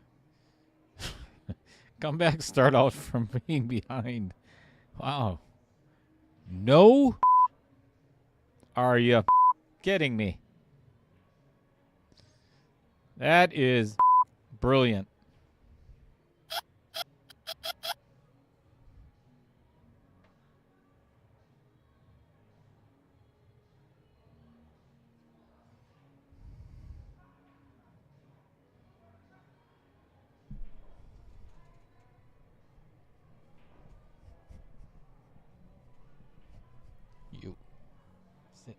Come back, start out from being behind. Wow. No? Are you kidding me? That is brilliant. You sit.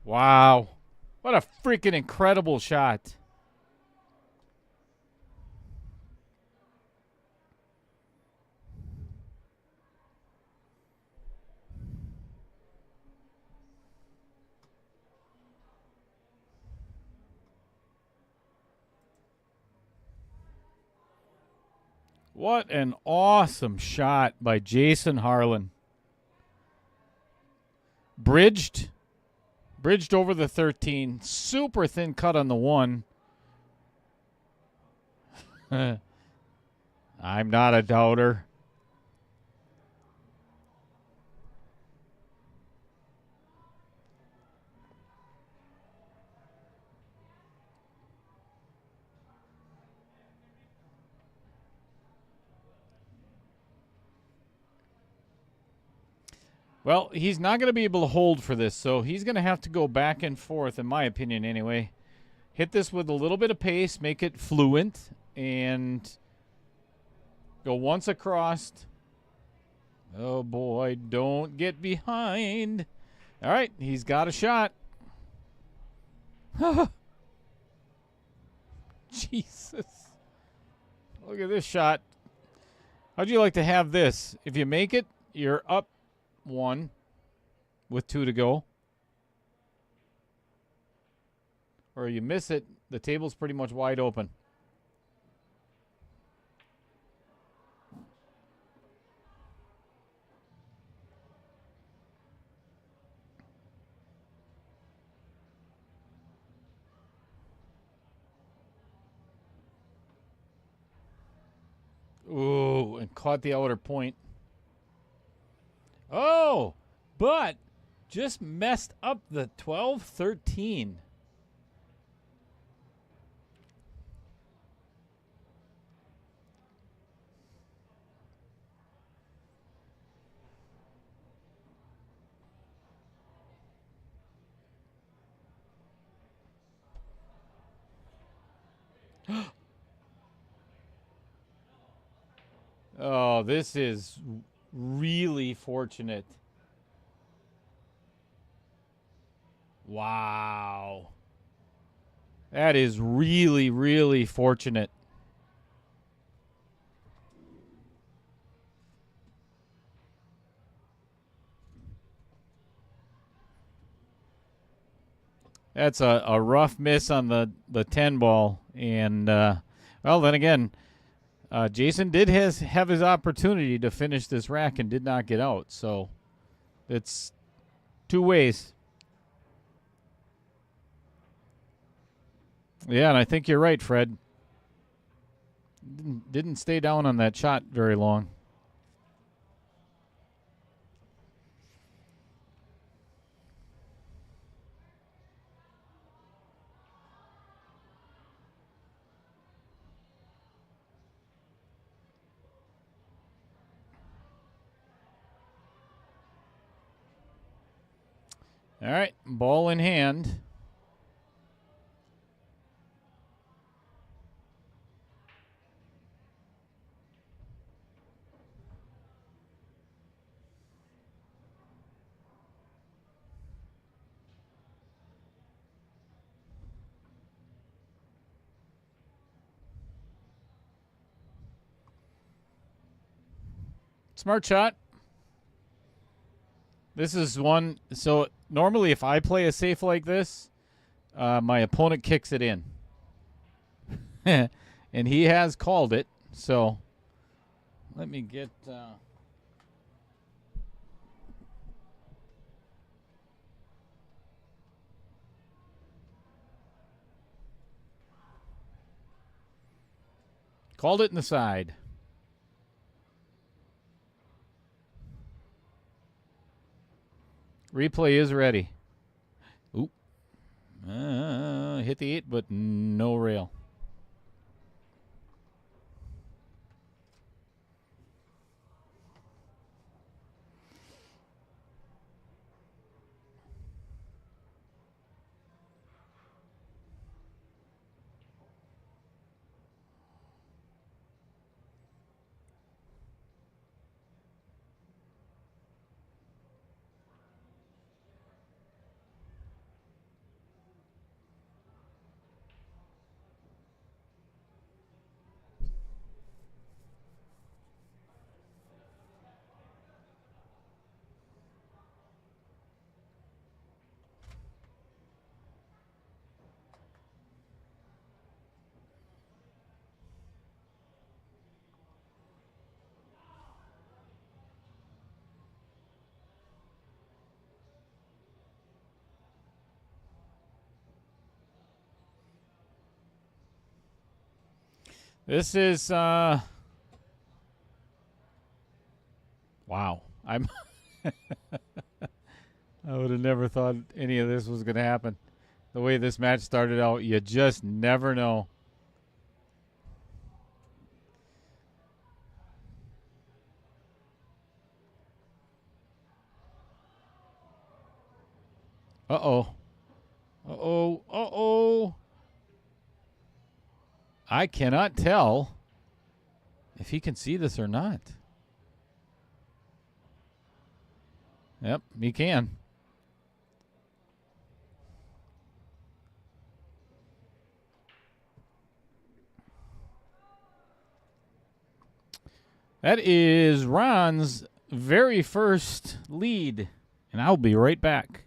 Wow. What a freaking incredible shot. What an awesome shot by Jason Harlan. Bridged over the 13. Super thin cut on the 1. I'm not a doubter. Well, he's not going to be able to hold for this, so he's going to have to go back and forth, in my opinion anyway. Hit this with a little bit of pace, make it fluent, and go once across. Oh, boy, don't get behind. All right, he's got a shot. Jesus. Look at this shot. How'd you like to have this? If you make it, you're up 1 with 2 to go. Or you miss it, the table's pretty much wide open. Ooh, and caught the outer point. Oh, but just messed up the 12-13. Oh, this is really fortunate. Wow. That is really, really fortunate. That's a rough miss on the 10 ball. And, well, then again, Jason did have his opportunity to finish this rack and did not get out. So it's 2 ways. Yeah, and I think you're right, Fred. Didn't stay down on that shot very long. All right, ball in hand. Smart shot. This is one. So normally, if I play a safe like this, my opponent kicks it in, and he has called it. So let me get. Called it in the side. Replay is ready. Oop. Hit the 8, but no rail. This is wow. I'm I would have never thought any of this was going to happen. The way this match started out, you just never know. Uh-oh. Uh-oh. Uh-oh. I cannot tell if he can see this or not. Yep, he can. That is Ron's very first lead, and I'll be right back.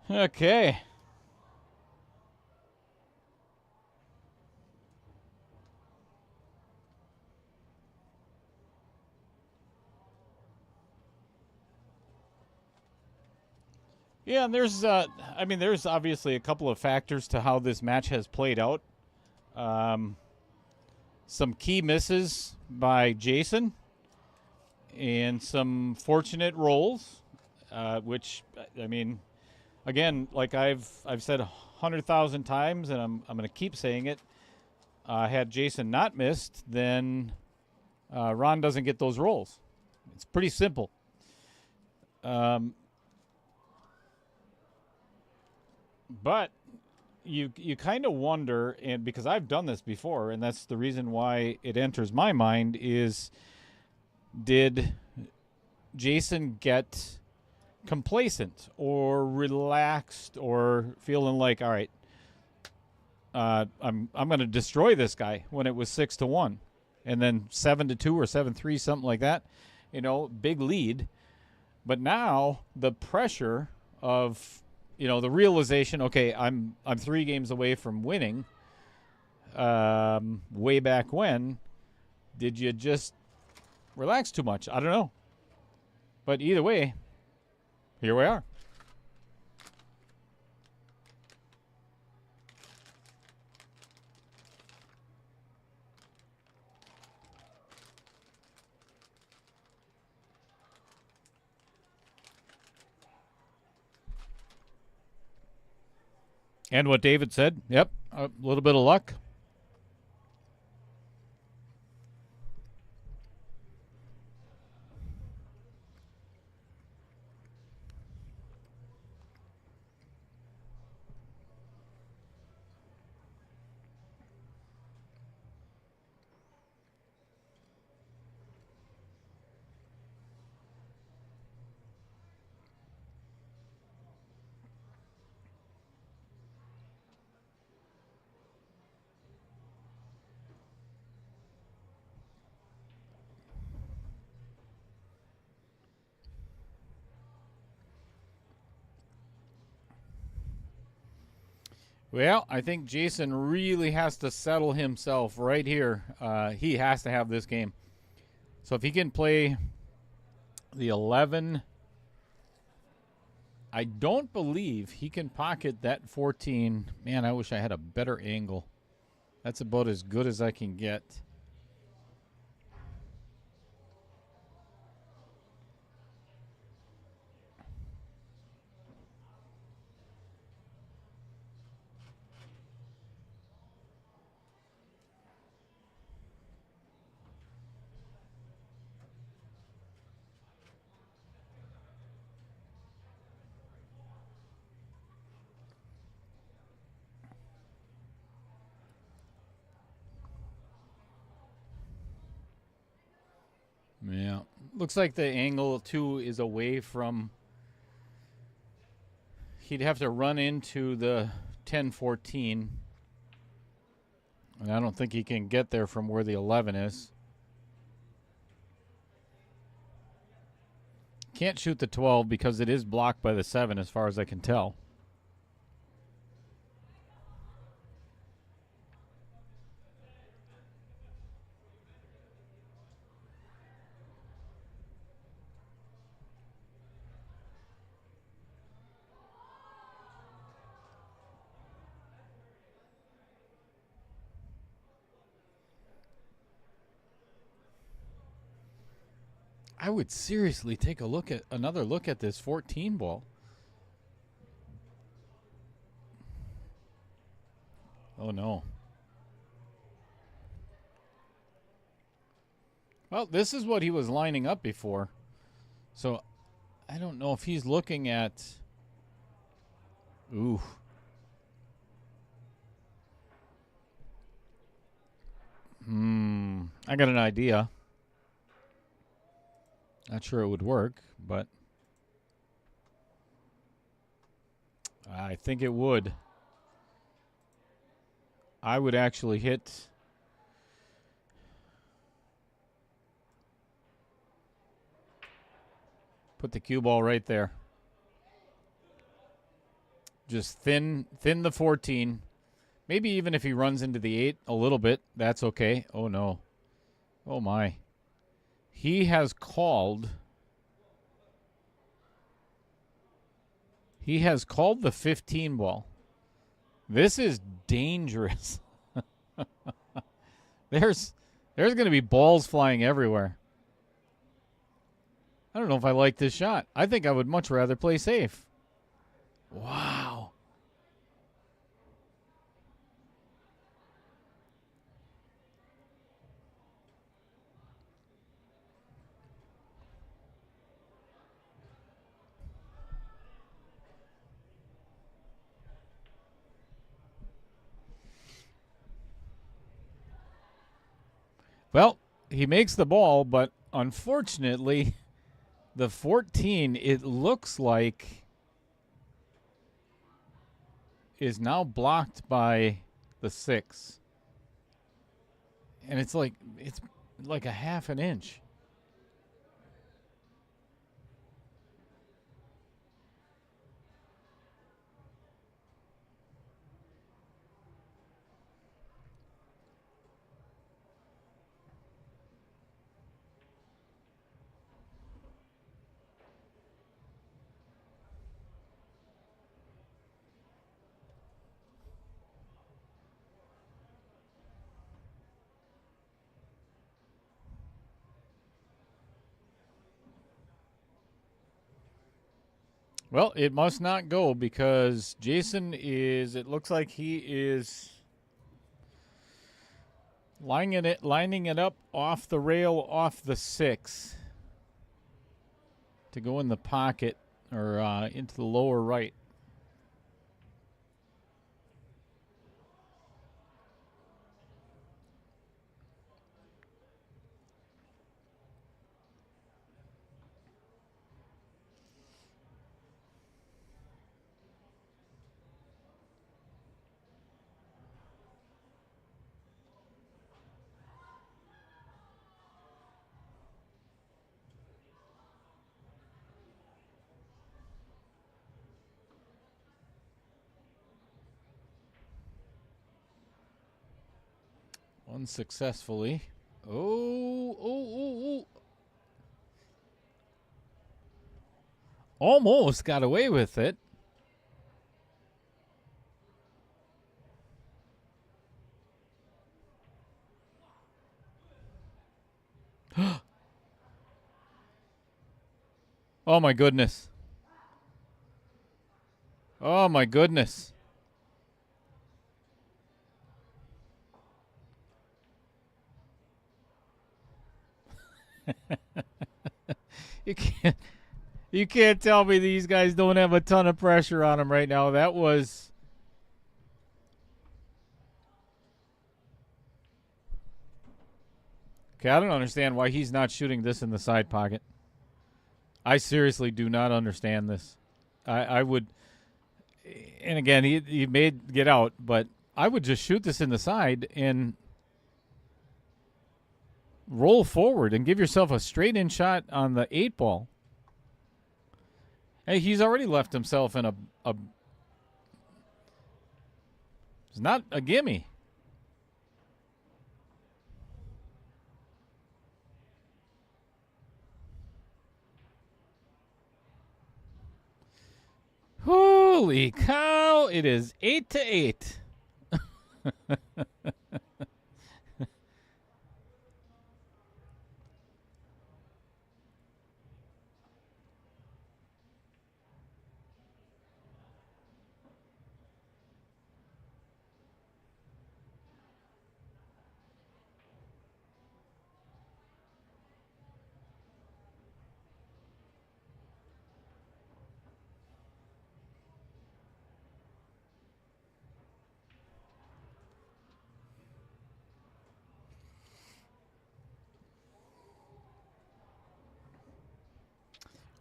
Okay. Yeah, and there's obviously a couple of factors to how this match has played out. Some key misses by Jason and some fortunate rolls, which, I mean, again, like I've said 100,000 times, and I'm going to keep saying it. Had Jason not missed, then Ron doesn't get those rolls. It's pretty simple. But you kind of wonder, and because I've done this before, and that's the reason why it enters my mind is, did Jason get complacent or relaxed or feeling like, all right, I'm going to destroy this guy when it was 6-1, and then 7-2 or 7-3, something like that, big lead. But now the pressure of, the realization, okay, I'm 3 games away from winning. Way back when, did you just relax too much? I don't know. But either way, here we are. And what David said, yep, a little bit of luck. Well, I think Jason really has to settle himself right here. He has to have this game. So if he can play the 11, I don't believe he can pocket that 14. Man, I wish I had a better angle. That's about as good as I can get. Yeah. Looks like the angle, too, is away from... He'd have to run into the 10-14. And I don't think he can get there from where the 11 is. Can't shoot the 12 because it is blocked by the 7 as far as I can tell. I would seriously take another look at this 14 ball. Oh, no. Well, this is what he was lining up before. So, I don't know if he's looking at... Ooh. I got an idea. Not sure it would work, but I think it would. I would actually hit... Put the cue ball right there. Just thin the 14. Maybe even if he runs into the 8 a little bit, that's okay. Oh, no. Oh, my. He has called the 15 ball. This is dangerous. There's going to be balls flying everywhere. I don't know if I like this shot. I think I would much rather play safe. Wow. Well, he makes the ball, but unfortunately, the 14, it looks like, is now blocked by the 6. And it's like a half an inch. Well, it must not go because Jason it looks like he is lining it up off the rail, off the 6 to go in the pocket or into the lower right. Unsuccessfully. Oh. Almost got away with it. Oh, my goodness. Oh, my goodness. You can't tell me these guys don't have a ton of pressure on them right now. That was okay. I don't understand why he's not shooting this in the side pocket. I seriously do not understand this. I would, and again, he may get out, but I would just shoot this in the side and roll forward and give yourself a straight in shot on the 8 ball. Hey, he's already left himself in a it's not a gimme. Holy cow, it is 8-8.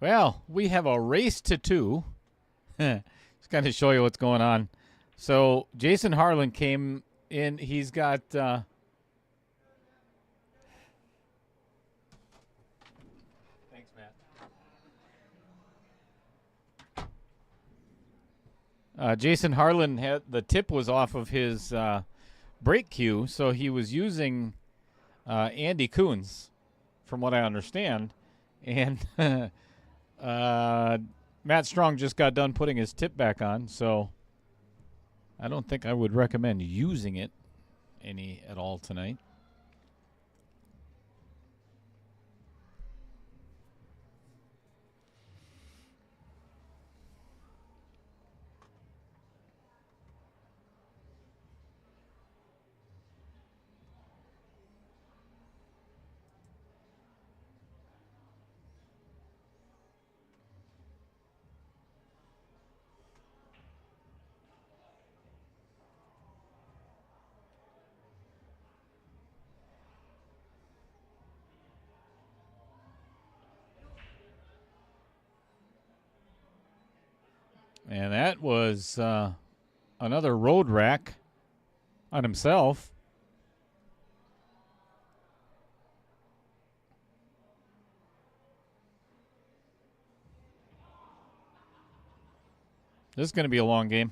Well, we have a race to 2. Just kind of show you what's going on. So Jason Harlan came in. He's got thanks, Matt. Jason Harlan had the tip was off of his break cue, so he was using Andy Coons, from what I understand, and Matt Strong just got done putting his tip back on, so I don't think I would recommend using it any at all tonight. And that was another road rack on himself. This is going to be a long game.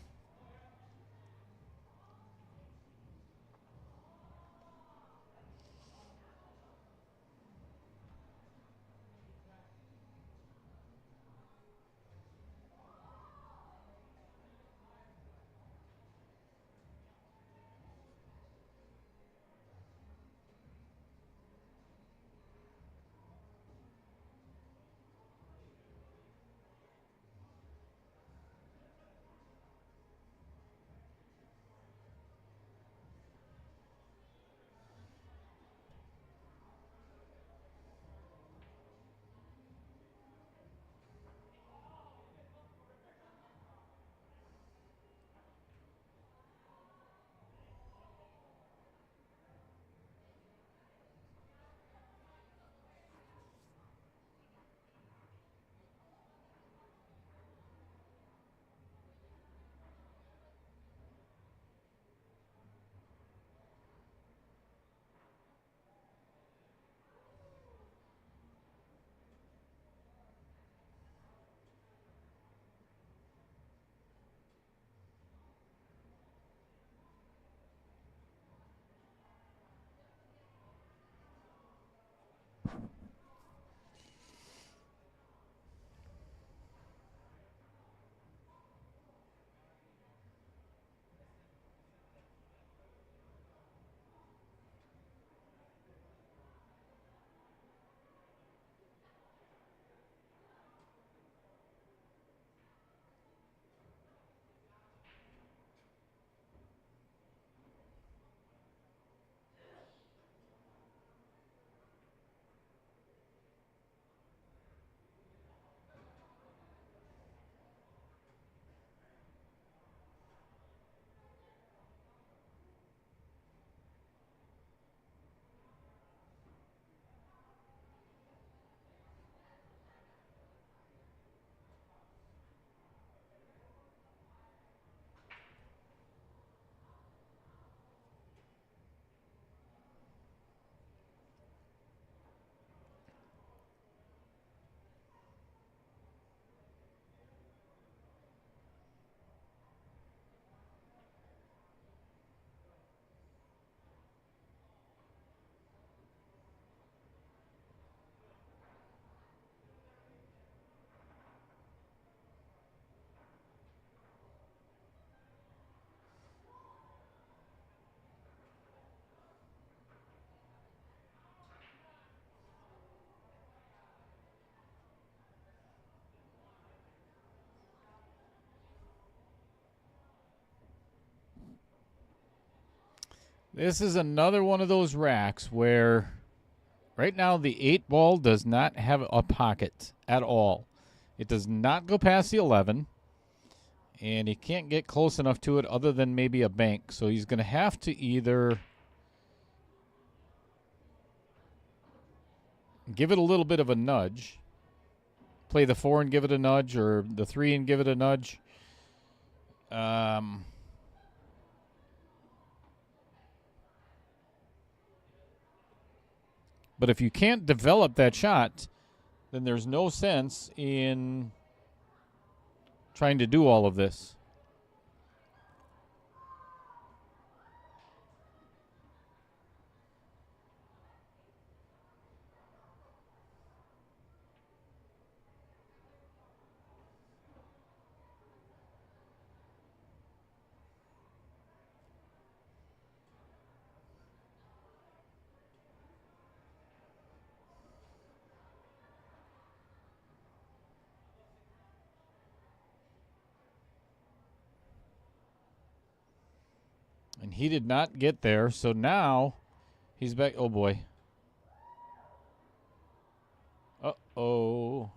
This is another one of those racks where right now the 8-ball does not have a pocket at all. It does not go past the 11, and he can't get close enough to it other than maybe a bank. So he's going to have to either give it a little bit of a nudge, play the 4 and give it a nudge, or the 3 and give it a nudge. But if you can't develop that shot, then there's no sense in trying to do all of this. And he did not get there, so now he's back. Oh, boy. Uh-oh.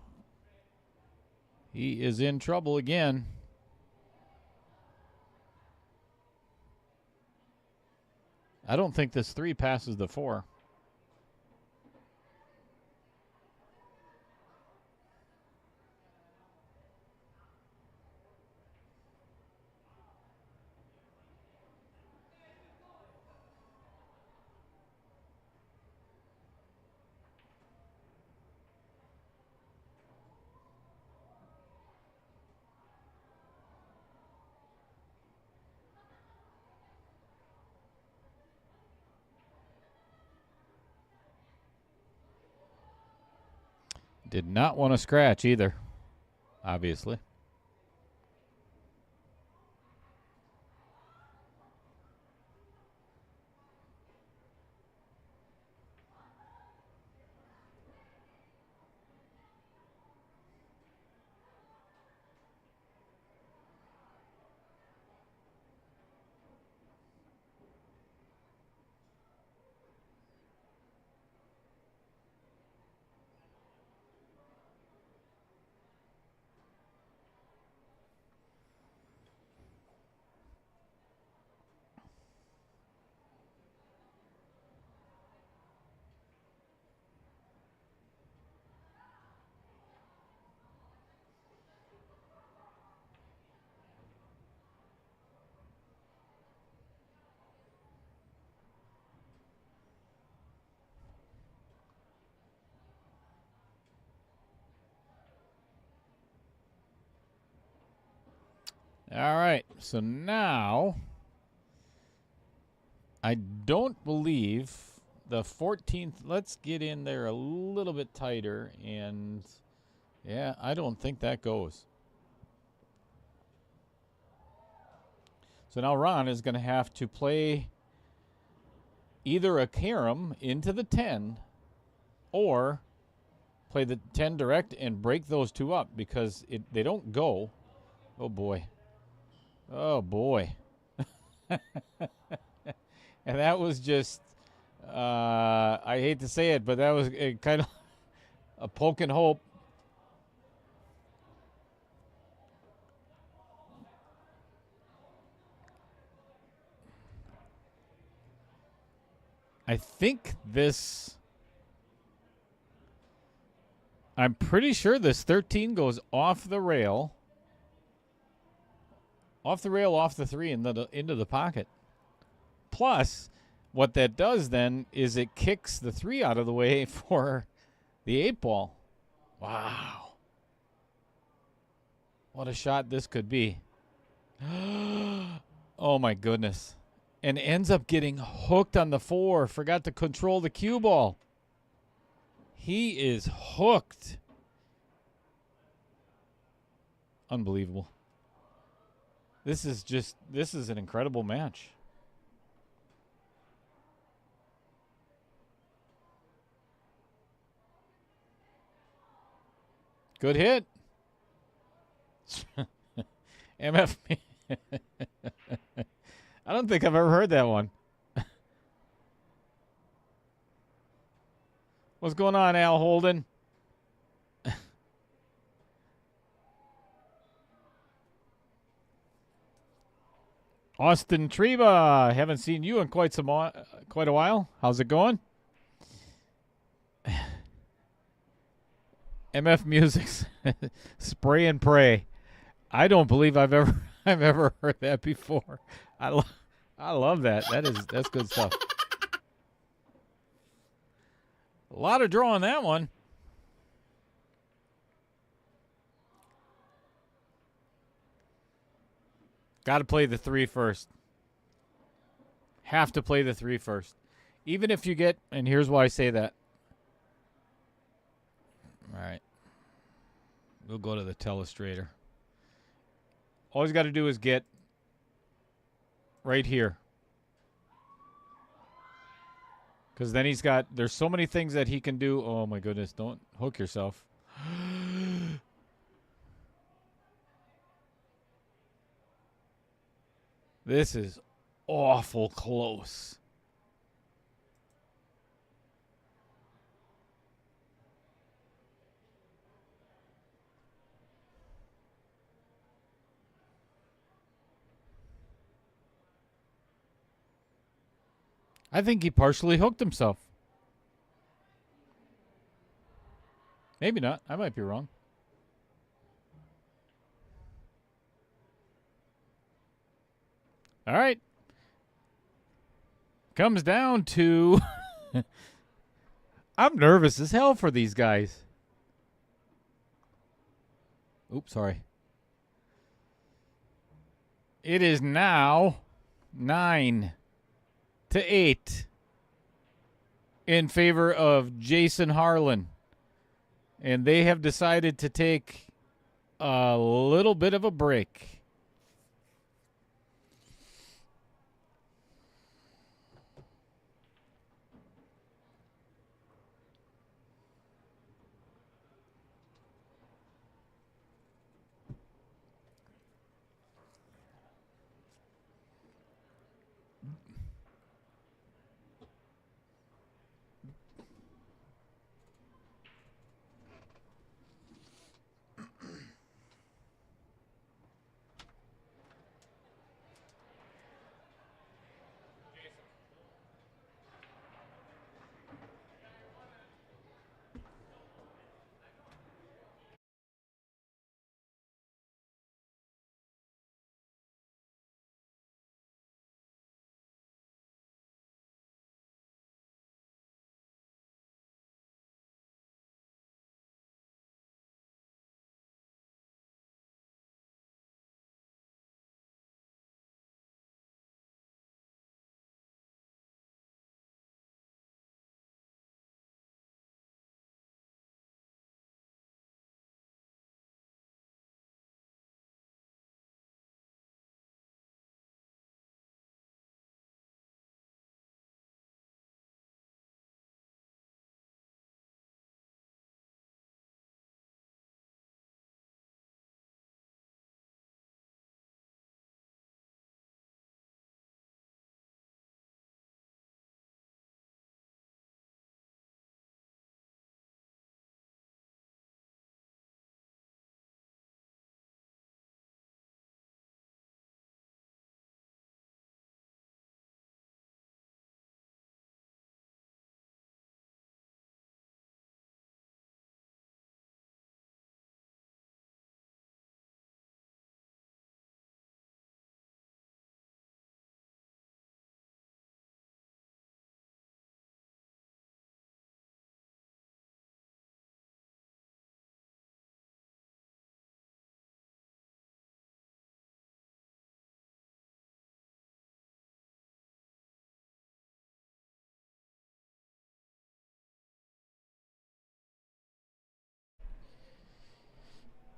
He is in trouble again. I don't think this 3 passes the 4. Did not want to scratch either, obviously. All right, so now I don't believe the 14th. Let's get in there a little bit tighter, and yeah, I don't think that goes. So now Ron is going to have to play either a carom into the 10 or play the 10 direct and break those 2 up because they don't go. Oh, boy. Oh, boy. And that was just, I hate to say it, but that was kind of a poke and hope. I think this, I'm pretty sure this 13 goes off the rail. Off the rail, off the 3, and into the pocket. Plus, what that does then is it kicks the 3 out of the way for the 8 ball. Wow. What a shot this could be. Oh, my goodness. And ends up getting hooked on the 4. Forgot to control the cue ball. He is hooked. Unbelievable. This is an incredible match. Good hit. MF. I don't think I've ever heard that one. What's going on, Al Holden? Austin Treba, haven't seen you in quite a while. How's it going? MF Music's Spray and Pray. I don't believe I've ever heard that before. I love that. That's good stuff. A lot of draw on that one. Got to play the 3 first. Have to play the 3 first. Even if you get, and here's why I say that. All right. We'll go to the telestrator. All he's got to do is get right here. Because then there's so many things that he can do. Oh, my goodness. Don't hook yourself. This is awful close. I think he partially hooked himself. Maybe not. I might be wrong. All right. Comes down to... I'm nervous as hell for these guys. Oops, sorry. It is now 9-8 in favor of Jason Harlan. And they have decided to take a little bit of a break.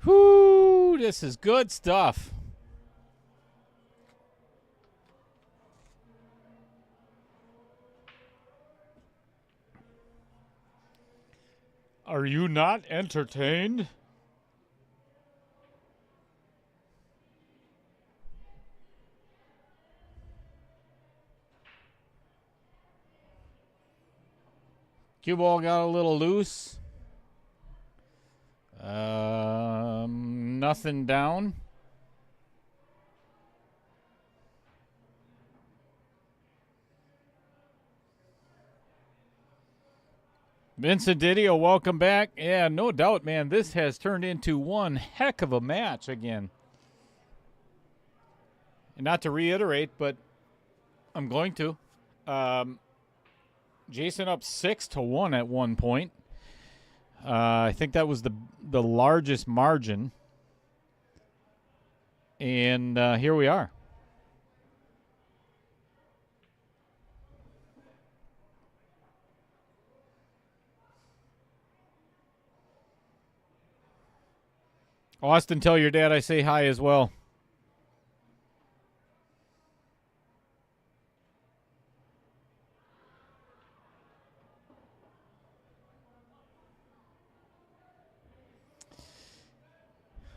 Whoo, this is good stuff. Are you not entertained? Cue ball got a little loose. Nothing down. Vincent Didio, welcome back. Yeah, no doubt, man. This has turned into one heck of a match again. And not to reiterate, but I'm going to. Jason up 6-1 at one point. I think that was the largest margin. And here we are. Austin, tell your dad I say hi as well.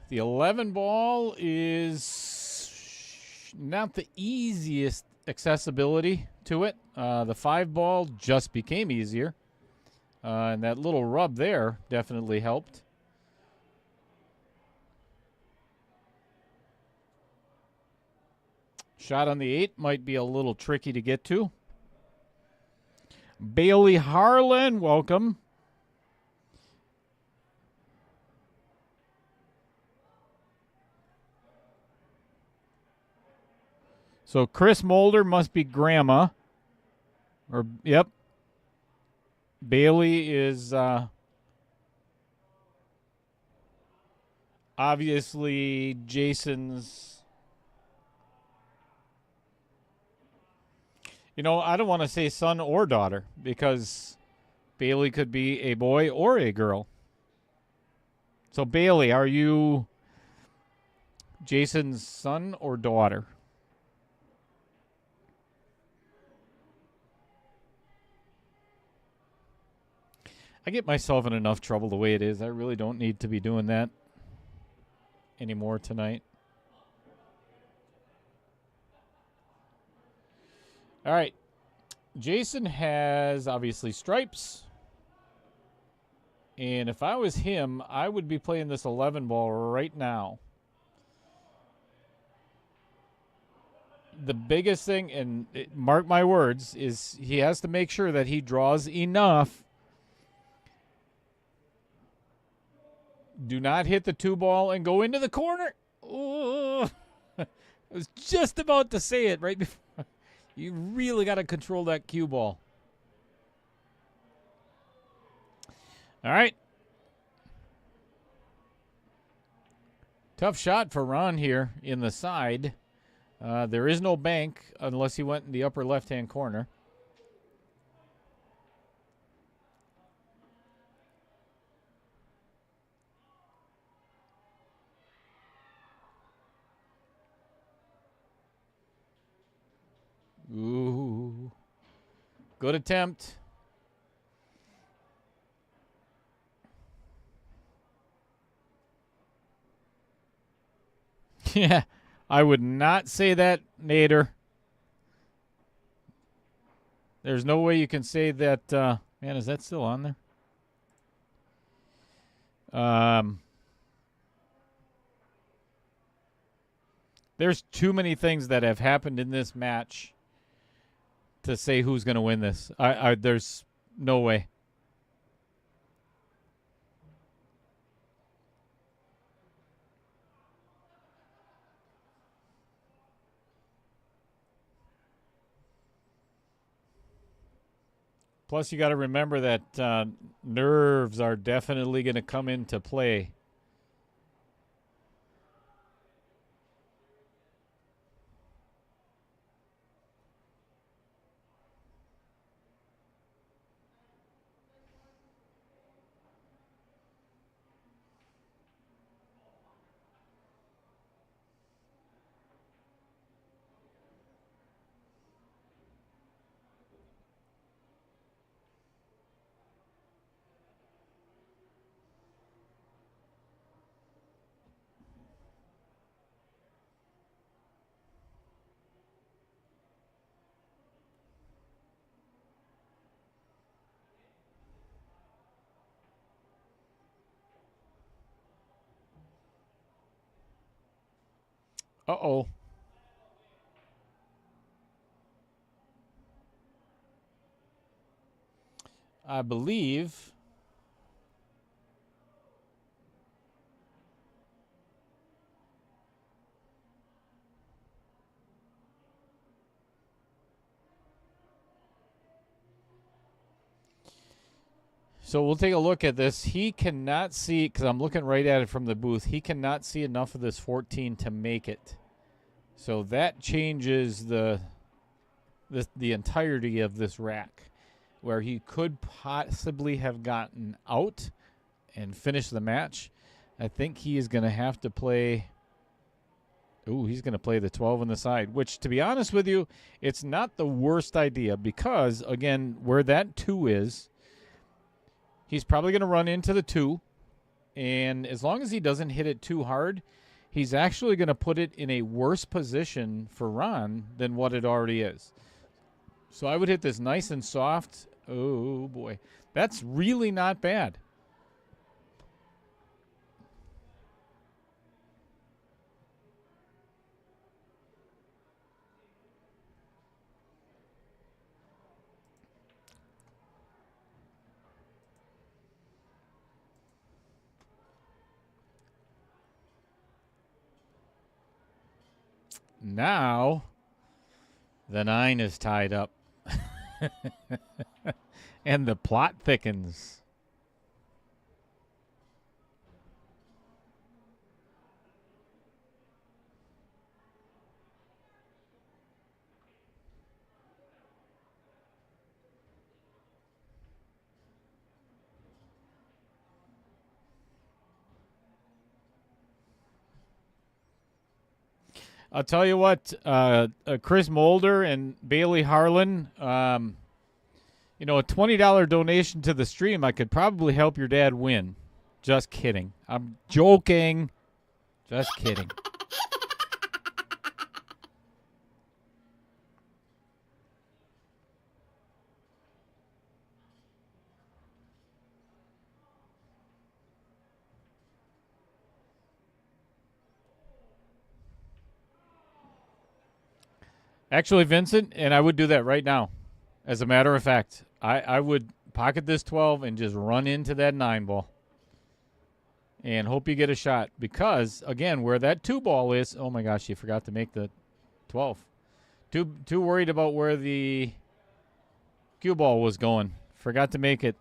The 11 ball is not the easiest accessibility to it. The 5 ball just became easier. And that little rub there definitely helped. Shot on the 8 might be a little tricky to get to. Bailey Harlan, welcome. So Chris Mulder must be grandma. Or, yep. Bailey is obviously Jason's. You know, I don't want to say son or daughter because Bailey could be a boy or a girl. So, Bailey, are you Jason's son or daughter? I get myself in enough trouble the way it is. I really don't need to be doing that anymore tonight. All right. Jason has, obviously, stripes. And if I was him, I would be playing this 11 ball right now. The biggest thing, and mark my words, is he has to make sure that he draws enough. Do not hit the 2 ball and go into the corner. Oh, I was just about to say it right before. You really got to control that cue ball. All right. Tough shot for Ron here in the side. There is no bank unless he went in the upper left-hand corner. Ooh. Good attempt. Yeah, I would not say that, Nader. There's no way you can say that. Man, is that still on there? There's too many things that have happened in this match to say who's going to win this. There's no way. Plus, you got to remember that nerves are definitely going to come into play. Uh-oh. I believe so. We'll take a look at this. He cannot see, because I'm looking right at it from the booth. He cannot see enough of this 14 to make it. So that changes the entirety of this rack, where he could possibly have gotten out and finished the match. I think he is going to have to play. Ooh, he's going to play the 12 on the side, which, to be honest with you, it's not the worst idea because, again, where that 2 is, he's probably going to run into the 2. And as long as he doesn't hit it too hard, he's actually going to put it in a worse position for Ron than what it already is. So I would hit this nice and soft. Oh, boy. That's really not bad. Now, the 9 is tied up. And the plot thickens. I'll tell you what, Chris Mulder and Bailey Harlan, a $20 donation to the stream, I could probably help your dad win. Just kidding. I'm joking. Just kidding. Actually, Vincent, and I would do that right now. As a matter of fact, I would pocket this 12 and just run into that 9 ball. And hope you get a shot. Because, again, where that 2 ball is, oh my gosh, you forgot to make the 12. Too worried about where the cue ball was going. Forgot to make it.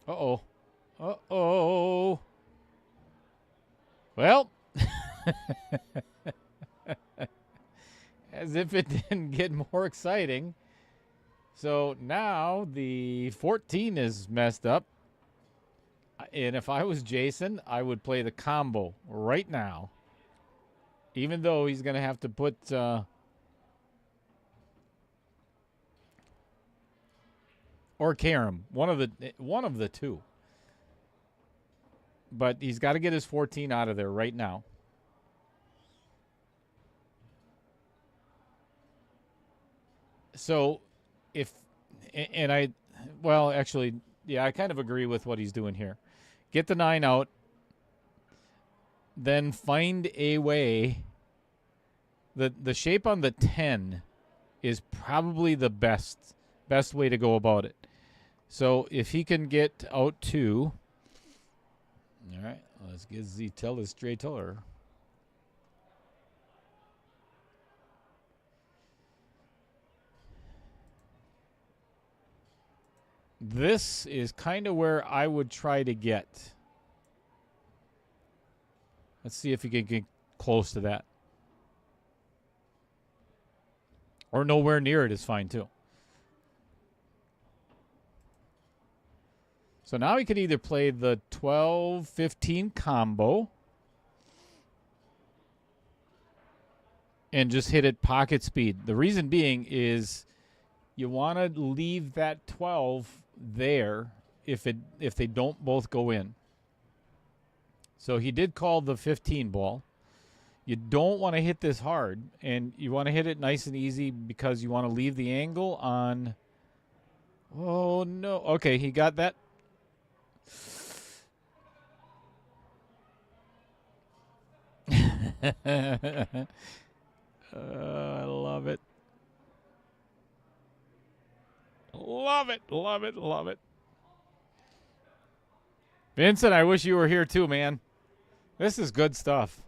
Uh-oh. Uh-oh. Well, as if it didn't get more exciting. So now the 14 is messed up. And if I was Jason, I would play the combo right now. Even though he's going to have to put... or Karam, one of the two. But he's got to get his 14 out of there right now. So, actually, yeah, I kind of agree with what he's doing here. Get the 9 out, then find a way. The shape on the 10 is probably the best way to go about it. So if he can get out 2, all right, let's get the teller straight teller. This is kind of where I would try to get. Let's see if he can get close to that. Or nowhere near it is fine too. So now he could either play the 12-15 combo and just hit it pocket speed. The reason being is you want to leave that 12 there if they don't both go in. So he did call the 15 ball. You don't want to hit this hard, and you want to hit it nice and easy because you want to leave the angle on. Oh, no. Okay, he got that. I love it. Love it, love it, love it. Vincent, I wish you were here too, man. This is good stuff.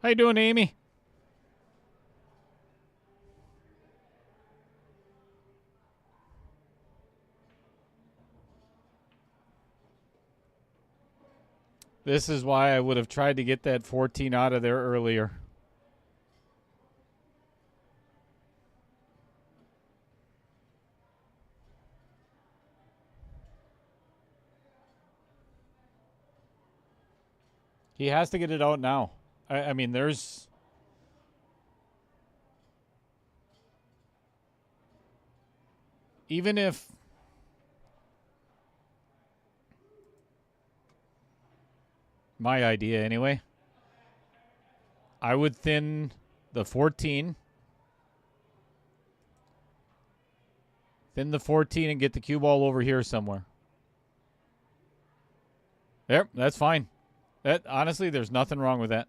How you doing, Amy? This is why I would have tried to get that 14 out of there earlier. He has to get it out now. I mean, there's... Even if... My idea, anyway. I would thin the 14. Thin the 14 and get the cue ball over here somewhere. There, that's fine. That honestly, there's nothing wrong with that.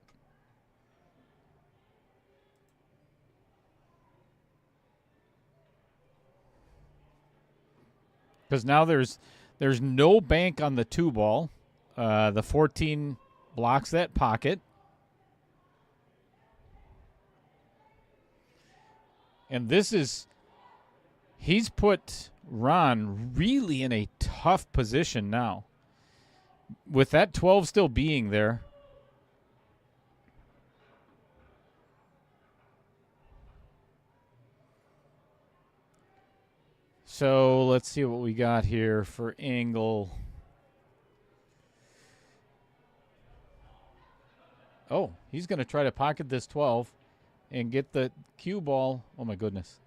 Because now there's no bank on the 2 ball. The 14 blocks that pocket. And this is... He's put Ron really in a tough position now. With that 12 still being there. So let's see what we got here for angle. Oh, he's going to try to pocket this 12 and get the cue ball. Oh, my goodness.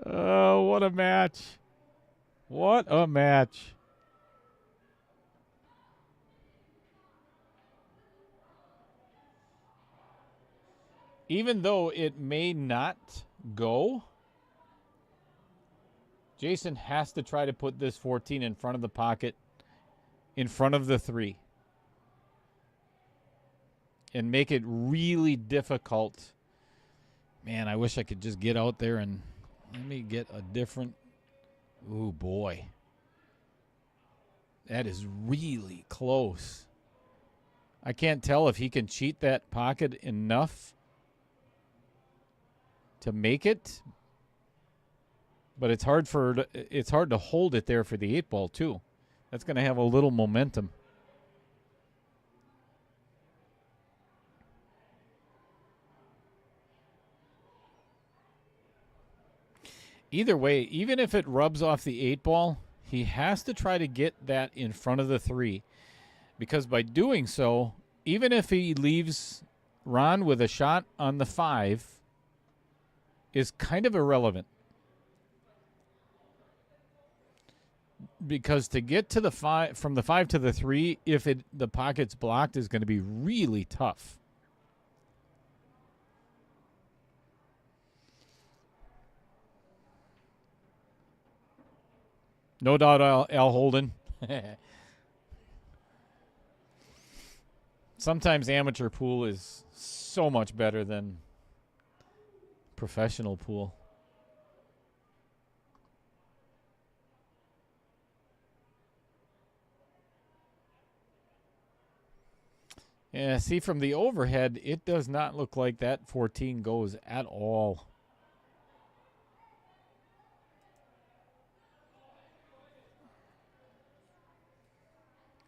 Oh, what a match. What a match. Even though it may not go, Jason has to try to put this 14 in front of the pocket, in front of the 3. And make it really difficult. Man, I wish I could just get out there and let me get a different... Ooh, boy. That is really close. I can't tell if he can cheat that pocket enough to make it. But it's hard to hold it there for the 8 ball, too. That's going to have a little momentum. Either way, even if it rubs off the 8 ball, he has to try to get that in front of the 3. Because by doing so, even if he leaves Ron with a shot on the 5, is kind of irrelevant. Because to get to the 5, from the 5 to the 3, if the pocket's blocked, is going to be really tough. No doubt, Al Holden. Sometimes amateur pool is so much better than professional pool. Yeah, see, from the overhead, it does not look like that 14 goes at all.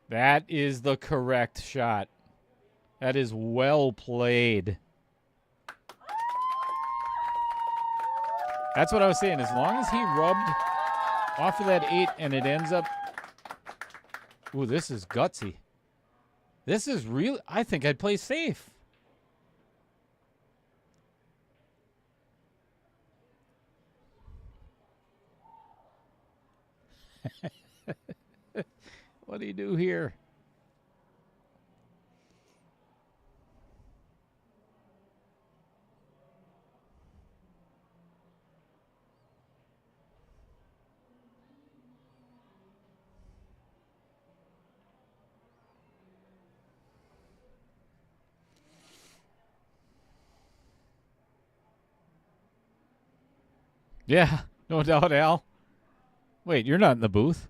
That is the correct shot. That is well played. That's what I was saying. As long as he rubbed off of that 8 and it ends up... Ooh, this is gutsy. This is real. I think I'd play safe. What do you do here? Yeah, no doubt, Al. Wait, you're not in the booth?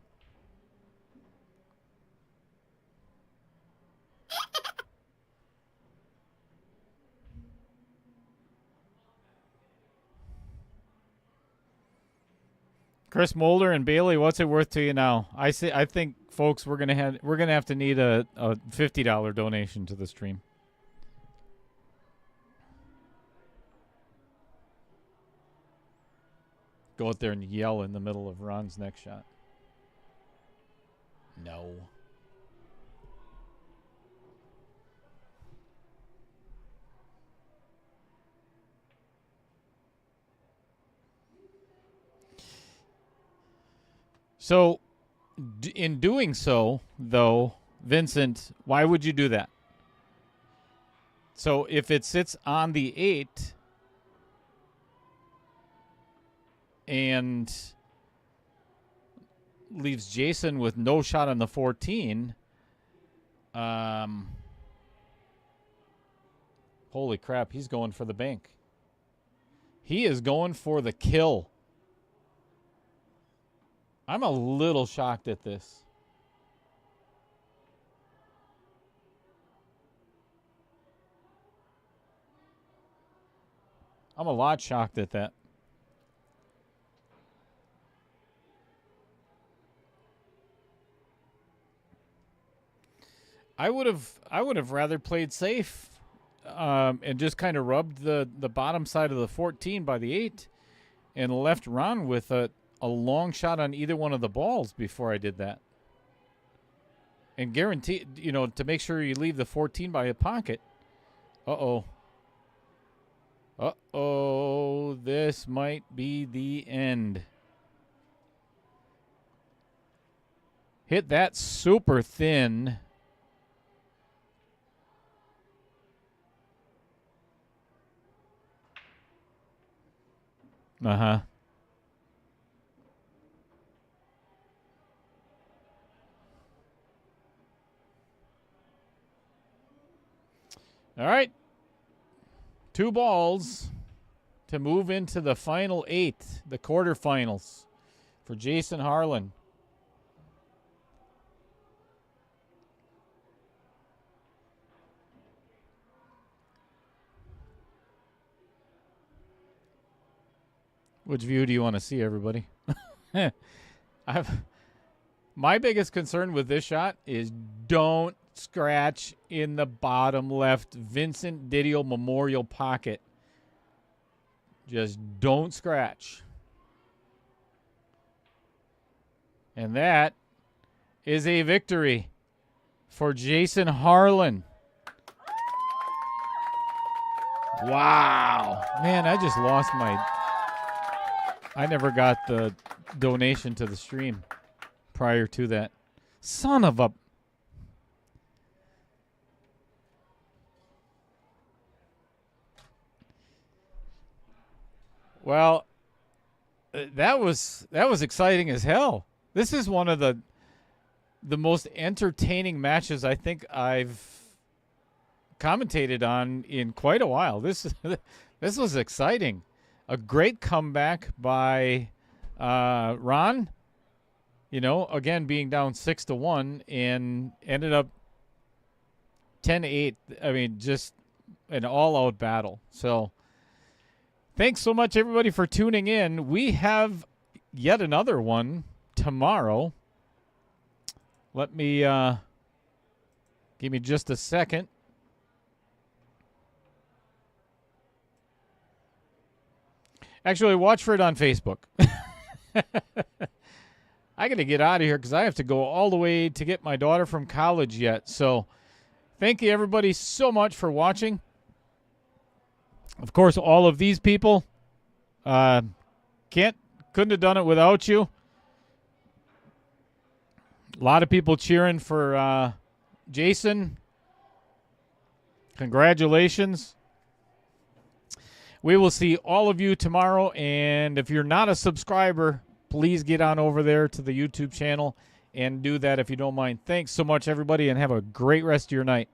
Chris Mulder and Bailey, what's it worth to you now? I think, folks, we're gonna have to need a $50 donation to the stream. Go out there and yell in the middle of Ron's next shot. No. So, in doing so, though, Vincent, why would you do that? So, if it sits on the 8 and leaves Jason with no shot on the 14, holy crap, he's going for the bank. He is going for the kill. I'm a little shocked at this. I'm a lot shocked at that. I would have rather played safe and just kind of rubbed the bottom side of the 14 by the 8 and left Ron with a long shot on either one of the balls before I did that. And guarantee, to make sure you leave the 14 by a pocket. Uh-oh. Uh-oh. This might be the end. Hit that super thin. Uh-huh. All right. 2 balls to move into the final 8, the quarterfinals for Jason Harlan. Which view do you want to see, everybody? My biggest concern with this shot is don't scratch in the bottom left Vincent Didio Memorial pocket. Just don't scratch. And that is a victory for Jason Harlan. Wow. Man, I just lost I never got the donation to the stream prior to that. Son of a... Well, that was exciting as hell. This is one of the most entertaining matches I think I've commentated on in quite a while. This was exciting. A great comeback by Ron. Again being down 6-1 and ended up 10-8. I mean, just an all-out battle. So thanks so much, everybody, for tuning in. We have yet another one tomorrow. Let me give me just a second. Actually, watch for it on Facebook. I got to get out of here because I have to go all the way to get my daughter from college yet. So thank you, everybody, so much for watching. Of course, all of these people couldn't have done it without you. A lot of people cheering for Jason. Congratulations. We will see all of you tomorrow, and if you're not a subscriber, please get on over there to the YouTube channel and do that if you don't mind. Thanks so much, everybody, and have a great rest of your night.